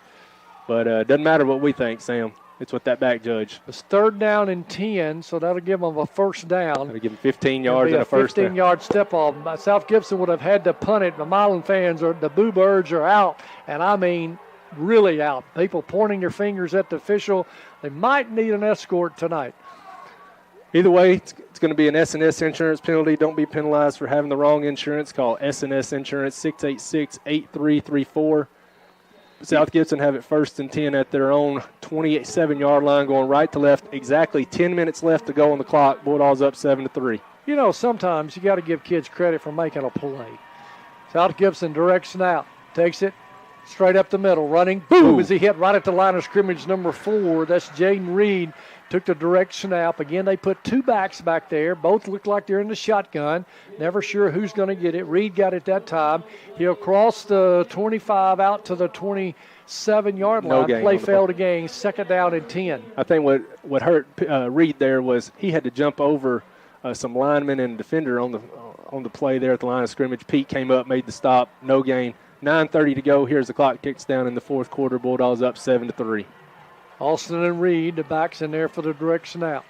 But it doesn't matter what we think, Sam. It's what that back judge. It's 3rd down and 10, so that'll give them a first down. That'll give them 15 yards and a first down. 15-yard step off. South Gibson would have had to punt it. The Milan fans, the Boo Birds, are out, and I mean really out. People pointing their fingers at the official. They might need an escort tonight. Either way, it's going to be an S&S insurance penalty. Don't be penalized for having the wrong insurance. Call S&S Insurance, 686-8334. South Gibson have it 1st and 10 at their own 27-yard line, going right to left. Exactly 10 minutes left to go on the clock. Bulldogs up 7-3. You know, sometimes you got to give kids credit for making a play. South Gibson direct snap, takes it straight up the middle, running. Boom! As he hit right at the line of scrimmage, number 4. That's Jaden Reed. Took the direct snap. Again, they put 2 backs back there. Both look like they're in the shotgun. Never sure who's going to get it. Reed got it that time. He'll cross the 25 out to the 27-yard line. Play failed again. 2nd down and 10. I think what hurt Reed there was he had to jump over some linemen and defender on the play there at the line of scrimmage. Pete came up, made the stop. No gain. 9:30 to go. Here's the clock ticks down in the 4th quarter. Bulldogs up 7-3. Austin and Reed, the backs in there for the direct snap.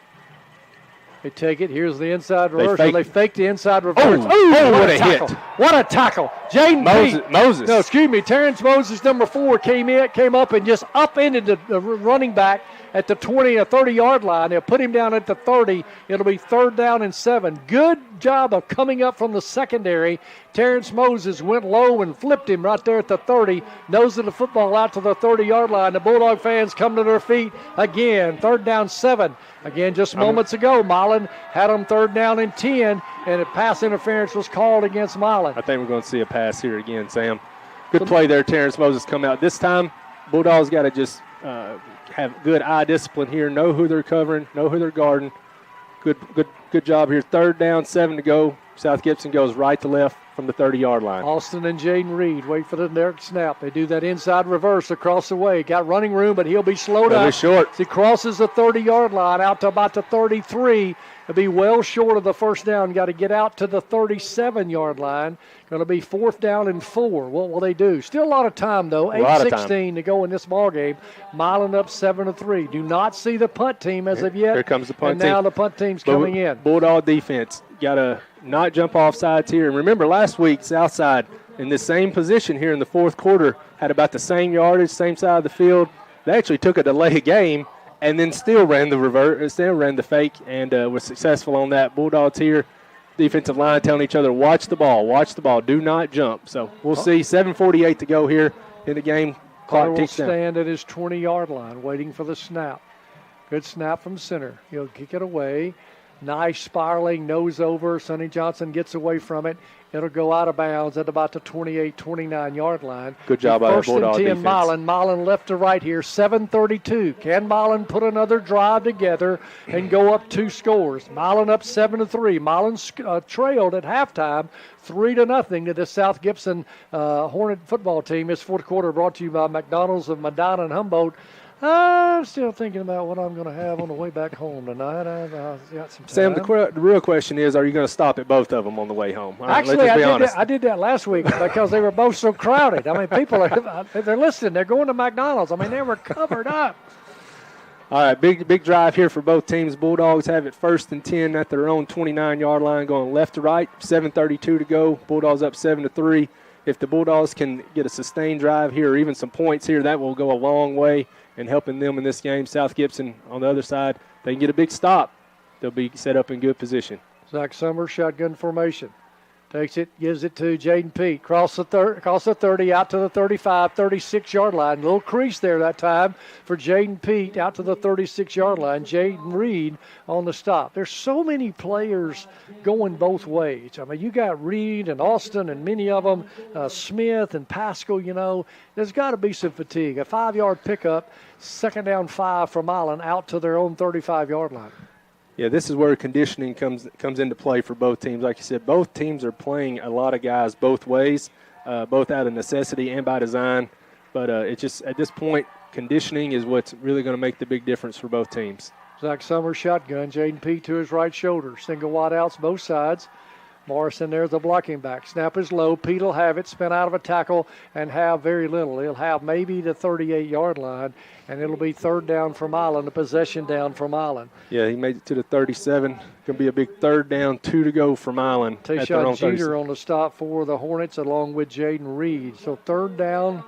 They take it. Here's the inside reversal. They fake the inside reverse. What a hit. What a tackle. Jaden Moses. No, excuse me. Terrence Moses, number 4, came up and just upended the running back at the 20 or 30-yard line. They'll put him down at the 30. It'll be 3rd down and 7. Good job of coming up from the secondary. Terrence Moses went low and flipped him right there at the 30. Nose of the football out to the 30-yard line. The Bulldog fans come to their feet again. 3rd down 7. Again, just moments ago, Milan had them 3rd down and 10, and a pass interference was called against Milan. I think we're going to see a pass here again, Sam. Good play there. Terrence Moses come out. This time, Bulldogs got to just have good eye discipline here. Know who they're covering. Know who they're guarding. Good job here. 3rd down, 7 to go. South Gibson goes right to left from the 30-yard line. Austin and Jaden Reed wait for the direct snap. They do that inside reverse across the way. Got running room, but he'll be slowed up. Short. As he crosses the 30-yard line out to about the 33. It'll be well short of the first down. Got to get out to the 37-yard line. Going to be 4th down and 4. What will they do? Still a lot of time, though. 8:16 to go in this ball game. Milan up 7-3. Do not see the punt team as of yet. Here comes the punt team. And now the punt team's coming in. Bulldog defense got to not jump off sides here. And remember, last week, Southside in the same position here in the 4th quarter had about the same yardage, same side of the field. They actually took a delay game and then still ran the fake, and was successful on that. Bulldogs here, defensive line telling each other, watch the ball, do not jump. So we'll see. 7:48 to go here in the game. Clock ticks down. Will stand at his 20-yard line waiting for the snap. Good snap from center. He'll kick it away. Nice spiraling, nose over. Sonny Johnson gets away from it. It'll go out of bounds at about the 28, 29-yard line. Good job by the Bulldog defense. 1st and 10, Milan left to right here, 7:32. Can Milan put another drive together and go up 2 scores? Milan up 7-3. Milan trailed at halftime 3-0 to the South Gibson Hornet football team. This 4th quarter brought to you by McDonald's of Medina and Humboldt. I'm still thinking about what I'm going to have on the way back home tonight. I've got some time. Sam, the real question is, are you going to stop at both of them on the way home? All right, actually, I did that last week because they were both so crowded. I mean, people they're listening. They're going to McDonald's. I mean, they were covered up. All right, big drive here for both teams. Bulldogs have it 1st and 10 at their own 29-yard line, going left to right. 7:32 to go. Bulldogs up 7-3. If the Bulldogs can get a sustained drive here or even some points here, that will go a long way in helping them in this game. South Gibson on the other side, they can get a big stop. They'll be set up in good position. Zach Summers, shotgun formation. Takes it, gives it to Jaden Pete. Across the 30, out to the 35, 36-yard line. Little crease there that time for Jaden Pete out to the 36-yard line. Jaden Reed on the stop. There's so many players going both ways. I mean, you got Reed and Austin and many of them, Smith and Pascal, you know. There's got to be some fatigue. A 5-yard pickup, 2nd down 5 for Milan out to their own 35-yard line. Yeah, this is where conditioning comes into play for both teams. Like you said, both teams are playing a lot of guys both ways, both out of necessity and by design. But it's just at this point, conditioning is what's really going to make the big difference for both teams. Zach Summers shotgun. Jaden Pete to his right shoulder. Single wide outs both sides. Morrison there, the blocking back. Snap is low. Pete will have it, spin out of a tackle, and have very little. He'll have maybe the 38-yard line, and it'll be 3rd down for Milan, a possession down for Milan. Yeah, he made it to the 37. Going to be a big 3rd down, 2 to go for Milan. Tayshawn Jeter on the stop for the Hornets along with Jaden Reed. So 3rd down,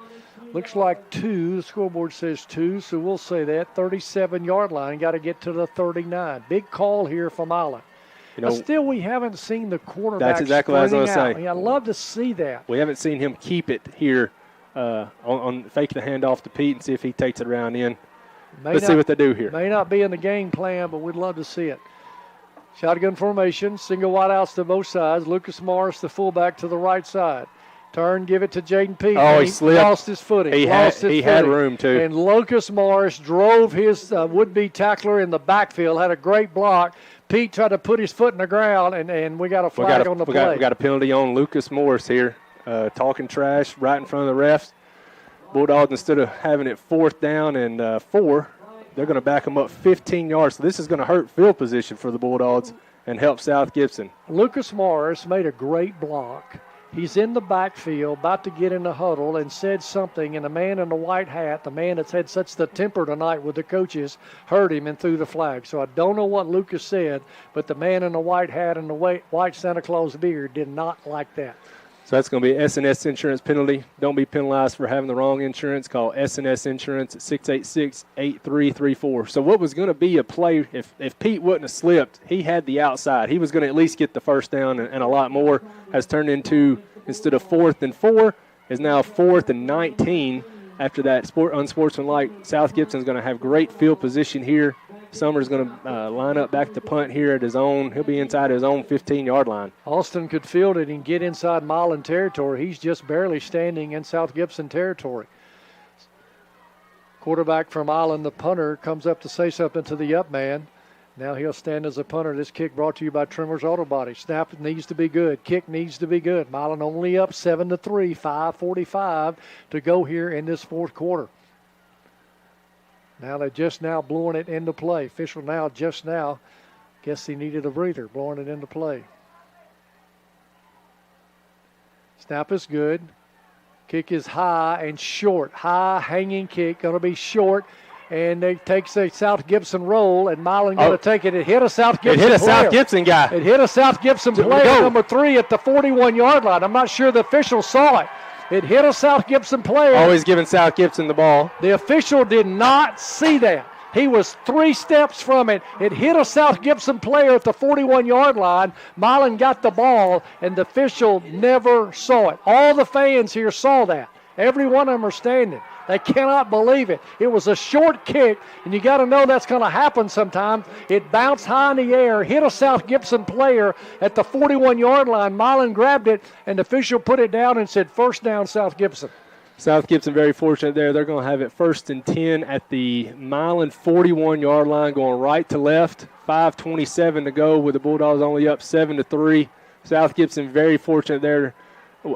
looks like 2. The scoreboard says 2, so we'll say that. 37-yard line, got to get to the 39. Big call here for Milan. You know, still, we haven't seen the quarterback. That's exactly what I was going to say. I mean, I'd love to see that. We haven't seen him keep it here on fake the handoff to Pete and see if he takes it around in. Let's see what they do here. May not be in the game plan, but we'd love to see it. Shotgun formation, single wide outs to both sides. Lucas Morris, the fullback, to the right side. Turn, give it to Jaden Pete. Oh, he slipped. Lost his footing. He had room, too. And Lucas Morris drove his would-be tackler in the backfield, had a great block. Pete tried to put his foot in the ground, and we got a flag on the play. We got a penalty on Lucas Morris here, talking trash right in front of the refs. Bulldogs, instead of having it 4th down and 4, they're going to back them up 15 yards. So this is going to hurt field position for the Bulldogs and help South Gibson. Lucas Morris made a great block. He's in the backfield, about to get in the huddle, and said something, and the man in the white hat, the man that's had such the temper tonight with the coaches, heard him and threw the flag. So I don't know what Lucas said, but the man in the white hat and the white Santa Claus beard did not like that. So that's going to be an S&S insurance penalty. Don't be penalized for having the wrong insurance. Call S&S Insurance at 686-8334. So what was going to be a play, if Pete wouldn't have slipped, he had the outside. He was going to at least get the 1st down and a lot more. Has turned into, instead of 4th and 4, is now 4th and 19. After that unsportsmanlike, South Gibson's going to have great field position here. Summers going to line up back to punt here at his own. He'll be inside his own 15-yard line. Austin could field it and get inside Milan territory. He's just barely standing in South Gibson territory. Quarterback from Milan, the punter, comes up to say something to the up man. Now he'll stand as a punter. This kick brought to you by Trimmer's Auto Body. Snap needs to be good. Kick needs to be good. Milan only up 7-3, 5:45 to go here in this 4th quarter. Now they're just now blowing it into play. Official now, just now, guess he needed a breather, blowing it into play. Snap is good. Kick is high and short. High hanging kick, going to be short. And it takes a South Gibson roll, and Milan going to take it. It hit a South Gibson player. It hit a South Gibson guy. It hit a South Gibson player, number 3 at the 41-yard line. I'm not sure the official saw it. It hit a South Gibson player. Always giving South Gibson the ball. The official did not see that. He was 3 steps from it. It hit a South Gibson player at the 41-yard line. Milan got the ball, and the official never saw it. All the fans here saw that. Every one of them are standing. They cannot believe it. It was a short kick, and you got to know that's going to happen sometime. It bounced high in the air, hit a South Gibson player at the 41-yard line. Milan grabbed it, and the official put it down and said, 1st down, South Gibson. South Gibson very fortunate there. They're going to have it 1st and 10 at the Milan 41-yard line, going right to left. 5:27 to go with the Bulldogs only up 7-3. South Gibson very fortunate there.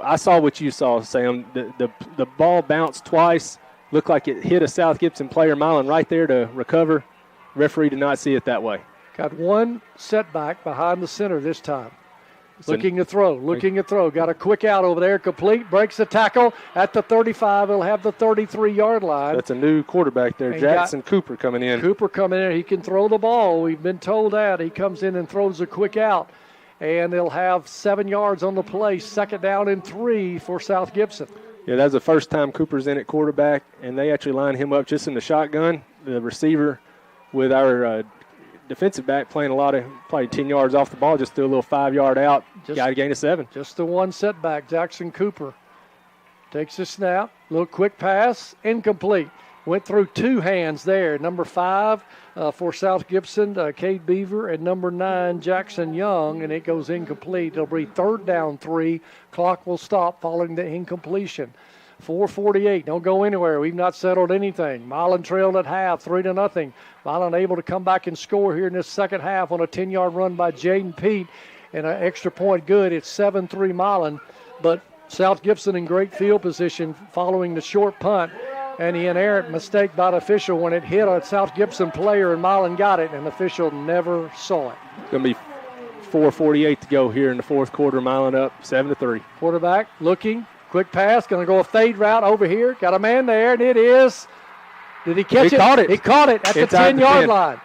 I saw what you saw, Sam. The ball bounced twice. Looked like it hit a South Gibson player. Milan right there to recover. Referee did not see it that way. Got one setback behind the center this time. Looking to throw. Got a quick out over there, complete, breaks the tackle at the 35. He'll have the 33-yard line. That's a new quarterback there, Jackson Cooper coming in. He can throw the ball. We've been told that. He comes in and throws a quick out, and they'll have 7 yards on the play, 2nd down and 3 for South Gibson. Yeah, that's the first time Cooper's in at quarterback, and they actually line him up just in the shotgun. The receiver with our defensive back playing a lot of, probably 10 yards off the ball, just do a little 5-yard out. Got to gain a 7. Just the one setback. Jackson Cooper takes a snap, little quick pass, incomplete. Went through 2 hands there. Number 5 for South Gibson, Cade Beaver, and number 9, Jackson Young, and it goes incomplete. It'll be 3rd down 3. Clock will stop following the incompletion. 4:48. Don't go anywhere. We've not settled anything. Milan trailed at half, 3-0. Milan able to come back and score here in this second half on a 10-yard run by Jaden Pete and an extra point good. It's 7-3 Milan, but South Gibson in great field position following the short punt and the inerrant mistake by the official when it hit a South Gibson player and Milan got it, and the official never saw it. It's going to be 4:48 to go here in the fourth quarter. Milan up 7-3. Quarterback looking. Quick pass, going to go a fade route over here. Got a man there, and it is. Did he catch it? He caught it. He caught it at the 10-yard line.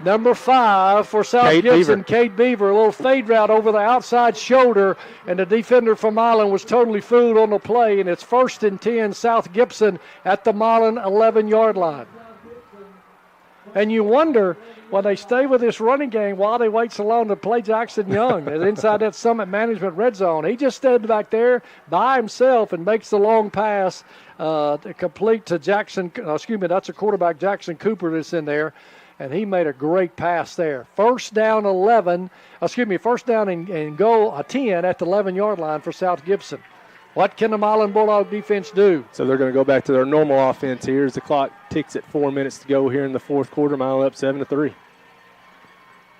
Number 5 for South Gibson, Cade Beaver. A little fade route over the outside shoulder, and the defender from Milan was totally fooled on the play, and it's 1st and 10, South Gibson at the Milan 11-yard line. And you wonder, when they stay with this running game, why they wait so long to play Jackson Young inside that Summit Management red zone. He just stood back there by himself and makes the long pass complete to Jackson. That's a quarterback, Jackson Cooper, that's in there. And he made a great pass there. 1st down and goal 10 at the 11-yard line for South Gibson. What can the Milan Bulldog defense do? So they're going to go back to their normal offense here as the clock ticks at 4 minutes to go here in the fourth quarter. Milan up 7-3.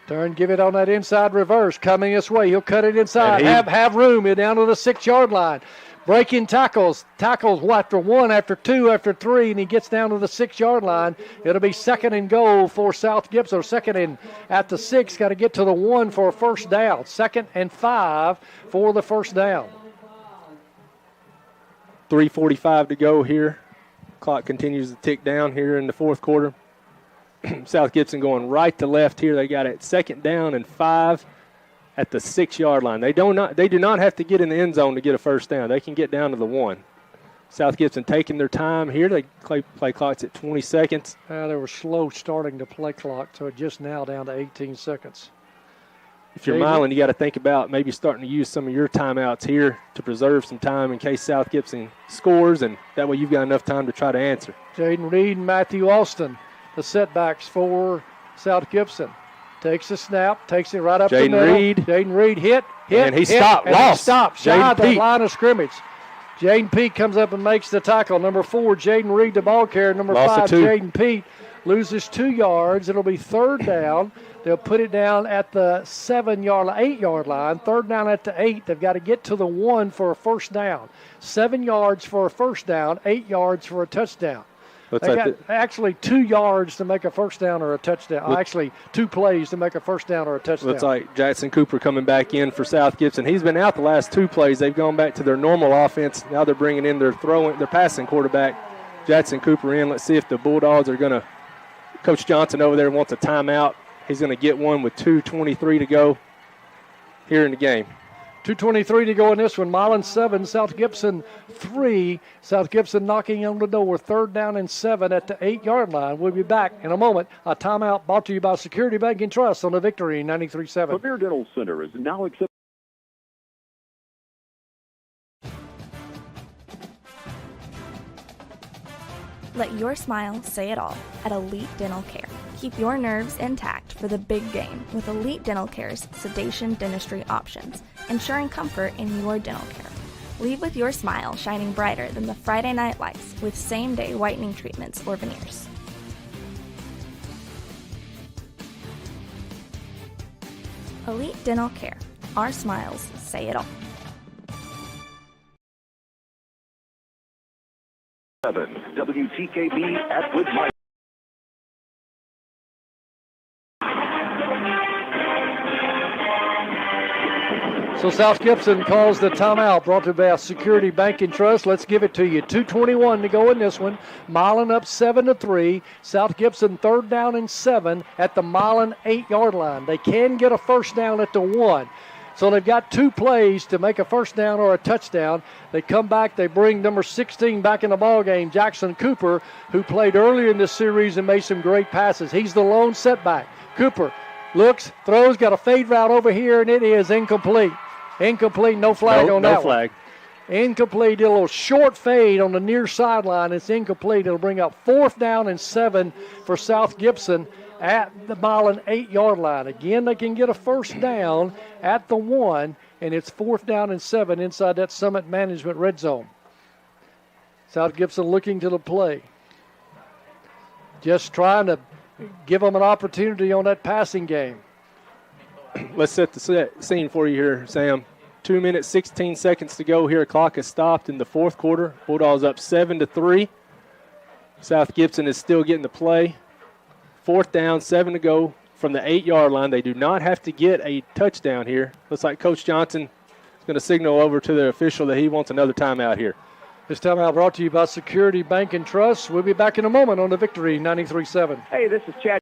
Turn, give it on that inside reverse. Coming this way. He'll cut it inside. Have room. He's down to the 6-yard line. Breaking tackles. Tackles after 1, after 2, after 3, and he gets down to the 6-yard line. It'll be 2nd and goal for South Gibson. 2nd and at the 6. Got to get to the 1 for a first down. 2nd and 5 for the first down. 3:45 to go here. Clock continues to tick down here in the fourth quarter. South Gibson going right to left here. They got it 2nd down and 5 at the 6-yard line. They do not have to get in the end zone to get a first down. They can get down to the 1. South Gibson taking their time here. They play clock's at 20 seconds. They were slow starting the play clock, so just now down to 18 seconds. If you're Milan, you got to think about maybe starting to use some of your timeouts here to preserve some time in case South Gibson scores, and that way you've got enough time to try to answer. Jaden Reed and Matthew Austin, the setbacks for South Gibson. Takes the snap, takes it right up the middle. Jaden Reed hit, and he stopped, shy of the line of scrimmage. Jaden Pete comes up and makes the tackle. Number 4, Jaden Reed, the ball carrier. Number 5, Jaden Pete loses 2 yards. It'll be 3rd down. They'll put it down at the 8-yard line. 3rd down at the 8. They've got to get to the 1 for a first down. 7 yards for a first down, 8 yards for a touchdown. They got actually 2 yards to make a first down or a touchdown. Actually, 2 plays to make a first down or a touchdown. Looks like Jackson Cooper coming back in for South Gibson. He's been out the last 2 plays. They've gone back to their normal offense. Now they're bringing in their passing quarterback, Jackson Cooper, in. Let's see if the Bulldogs are going to. Coach Johnson over there wants a timeout. He's going to get one with 2:23 to go here in the game. 2:23 to go in this one. Milan 7, South Gibson 3. South Gibson knocking on the door. 3rd down and 7 at the 8-yard line. We'll be back in a moment. A timeout brought to you by Security Bank and Trust on the Victory 93.7. Premier Dental Center is now accepting. Let your smile say it all at Elite Dental Care. Keep your nerves intact for the big game with Elite Dental Care's sedation dentistry options, ensuring comfort in your dental care. Leave with your smile shining brighter than the Friday night lights with same-day whitening treatments or veneers. Elite Dental Care. Our smiles say it all. 7 WTKB Atwood Mike. So South Gibson calls the timeout, brought to you by Security Bank and Trust. Let's give it to you. 2:21 to go in this one. Milan up 7-3. South Gibson 3rd down and 7 at the Milan 8-yard line. They can get a first down at the 1. So they've got 2 plays to make a first down or a touchdown. They come back, they bring number 16 back in the ball game, Jackson Cooper, who played earlier in this series and made some great passes. He's the lone setback. Cooper looks, throws, got a fade route over here, and it is incomplete. Incomplete, no flag on that No flag. one. Incomplete, did a little short fade on the near sideline. It's incomplete. It'll bring up 4th down and 7 for South Gibson at the Milan 8-yard line. Again, they can get a first down at the 1, and it's 4th down and 7 inside that Summit Management red zone. South Gibson looking to the play. Just trying to give them an opportunity on that passing game. Let's set the scene for you here, Sam. 2 minutes, 16 seconds to go here. Clock has stopped in the 4th quarter. Bulldogs up 7-3. South Gibson is still getting the play. 4th down, 7 to go from the 8-yard line. They do not have to get a touchdown here. Looks like Coach Johnson is going to signal over to the official that he wants another timeout here. This timeout brought to you by Security Bank and Trust. We'll be back in a moment on the Victory 93.7. Hey, this is Chad.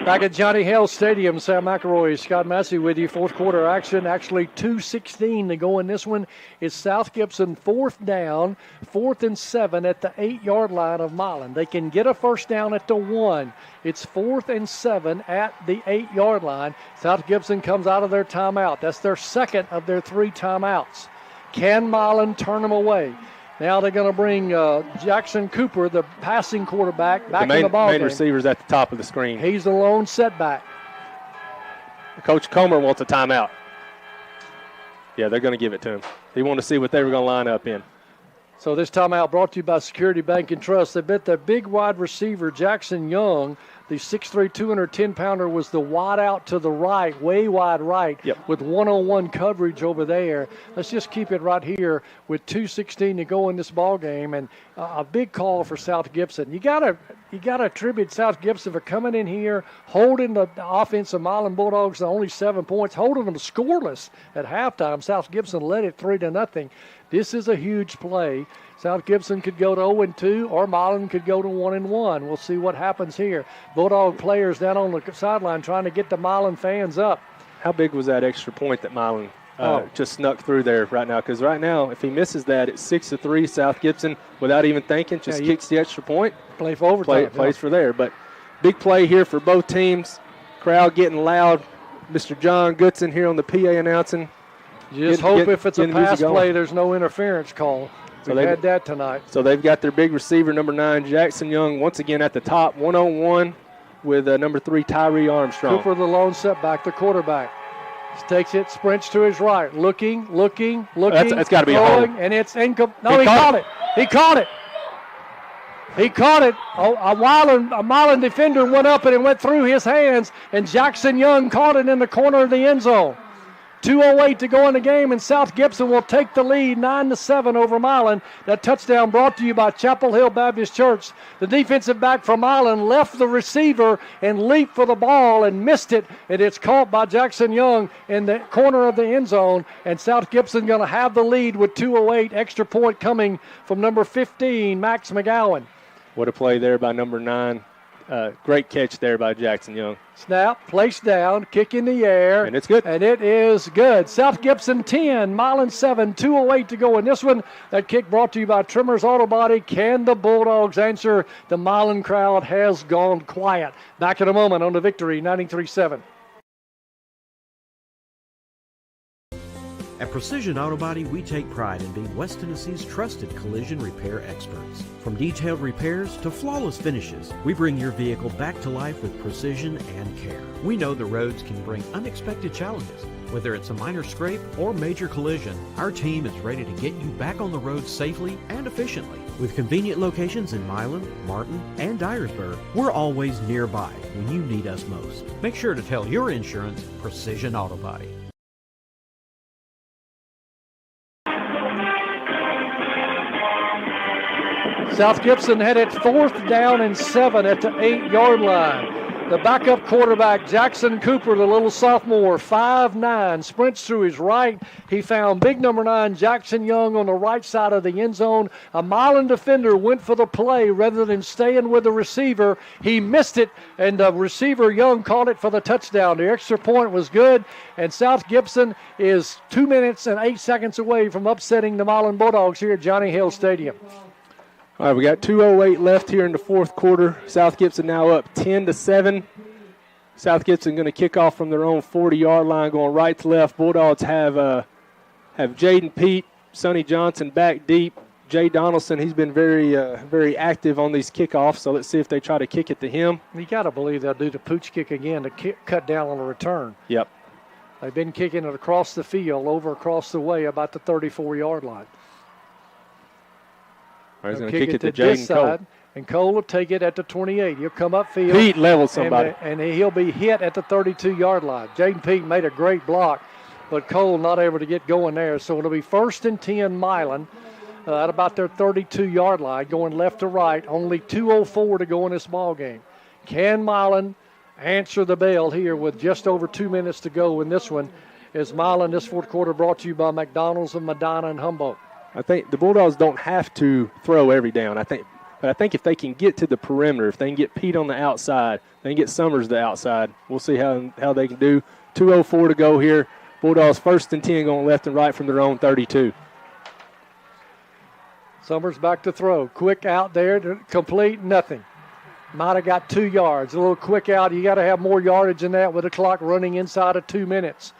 Back at Johnny Hale Stadium, Sam McElroy, Scott Massey with you. 4th quarter action, actually 2:16 to go in this one. It's South Gibson 4th down, 4th and 7 at the 8-yard line of Milan. They can get a first down at the 1. It's 4th and 7 at the 8-yard line. South Gibson comes out of their timeout. That's their 2nd of their 3 timeouts. Can Milan turn them away? Now they're going to bring Jackson Cooper, the passing quarterback, back in the ball game. The main receiver's at the top of the screen. He's the lone setback. Coach Comer wants a timeout. Yeah, they're going to give it to him. He wanted to see what they were going to line up in. So this timeout brought to you by Security Bank and Trust. They bet their big wide receiver, Jackson Young, the 6'3", 210-pounder, was the wide out to the right, way wide right, with one-on-one coverage over there. Let's just keep it right here with 2:16 to go in this ball game, and a big call for South Gibson. You gotta attribute South Gibson for coming in here, holding the offense of Milan Bulldogs to only 7 points, holding them scoreless at halftime. South Gibson led it 3-0. This is a huge play. South Gibson could go to 0-2, or Milan could go to 1-1. We'll see what happens here. Bulldog players down on the sideline trying to get the Milan fans up. How big was that extra point that Milan just snuck through there right now? Because right now, if he misses that, it's 6-3. South Gibson, without even thinking, just kicks the extra point. Play for overtime. Plays for there. But big play here for both teams. Crowd getting loud. Mr. John Goodson here on the PA announcing. You just hope if it's a pass play, there's no interference call. We've had that tonight. So they've got their big receiver, number 9, Jackson Young, once again at the top, 1-on-1 with number 3, Tyree Armstrong. Cooper, the lone setback, the quarterback. He takes it, sprints to his right, looking. That's got to be a hold. And it's incomplete. No, he caught it. He caught it. He caught it. A Milan defender went up and it went through his hands, and Jackson Young caught it in the corner of the end zone. 2:08 to go in the game, and South Gibson will take the lead 9-7 over Milan. That touchdown brought to you by Chapel Hill Baptist Church. The defensive back from Milan left the receiver and leaped for the ball and missed it, and it's caught by Jackson Young in the corner of the end zone, and South Gibson going to have the lead with 2:08. Extra point coming from number 15, Max McGowan. What a play there by number 9. Great catch there by Jackson Young. Snap, placed down, kick in the air. And it's good. And it is good. South Gibson 10, Milan 7, 2:08 to go in this one. That kick brought to you by Trimmer's Auto Body. Can the Bulldogs answer? The Milan crowd has gone quiet. Back in a moment on the Victory 93.7. At Precision Auto Body, we take pride in being West Tennessee's trusted collision repair experts. From detailed repairs to flawless finishes, we bring your vehicle back to life with precision and care. We know the roads can bring unexpected challenges. Whether it's a minor scrape or major collision, our team is ready to get you back on the road safely and efficiently. With convenient locations in Milan, Martin, and Dyersburg, we're always nearby when you need us most. Make sure to tell your insurance Precision Auto Body. South Gibson had it 4th down and 7 at the 8-yard line. The backup quarterback, Jackson Cooper, the little sophomore, 5'9", sprints through his right. He found big number 9, Jackson Young, on the right side of the end zone. A Milan defender went for the play rather than staying with the receiver. He missed it, and the receiver, Young, caught it for the touchdown. The extra point was good, and South Gibson is 2 minutes and 8 seconds away from upsetting the Milan Bulldogs here at Johnny Hill Stadium. All right, we got 2:08 left here in the fourth quarter. South Gibson now up 10-7. South Gibson going to kick off from their own 40-yard line, going right to left. Bulldogs have Jaden Pete, Sonny Johnson back deep. Jay Donaldson, he's been very active on these kickoffs, so let's see if they try to kick it to him. You got to believe they'll do the pooch kick again to cut down on the return. Yep. They've been kicking it across the field, over across the way, about the 34-yard line. He's going to kick it to Jaden Cole. And Cole will take it at the 28. He'll come upfield. Pete leveled somebody. And he'll be hit at the 32-yard line. Jaden Pete made a great block, but Cole not able to get going there. So it'll be 1st and 10 Milan at about their 32-yard line, going left to right. Only 2:04 to go in this ball game. Can Milan answer the bell here with just over 2 minutes to go in this one? As Milan, this fourth quarter brought to you by McDonald's of Medina and Humboldt. I think the Bulldogs don't have to throw every down. But I think if they can get to the perimeter, if they can get Pete on the outside, they can get Summers to the outside, we'll see how they can do. 2:04 to go here. Bulldogs 1st and 10 going left and right from their own 32. Summers back to throw. Quick out there, complete, nothing. Might have got 2 yards. A little quick out. You got to have more yardage than that with the clock running inside of 2 minutes.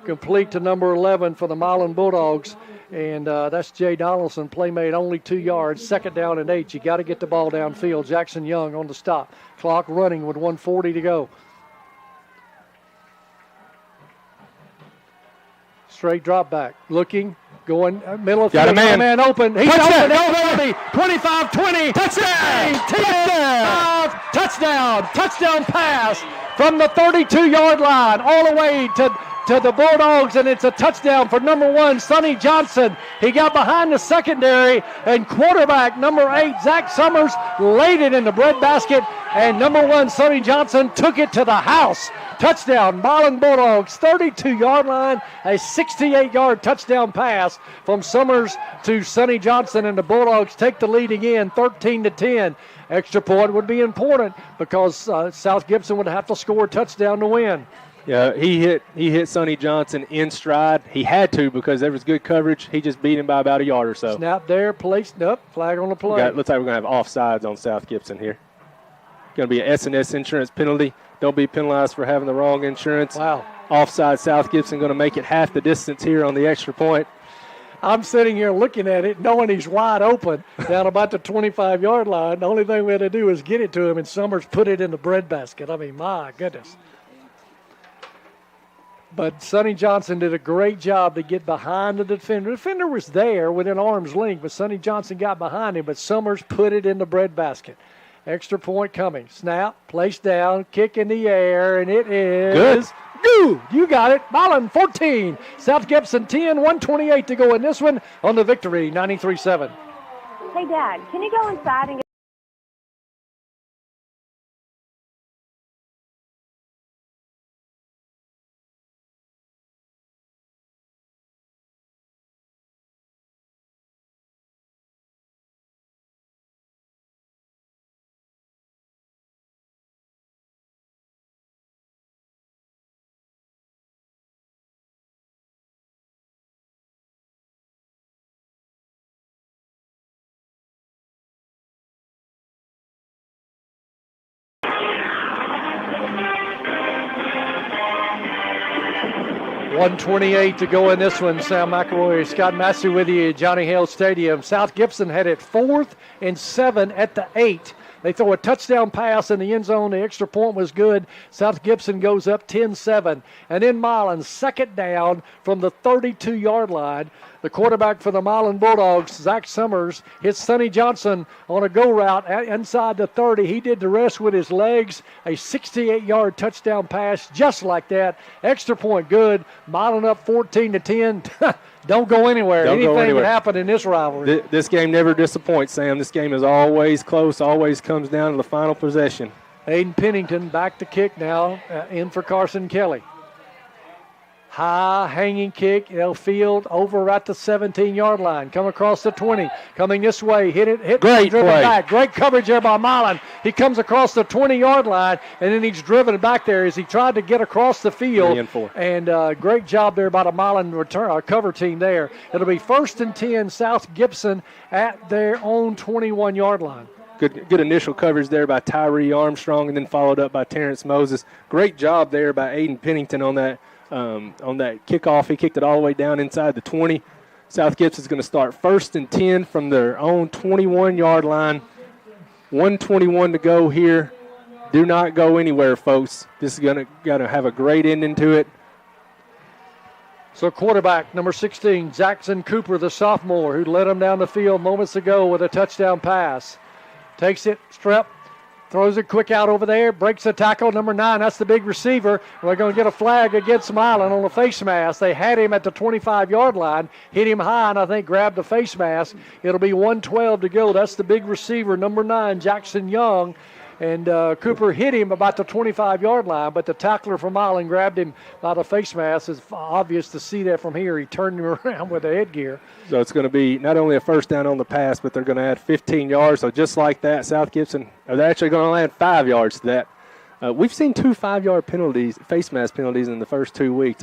Complete to number 11 for the Milan Bulldogs. And that's Jay Donaldson. Play made only 2 yards. 2nd down and 8. You got to get the ball downfield. Jackson Young on the stop. Clock running with 1:40 to go. Straight drop back. Looking. Going middle of the field. Got a man Open. He's touchdown. Open. 25-20. Touchdown. Touchdown. Touchdown pass from the 32-yard line all the way to the Bulldogs, and it's a touchdown for number 1, Sonny Johnson. He got behind the secondary, and quarterback number 8, Zach Summers, laid it in the breadbasket, and number 1, Sonny Johnson, took it to the house. Touchdown, Milan Bulldogs, 32-yard line, a 68-yard touchdown pass from Summers to Sonny Johnson, and the Bulldogs take the lead again, 13-10. Extra point would be important because South Gibson would have to score a touchdown to win. Yeah, he hit Sonny Johnson in stride. He had to because there was good coverage. He just beat him by about a yard or so. Snap there, placed up, flag on the play. Looks like we're going to have offsides on South Gibson here. Going to be an S&S insurance penalty. Don't be penalized for having the wrong insurance. Wow. Offside, South Gibson going to make it half the distance here on the extra point. I'm sitting here looking at it, knowing he's wide open down about the 25-yard line. The only thing we had to do is get it to him, and Summers put it in the breadbasket. I mean, my goodness. But Sonny Johnson did a great job to get behind the defender. The defender was there within arm's length, but Sonny Johnson got behind him, but Summers put it in the breadbasket. Extra point coming. Snap, placed down, kick in the air, and it is good. Good. You got it. Milan 14, South Gibson 10, 1:28 to go in this one on the victory, 93-7. Hey, Dad, can you go inside and get 1:28 to go in this one. Sam McElroy, Scott Massey with you at Johnny Hale Stadium. South Gibson had it 4th and 7 at the 8. They throw a touchdown pass in the end zone. The extra point was good. South Gibson goes up 10-7. And then Milan, second down from the 32-yard line. The quarterback for the Milan Bulldogs, Zach Summers, hits Sonny Johnson on a go route inside the 30. He did the rest with his legs. A 68-yard touchdown pass just like that. Extra point good. Milan up 14-10. Don't go anywhere. Anything can happen in this rivalry. This game never disappoints, Sam. This game is always close, always comes down to the final possession. Aiden Pennington back to kick now, in for Carson Kelly. High hanging kick, field over at the 17-yard line. Come across the 20, coming this way, hit Great driven play. back. Great coverage there by Milan. He comes across the 20-yard line, and then he's driven back there as he tried to get across the field. And great job there by the Milan cover team there. It'll be 1st and 10, South Gibson at their own 21-yard line. Good initial coverage there by Tyree Armstrong, and then followed up by Terrence Moses. Great job there by Aiden Pennington on that kickoff. He kicked it all the way down inside the 20. South Gibson's going to start 1st and 10 from their own 21-yard line. 1:21 to go here. Do not go anywhere, folks. This is going to have a great ending to it. So quarterback, number 16, Jackson Cooper, the sophomore, who led him down the field moments ago with a touchdown pass. Takes it, throws it quick out over there, breaks the tackle. Number 9, that's the big receiver. We're going to get a flag against Milan on the face mask. They had him at the 25-yard line, hit him high, and I think grabbed the face mask. It'll be 1:12 to go. That's the big receiver, number 9, Jackson Young. And Cooper hit him about the 25-yard line, but the tackler from Milan grabbed him by the face mask. It's obvious to see that from here. He turned him around with the headgear. So it's going to be not only a first down on the pass, but they're going to add 15 yards. So just like that, South Gibson, they're actually going to add 5 yards to that. We've seen 2 5-yard penalties, face mask penalties in the first 2 weeks.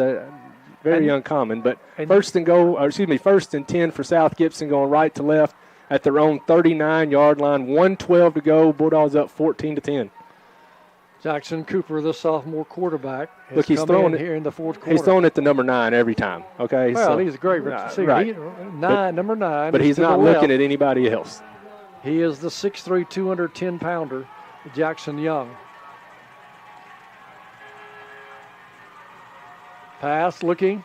Very uncommon. But 1st and 10 for South Gibson, going right to left at their own 39-yard line. 1:12 to go. Bulldogs up 14-10. Jackson Cooper, the sophomore quarterback, look, he's throwing it here in the fourth quarter. He's throwing it to number 9 every time. Okay. Well, he's a great receiver. Right. Number 9. But he's not looking at anybody else. He is the 6'3", 210-pounder, Jackson Young. Pass, looking.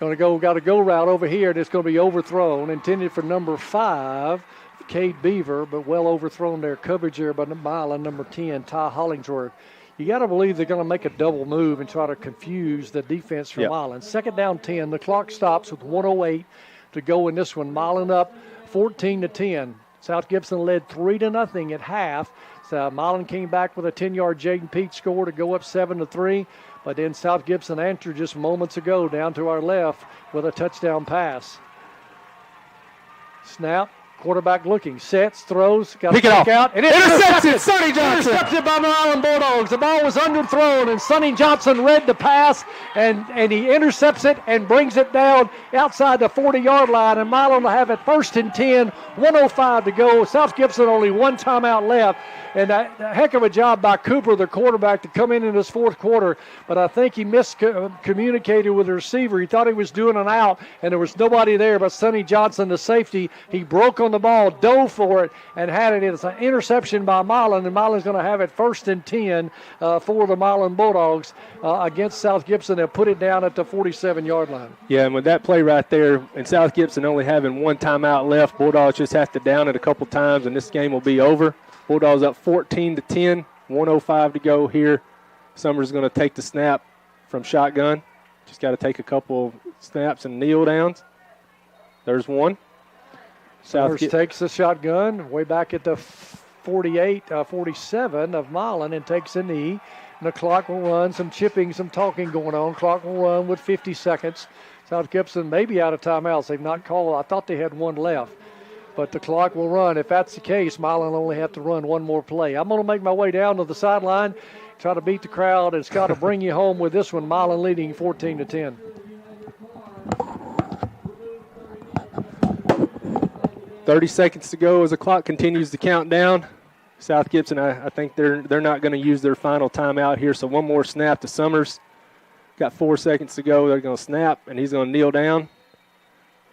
Got a go route over here, and it's going to be overthrown. Intended for number 5, Cade Beaver, but well overthrown there. Coverage there by Milan, number 10, Ty Hollingsworth. You got to believe they're going to make a double move and try to confuse the defense from Milan. 2nd down 10. The clock stops with 1:08 to go in this one. Milan up 14-10. South Gibson led 3-0 at half. So Milan came back with a 10-yard Jaden Pete score to go up 7-3. But then South Gibson answered just moments ago down to our left with a touchdown pass. Snap. Quarterback looking, sets, throws, got to kick out. And intercepted! Sonny Johnson! Intercepted by the Milan Bulldogs. The ball was underthrown, and Sonny Johnson read the pass, and he intercepts it and brings it down outside the 40-yard line, and Milan will have it 1st and 10, 1:05 to go. South Gibson only 1 timeout left, and a heck of a job by Cooper, the quarterback, to come in this fourth quarter, but I think he miscommunicated with the receiver. He thought he was doing an out, and there was nobody there but Sonny Johnson, the safety. He broke on the ball, dove for it, and had it. It's an interception by Milan, and Milan's going to have it 1st and 10 for the Milan Bulldogs against South Gibson. They'll put it down at the 47-yard line. Yeah, and with that play right there, and South Gibson only having 1 timeout left, Bulldogs just have to down it a couple times, and this game will be over. Bulldogs up 14-10, 1:05 to go here. Summers is going to take the snap from shotgun. Just got to take a couple of snaps and kneel downs. There's one. Summers takes the shotgun way back at the 47 of Milan and takes a knee. And the clock will run. Some chipping, some talking going on. Clock will run with 50 seconds. South Gibson may be out of timeouts. They've not called. I thought they had 1 left. But the clock will run. If that's the case, Milan only have to run 1 more play. I'm going to make my way down to the sideline, try to beat the crowd, and Scott to bring you home with this one. Milan leading 14-10. 30 seconds to go as the clock continues to count down. South Gibson, I think they're not going to use their final timeout here, so 1 more snap to Summers. Got 4 seconds to go. They're going to snap, and he's going to kneel down.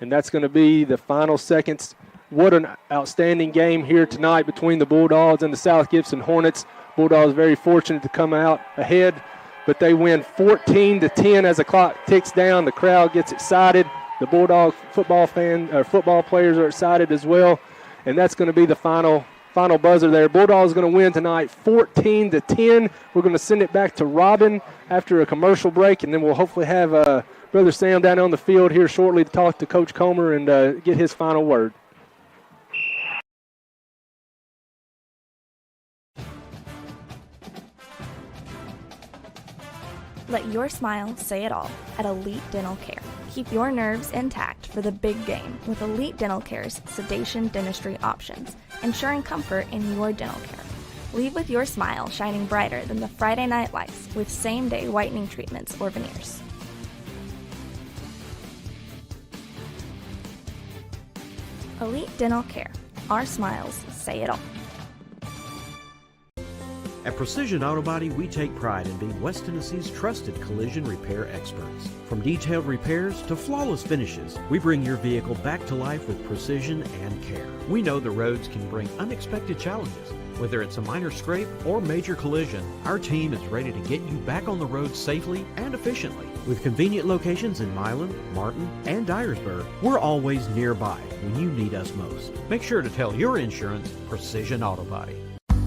And that's going to be the final seconds. What an outstanding game here tonight between the Bulldogs and the South Gibson Hornets. Bulldogs very fortunate to come out ahead, but they win 14-10 as the clock ticks down. The crowd gets excited. The Bulldog football players are excited as well, and that's going to be the final buzzer there. Bulldogs going to win tonight 14-10. We're going to send it back to Robin after a commercial break, and then we'll hopefully have Brother Sam down on the field here shortly to talk to Coach Comer and get his final word. Let your smile say it all at Elite Dental Care. Keep your nerves intact for the big game with Elite Dental Care's sedation dentistry options, ensuring comfort in your dental care. Leave with your smile shining brighter than the Friday night lights with same-day whitening treatments or veneers. Elite Dental Care. Our smiles say it all. At Precision Auto Body, we take pride in being West Tennessee's trusted collision repair experts. From detailed repairs to flawless finishes, we bring your vehicle back to life with precision and care. We know the roads can bring unexpected challenges. Whether it's a minor scrape or major collision, our team is ready to get you back on the road safely and efficiently. With convenient locations in Milan, Martin, and Dyersburg, we're always nearby when you need us most. Make sure to tell your insurance Precision Auto Body.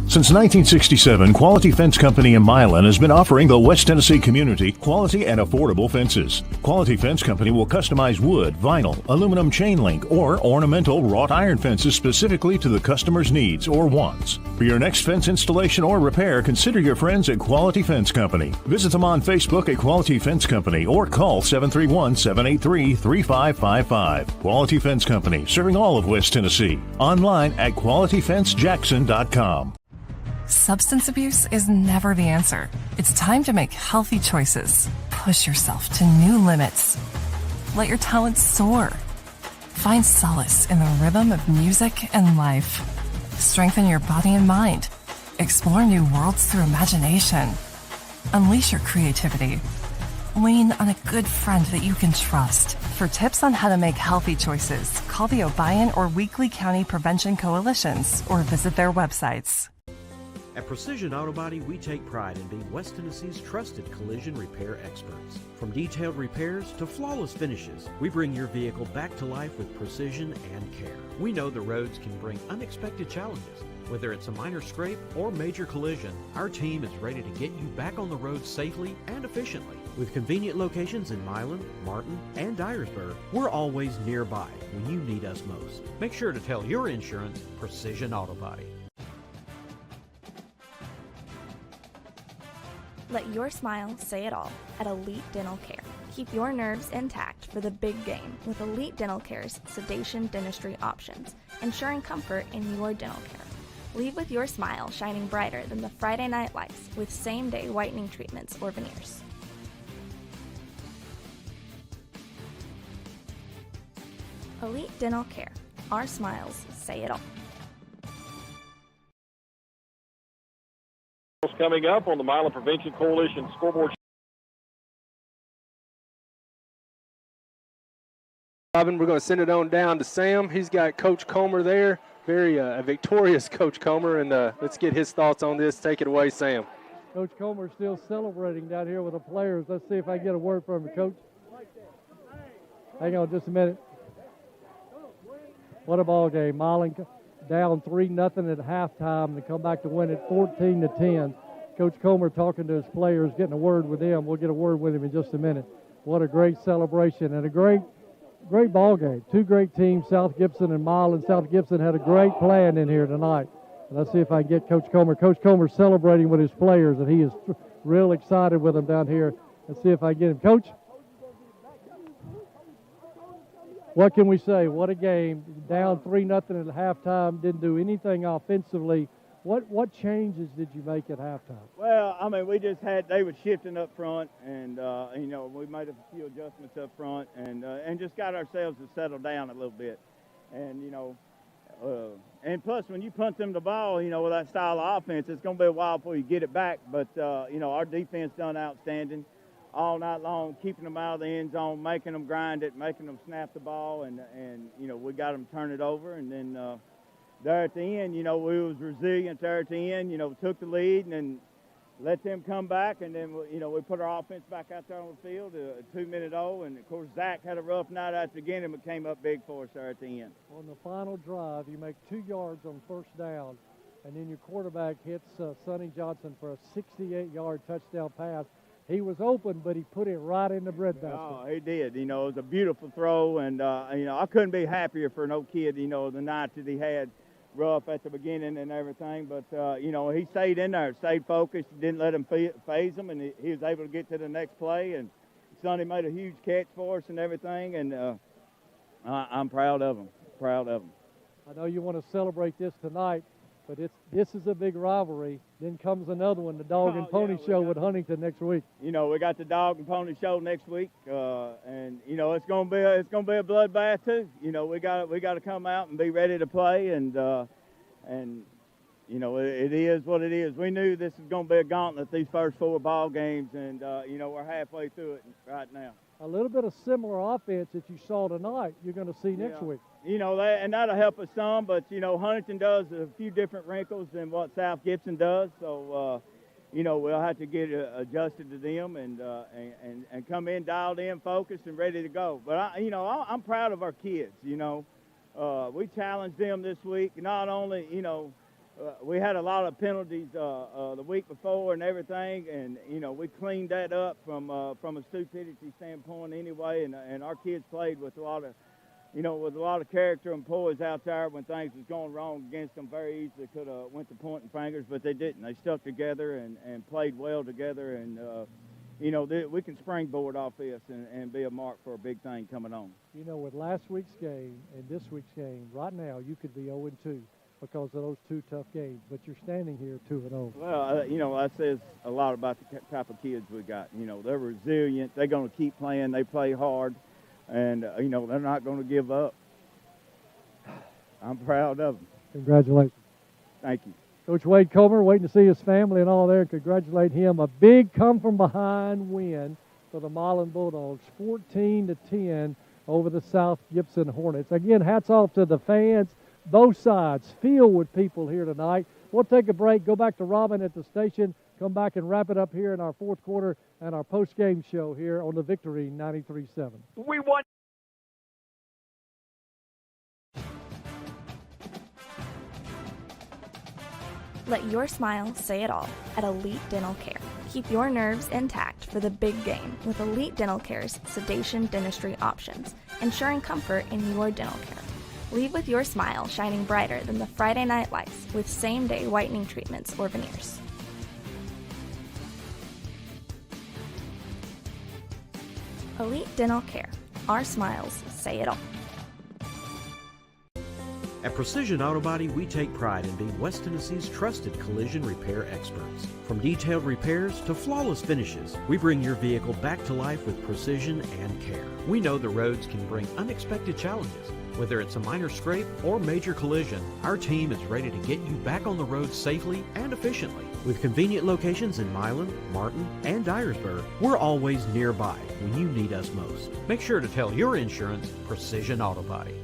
Since 1967, Quality Fence Company in Milan has been offering the West Tennessee community quality and affordable fences. Quality Fence Company will customize wood, vinyl, aluminum chain link, or ornamental wrought iron fences specifically to the customer's needs or wants. For your next fence installation or repair, consider your friends at Quality Fence Company. Visit them on Facebook at Quality Fence Company or call 731-783-3555. Quality Fence Company, serving all of West Tennessee. Online at qualityfencejackson.com. Substance abuse is never the answer. It's time to make healthy choices. Push yourself to new limits. Let your talents soar. Find solace in the rhythm of music and life. Strengthen your body and mind. Explore new worlds through imagination. Unleash your creativity. Lean on a good friend that you can trust. For tips on how to make healthy choices, call the Obion or Weakley County Prevention Coalitions or visit their websites. At Precision Auto Body, we take pride in being West Tennessee's trusted collision repair experts. From detailed repairs to flawless finishes, we bring your vehicle back to life with precision and care. We know the roads can bring unexpected challenges. Whether it's a minor scrape or major collision, our team is ready to get you back on the road safely and efficiently. With convenient locations in Milan, Martin, and Dyersburg, we're always nearby when you need us most. Make sure to tell your insurance Precision Auto Body. Let your smile say it all at Elite Dental Care. Keep your nerves intact for the big game with Elite Dental Care's sedation dentistry options, ensuring comfort in your dental care. Leave with your smile shining brighter than the Friday night lights with same-day whitening treatments or veneers. Elite Dental Care. Our smiles say it all. Coming up on the Milan Prevention Coalition scoreboard. Robin, we're going to send it on down to Sam. He's got Coach Comer there, very victorious Coach Comer, and let's get his thoughts on this. Take it away, Sam. Coach Comer's still celebrating down here with the players. Let's see if I can get a word from him, Coach. Hang on just a minute. What a ball game. Milan down 3-0 at halftime and come back to win it 14-10. Coach Comer talking to his players, getting a word with them. We'll get a word with him in just a minute. What a great celebration and a great ball game. Two great teams, South Gibson and Milan. South Gibson had a great plan in here tonight. Let's see if I can get Coach Comer. Coach Comer celebrating with his players, and he is real excited with them down here. Let's see if I can get him. Coach, what can we say? What a game. Down 3-0 at halftime, didn't do anything offensively. What changes did you make at halftime? Well, I mean, we just had, they were shifting up front, and, we made a few adjustments up front and just got ourselves to settle down a little bit. And, and plus, when you punt them the ball, with that style of offense, it's going to be a while before you get it back. But, our defense done outstanding. all night long, keeping them out of the end zone, making them grind it, making them snap the ball, and we got them turn it over. And then there at the end, we was resilient there at the end, took the lead and then let them come back. And then, we put our offense back out there on the field, a 2-minute O. And, of course, Zach had a rough night at the beginning, but came up big for us there at the end. On the final drive, you make 2 yards on first down, and then your quarterback hits Sonny Johnson for a 68-yard touchdown pass. He was open, but he put it right in the breadbasket. Oh, he did. It was a beautiful throw, and, I couldn't be happier for no kid, the night that he had rough at the beginning and everything. But, he stayed in there, stayed focused, didn't let him phase him, and he was able to get to the next play. And Sonny made a huge catch for us and everything, and I'm proud of him, I know you want to celebrate this tonight, but this is a big rivalry. Then comes another one, the Dog and Pony Show with Huntington next week. We got the Dog and Pony Show next week, and it's gonna be a bloodbath too. We got to come out and be ready to play, and it is what it is. We knew this was gonna be a gauntlet these first 4 ball games, and we're halfway through it right now. A little bit of similar offense that you saw tonight, you're going to see next week. And that'll help us some, but, Huntington does a few different wrinkles than what South Gibson does. So, we'll have to get adjusted to them and come in dialed in, focused, and ready to go. But, I'm proud of our kids, We challenged them this week. Not only, we had a lot of penalties the week before and everything, and we cleaned that up from a stupidity standpoint anyway. And our kids played with a lot of character and poise out there when things was going wrong against them. Very easily could have went to pointing fingers, but they didn't. They stuck together and played well together. And we can springboard off this and be a mark for a big thing coming on. With last week's game and this week's game, right now you could be 0-2. Because of those 2 tough games, but you're standing here 2-0. Well, that says a lot about the type of kids we got. They're resilient. They're going to keep playing. They play hard, and they're not going to give up. I'm proud of them. Congratulations. Thank you. Coach Wade Comer waiting to see his family and all there. Congratulate him. A big come-from-behind win for the Milan Bulldogs, 14-10 over the South Gibson Hornets. Again, hats off to the fans. Both sides filled with people here tonight. We'll take a break, go back to Robin at the station, come back and wrap it up here in our 4th quarter and our post-game show here on the Victory 93.7. We won. Let your smile say it all at Elite Dental Care. Keep your nerves intact for the big game with Elite Dental Care's sedation dentistry options, ensuring comfort in your dental care. Leave with your smile shining brighter than the Friday night lights with same-day whitening treatments or veneers. Elite Dental Care. Our smiles say it all. At Precision Auto Body, we take pride in being West Tennessee's trusted collision repair experts. From detailed repairs to flawless finishes, we bring your vehicle back to life with precision and care. We know the roads can bring unexpected challenges. Whether it's a minor scrape or major collision, our team is ready to get you back on the road safely and efficiently. With convenient locations in Milan, Martin, and Dyersburg, we're always nearby when you need us most. Make sure to tell your insurance Precision Auto Body.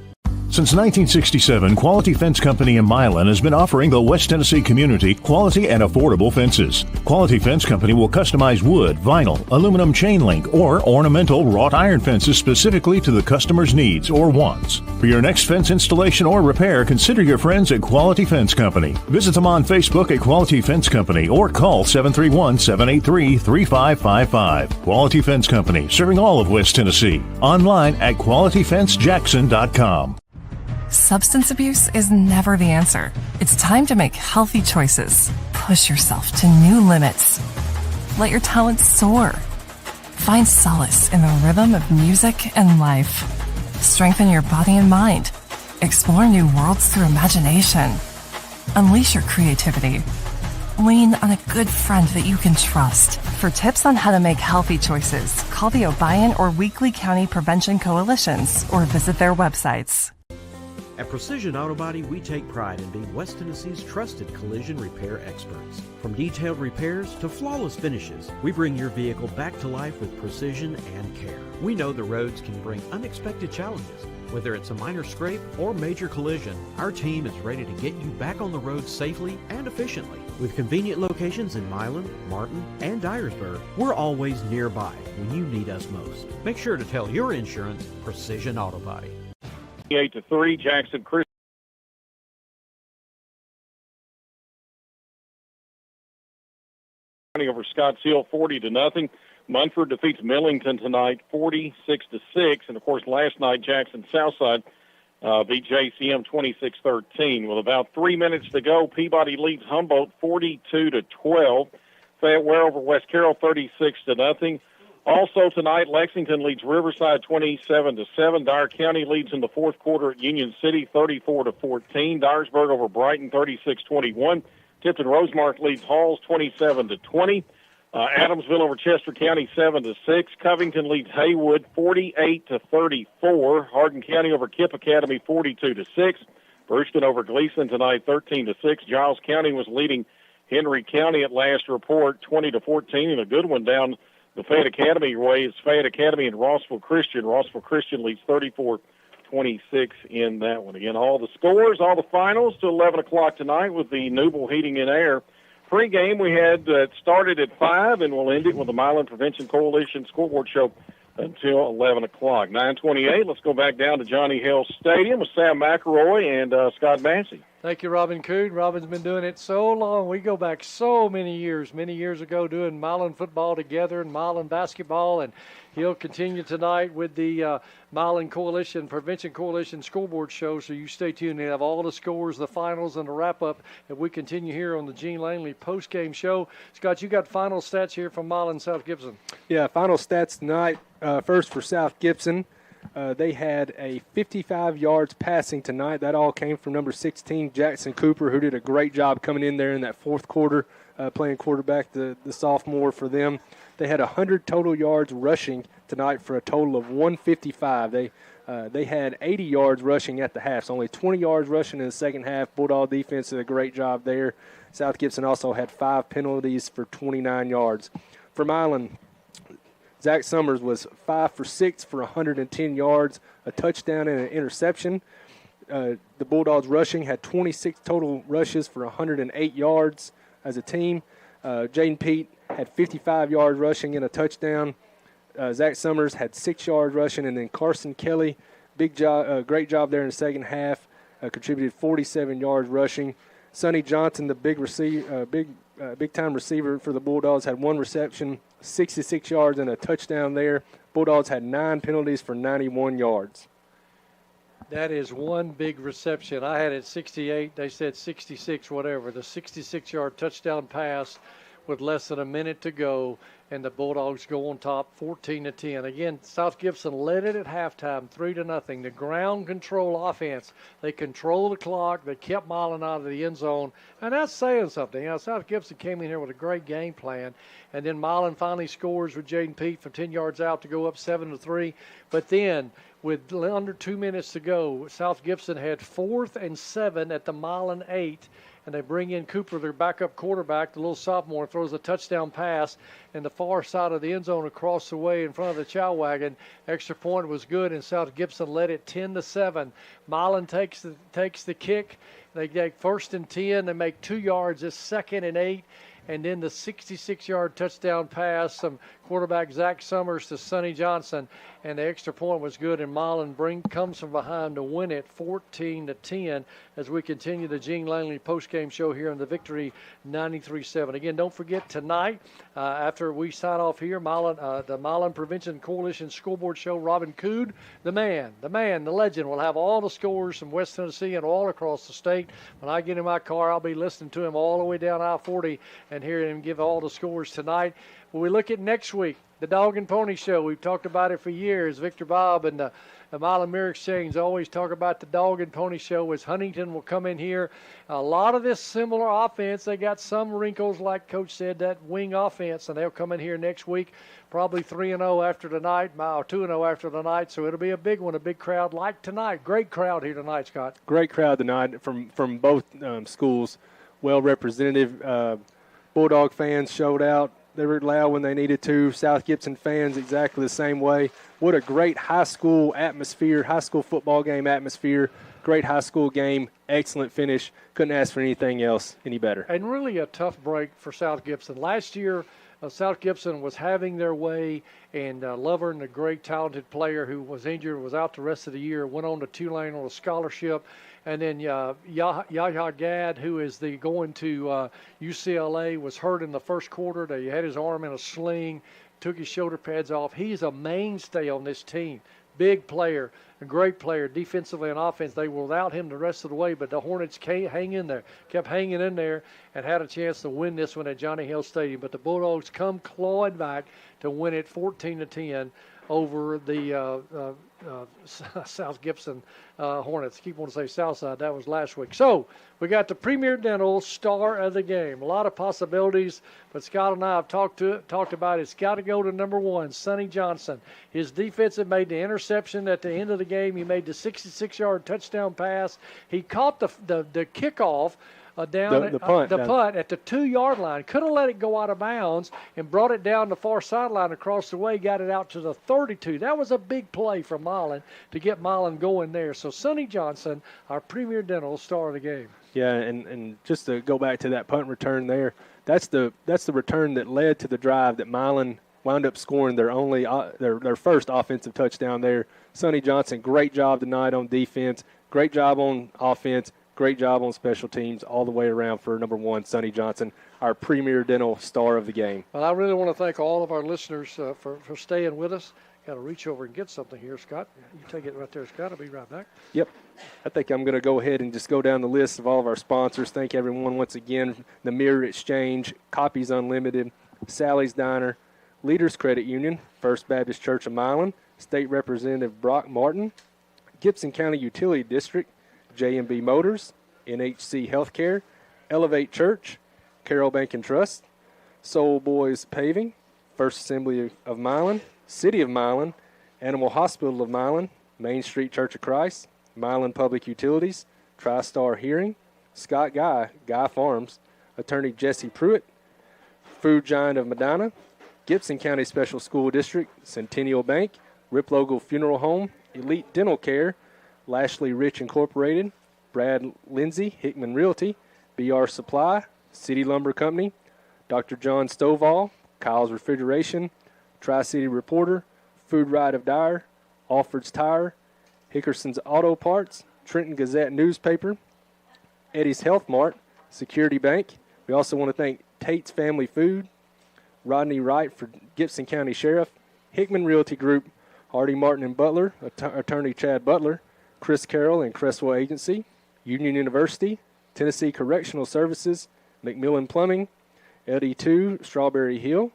Since 1967, Quality Fence Company in Milan has been offering the West Tennessee community quality and affordable fences. Quality Fence Company will customize wood, vinyl, aluminum chain link, or ornamental wrought iron fences specifically to the customer's needs or wants. For your next fence installation or repair, consider your friends at Quality Fence Company. Visit them on Facebook at Quality Fence Company or call 731-783-3555. Quality Fence Company, serving all of West Tennessee. Online at qualityfencejackson.com. Substance abuse is never the answer. It's time to make healthy choices. Push yourself to new limits. Let your talents soar. Find solace in the rhythm of music and life. Strengthen your body and mind. Explore new worlds through imagination. Unleash your creativity. Lean on a good friend that you can trust. For tips on how to make healthy choices, call the Obion or Weakley County Prevention Coalitions or visit their websites. At Precision Auto Body, we take pride in being West Tennessee's trusted collision repair experts. From detailed repairs to flawless finishes, we bring your vehicle back to life with precision and care. We know the roads can bring unexpected challenges. Whether it's a minor scrape or major collision, our team is ready to get you back on the road safely and efficiently. With convenient locations in Milan, Martin, and Dyersburg, we're always nearby when you need us most. Make sure to tell your insurance Precision Auto Body. 8-3, Jackson Christian over Scotts Hill 40-0. Munford defeats Millington tonight 46-6, and of course last night Jackson Southside beat JCM 26-13. With about 3 minutes to go, Peabody leads Humboldt 42-12. Fayetteville over West Carroll 36-0. Also tonight, Lexington leads Riverside 27-7. Dyer County leads in the fourth quarter at Union City 34-14. Dyersburg over Brighton 36-21. Tipton Rosemark leads Halls 27-20. Adamsville over Chester County 7-6. Covington leads Haywood 48-34. Hardin County over Kip Academy 42-6. Brewston over Gleason tonight 13-6. Giles County was leading Henry County at last report 20-14, and a good one down the Fayette Academy way is Fayette Academy and Rossville Christian. Rossville Christian leads 34-26 in that one. Again, all the scores, all the finals to 11 o'clock tonight with the Newble Heating and Air. Pre-game we had started at 5, and we'll end it with the Milan Prevention Coalition scoreboard show until 11 o'clock. 9:28, let's go back down to Johnny Hill Stadium with Sam McElroy and Scott Massey. Thank you, Robin Coon. Robin's been doing it so long. We go back so many years ago doing Milan football together and Milan basketball, and he'll continue tonight with the Milan Coalition, Prevention Coalition scoreboard show, so you stay tuned. They have all the scores, the finals, and the wrap-up that we continue here on the Gene Langley post-game show. Scott, you got final stats here from Milan South Gibson. Yeah, final stats tonight. First for South Gibson. They had a 55 yards passing tonight. That all came from number 16, Jackson Cooper, who did a great job coming in there in that fourth quarter, playing quarterback, the sophomore for them. They had 100 total yards rushing tonight for a total of 155. They had 80 yards rushing at the half, so only 20 yards rushing in the second half. Bulldog defense did a great job there. South Gibson also had 5 penalties for 29 yards. For Milan, Zach Summers was 5 for 6 for 110 yards, a touchdown and an interception. The Bulldogs rushing had 26 total rushes for 108 yards as a team. Jaden Pete had 55 yards rushing and a touchdown. Zach Summers had 6 yards rushing, and then Carson Kelly, great job there in the second half, contributed 47 yards rushing. Sonny Johnson, the big-time receiver for the Bulldogs, had 1 reception, 66 yards, and a touchdown there. Bulldogs had 9 penalties for 91 yards. That is one big reception. I had it 68. They said 66, whatever. The 66-yard touchdown pass with less than a minute to go, and the Bulldogs go on top 14-10. Again, South Gibson led it at halftime 3-0. The ground control offense, they controlled the clock. They kept Milan out of the end zone, and that's saying something. You know, South Gibson came in here with a great game plan, and then Milan finally scores with Jaden Pete from 10 yards out to go up 7-3. But then, with under 2 minutes to go, South Gibson had 4th and 7 at the Milan 8. And they bring in Cooper, their backup quarterback, the little sophomore, throws a touchdown pass in the far side of the end zone across the way in front of the chow wagon. Extra point was good, and South Gibson led it 10-7. Milan takes the kick. They get 1st and 10. They make 2 yards. It's 2nd and 8. And then the 66-yard touchdown pass from quarterback Zach Summers to Sonny Johnson, and the extra point was good, and Milan comes from behind to win it 14-10 as we continue the Gene Langley postgame show here on the Victory 93.7. Again, don't forget tonight, after we sign off here, the Milan Prevention Coalition scoreboard show, Robin Cood, the man, the legend, will have all the scores from West Tennessee and all across the state. When I get in my car, I'll be listening to him all the way down I-40 and hearing him give all the scores tonight. When we look at next week, the Dog and Pony Show, we've talked about it for years. Victor Bob and the Milan Mirror Exchange always talk about the Dog and Pony Show as Huntington will come in here. A lot of this similar offense. They got some wrinkles, like Coach said, that wing offense, and they'll come in here next week, probably 3-0 after tonight, or 2-0 after tonight. So it'll be a big one, a big crowd like tonight. Great crowd here tonight, Scott. Great crowd tonight from both schools. Well representative. Bulldog fans showed out. They were loud when they needed to. South Gibson fans exactly the same way. What a great high school atmosphere, high school football game atmosphere. Great high school game, excellent finish. Couldn't ask for anything else any better. And really a tough break for South Gibson. Last year, South Gibson was having their way, and Lovern, the great talented player who was injured, was out the rest of the year, went on to Tulane on a scholarship. And then Yahya Gad, who is going to UCLA, was hurt in the first quarter. They had his arm in a sling, took his shoulder pads off. He's a mainstay on this team. Big player, a great player, defensively and offense. They were without him the rest of the way, but the Hornets kept hanging in there, and had a chance to win this one at Johnny Hill Stadium. But the Bulldogs come clawing back to win it 14-10 over the South Gibson Hornets. Keep wanting to say Southside. That was last week. So we got the Premier Dental star of the game. A lot of possibilities, but Scott and I have talked about it's got to go to number 1, Sonny Johnson. His defensive made the interception at the end of the game. He made the 66-yard touchdown pass. He caught the kickoff the punt at the 2-yard line. Could have let it go out of bounds and brought it down the far sideline across the way, got it out to the 32. That was a big play from Milan to get Milan going there. So Sonny Johnson, our Premier Dental star of the game. Yeah, and just to go back to that punt return there, that's the return that led to the drive that Milan wound up scoring their first offensive touchdown there. Sonny Johnson, great job tonight on defense, great job on offense, great job on special teams all the way around for number 1, Sonny Johnson, our Premier Dental star of the game. Well, I really want to thank all of our listeners for staying with us. Got to reach over and get something here, Scott. You take it right there, Scott. I'll be right back. Yep. I think I'm going to go ahead and just go down the list of all of our sponsors. Thank everyone once again. The Mirror Exchange, Copies Unlimited, Sally's Diner, Leaders Credit Union, First Baptist Church of Milan, State Representative Brock Martin, Gibson County Utility District, J&B Motors, NHC Healthcare, Elevate Church, Carroll Bank and Trust, Soul Boys Paving, First Assembly of Milan, City of Milan, Animal Hospital of Milan, Main Street Church of Christ, Milan Public Utilities, TriStar Hearing, Scott Guy Farms, Attorney Jesse Pruitt, Food Giant of Medina, Gibson County Special School District, Centennial Bank, Rip Logal Funeral Home, Elite Dental Care, Lashley Rich Incorporated, Brad Lindsay, Hickman Realty, BR Supply, City Lumber Company, Dr. John Stovall, Kyle's Refrigeration, Tri-City Reporter, Food Ride of Dyer, Alford's Tire, Hickerson's Auto Parts, Trenton Gazette Newspaper, Eddie's Health Mart, Security Bank. We also want to thank Tate's Family Food, Rodney Wright for Gibson County Sheriff, Hickman Realty Group, Hardy Martin and Butler, Attorney Chad Butler, Chris Carroll and Cresswell Agency, Union University, Tennessee Correctional Services, McMillan Plumbing, LD2 Strawberry Hill,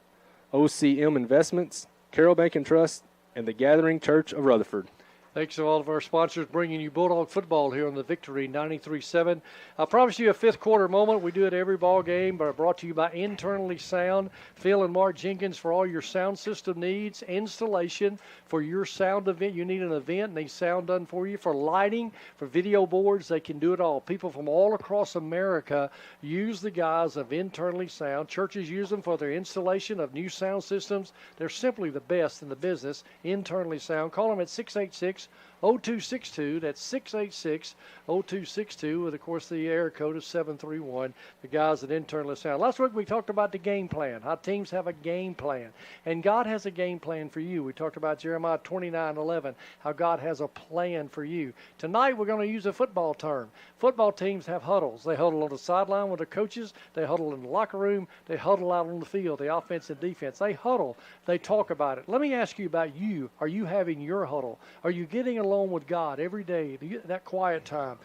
OCM Investments, Carroll Bank and Trust, and the Gathering Church of Rutherford. Thanks to all of our sponsors bringing you Bulldog football here on the Victory 93.7. I promise you a fifth quarter moment. We do it every ball game, but brought to you by Internally Sound. Phil and Mark Jenkins for all your sound system needs, installation for your sound event. You need an event, need sound done for you. For lighting, for video boards, they can do it all. People from all across America use the guys of Internally Sound. Churches use them for their installation of new sound systems. They're simply the best in the business. Internally Sound. Call them at 686-0262. That's 686-0262 with, of course, the area code is 731. The guys at Internally Sound. Last week we talked about the game plan, how teams have a game plan. And God has a game plan for you. We talked about Jeremiah 29:11, how God has a plan for you. Tonight we're going to use a football term. Football teams have huddles. They huddle on the sideline with the coaches. They huddle in the locker room. They huddle out on the field, the offense and defense. They huddle. They talk about it. Let me ask you about you. Are you having your huddle? Are you getting alone with God every day, that quiet time.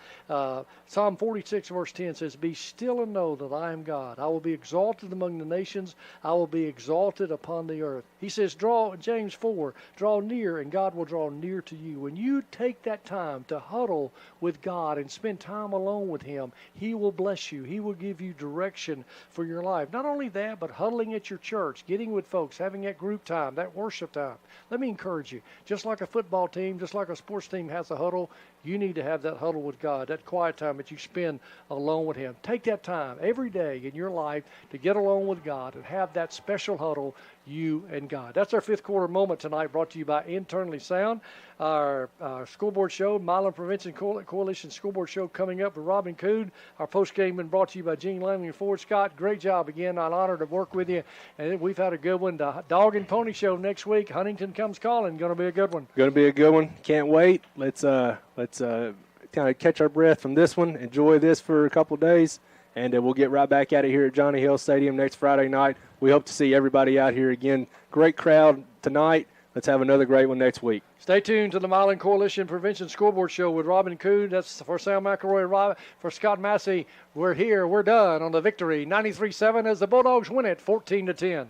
Psalm 46 verse 10 says, "Be still and know that I am God. I will be exalted among the nations. I will be exalted upon the earth." He says, James 4, draw near and God will draw near to you. When you take that time to huddle with God and spend time alone with Him, He will bless you. He will give you direction for your life. Not only that, but huddling at your church, getting with folks, having that group time, that worship time. Let me encourage you, just like a football team, just like a sports team has a huddle, you need to have that huddle with God, that quiet time that you spend alone with Him. Take that time every day in your life to get alone with God and have that special huddle, you and God. That's our fifth quarter moment tonight, brought to you by Internally Sound. Our school board show, Milan Prevention Coalition School Board Show, coming up with Robin Coon. Our post-game been brought to you by Gene Langley and Ford Scott. Great job again. I'm honored to work with you. And we've had a good one. The Dog and Pony Show next week. Huntington Comes Calling. Going to be a good one. Going to be a good one. Can't wait. Let's kind of catch our breath from this one. Enjoy this for a couple of days. And we'll get right back at it here at Johnny Hill Stadium next Friday night. We hope to see everybody out here again. Great crowd tonight. Let's have another great one next week. Stay tuned to the Milan Coalition Prevention School Board Show with Robin Coon. That's for Sam McElroy, for Scott Massey. We're here. We're done on the Victory 93-7 as the Bulldogs win it 14-10.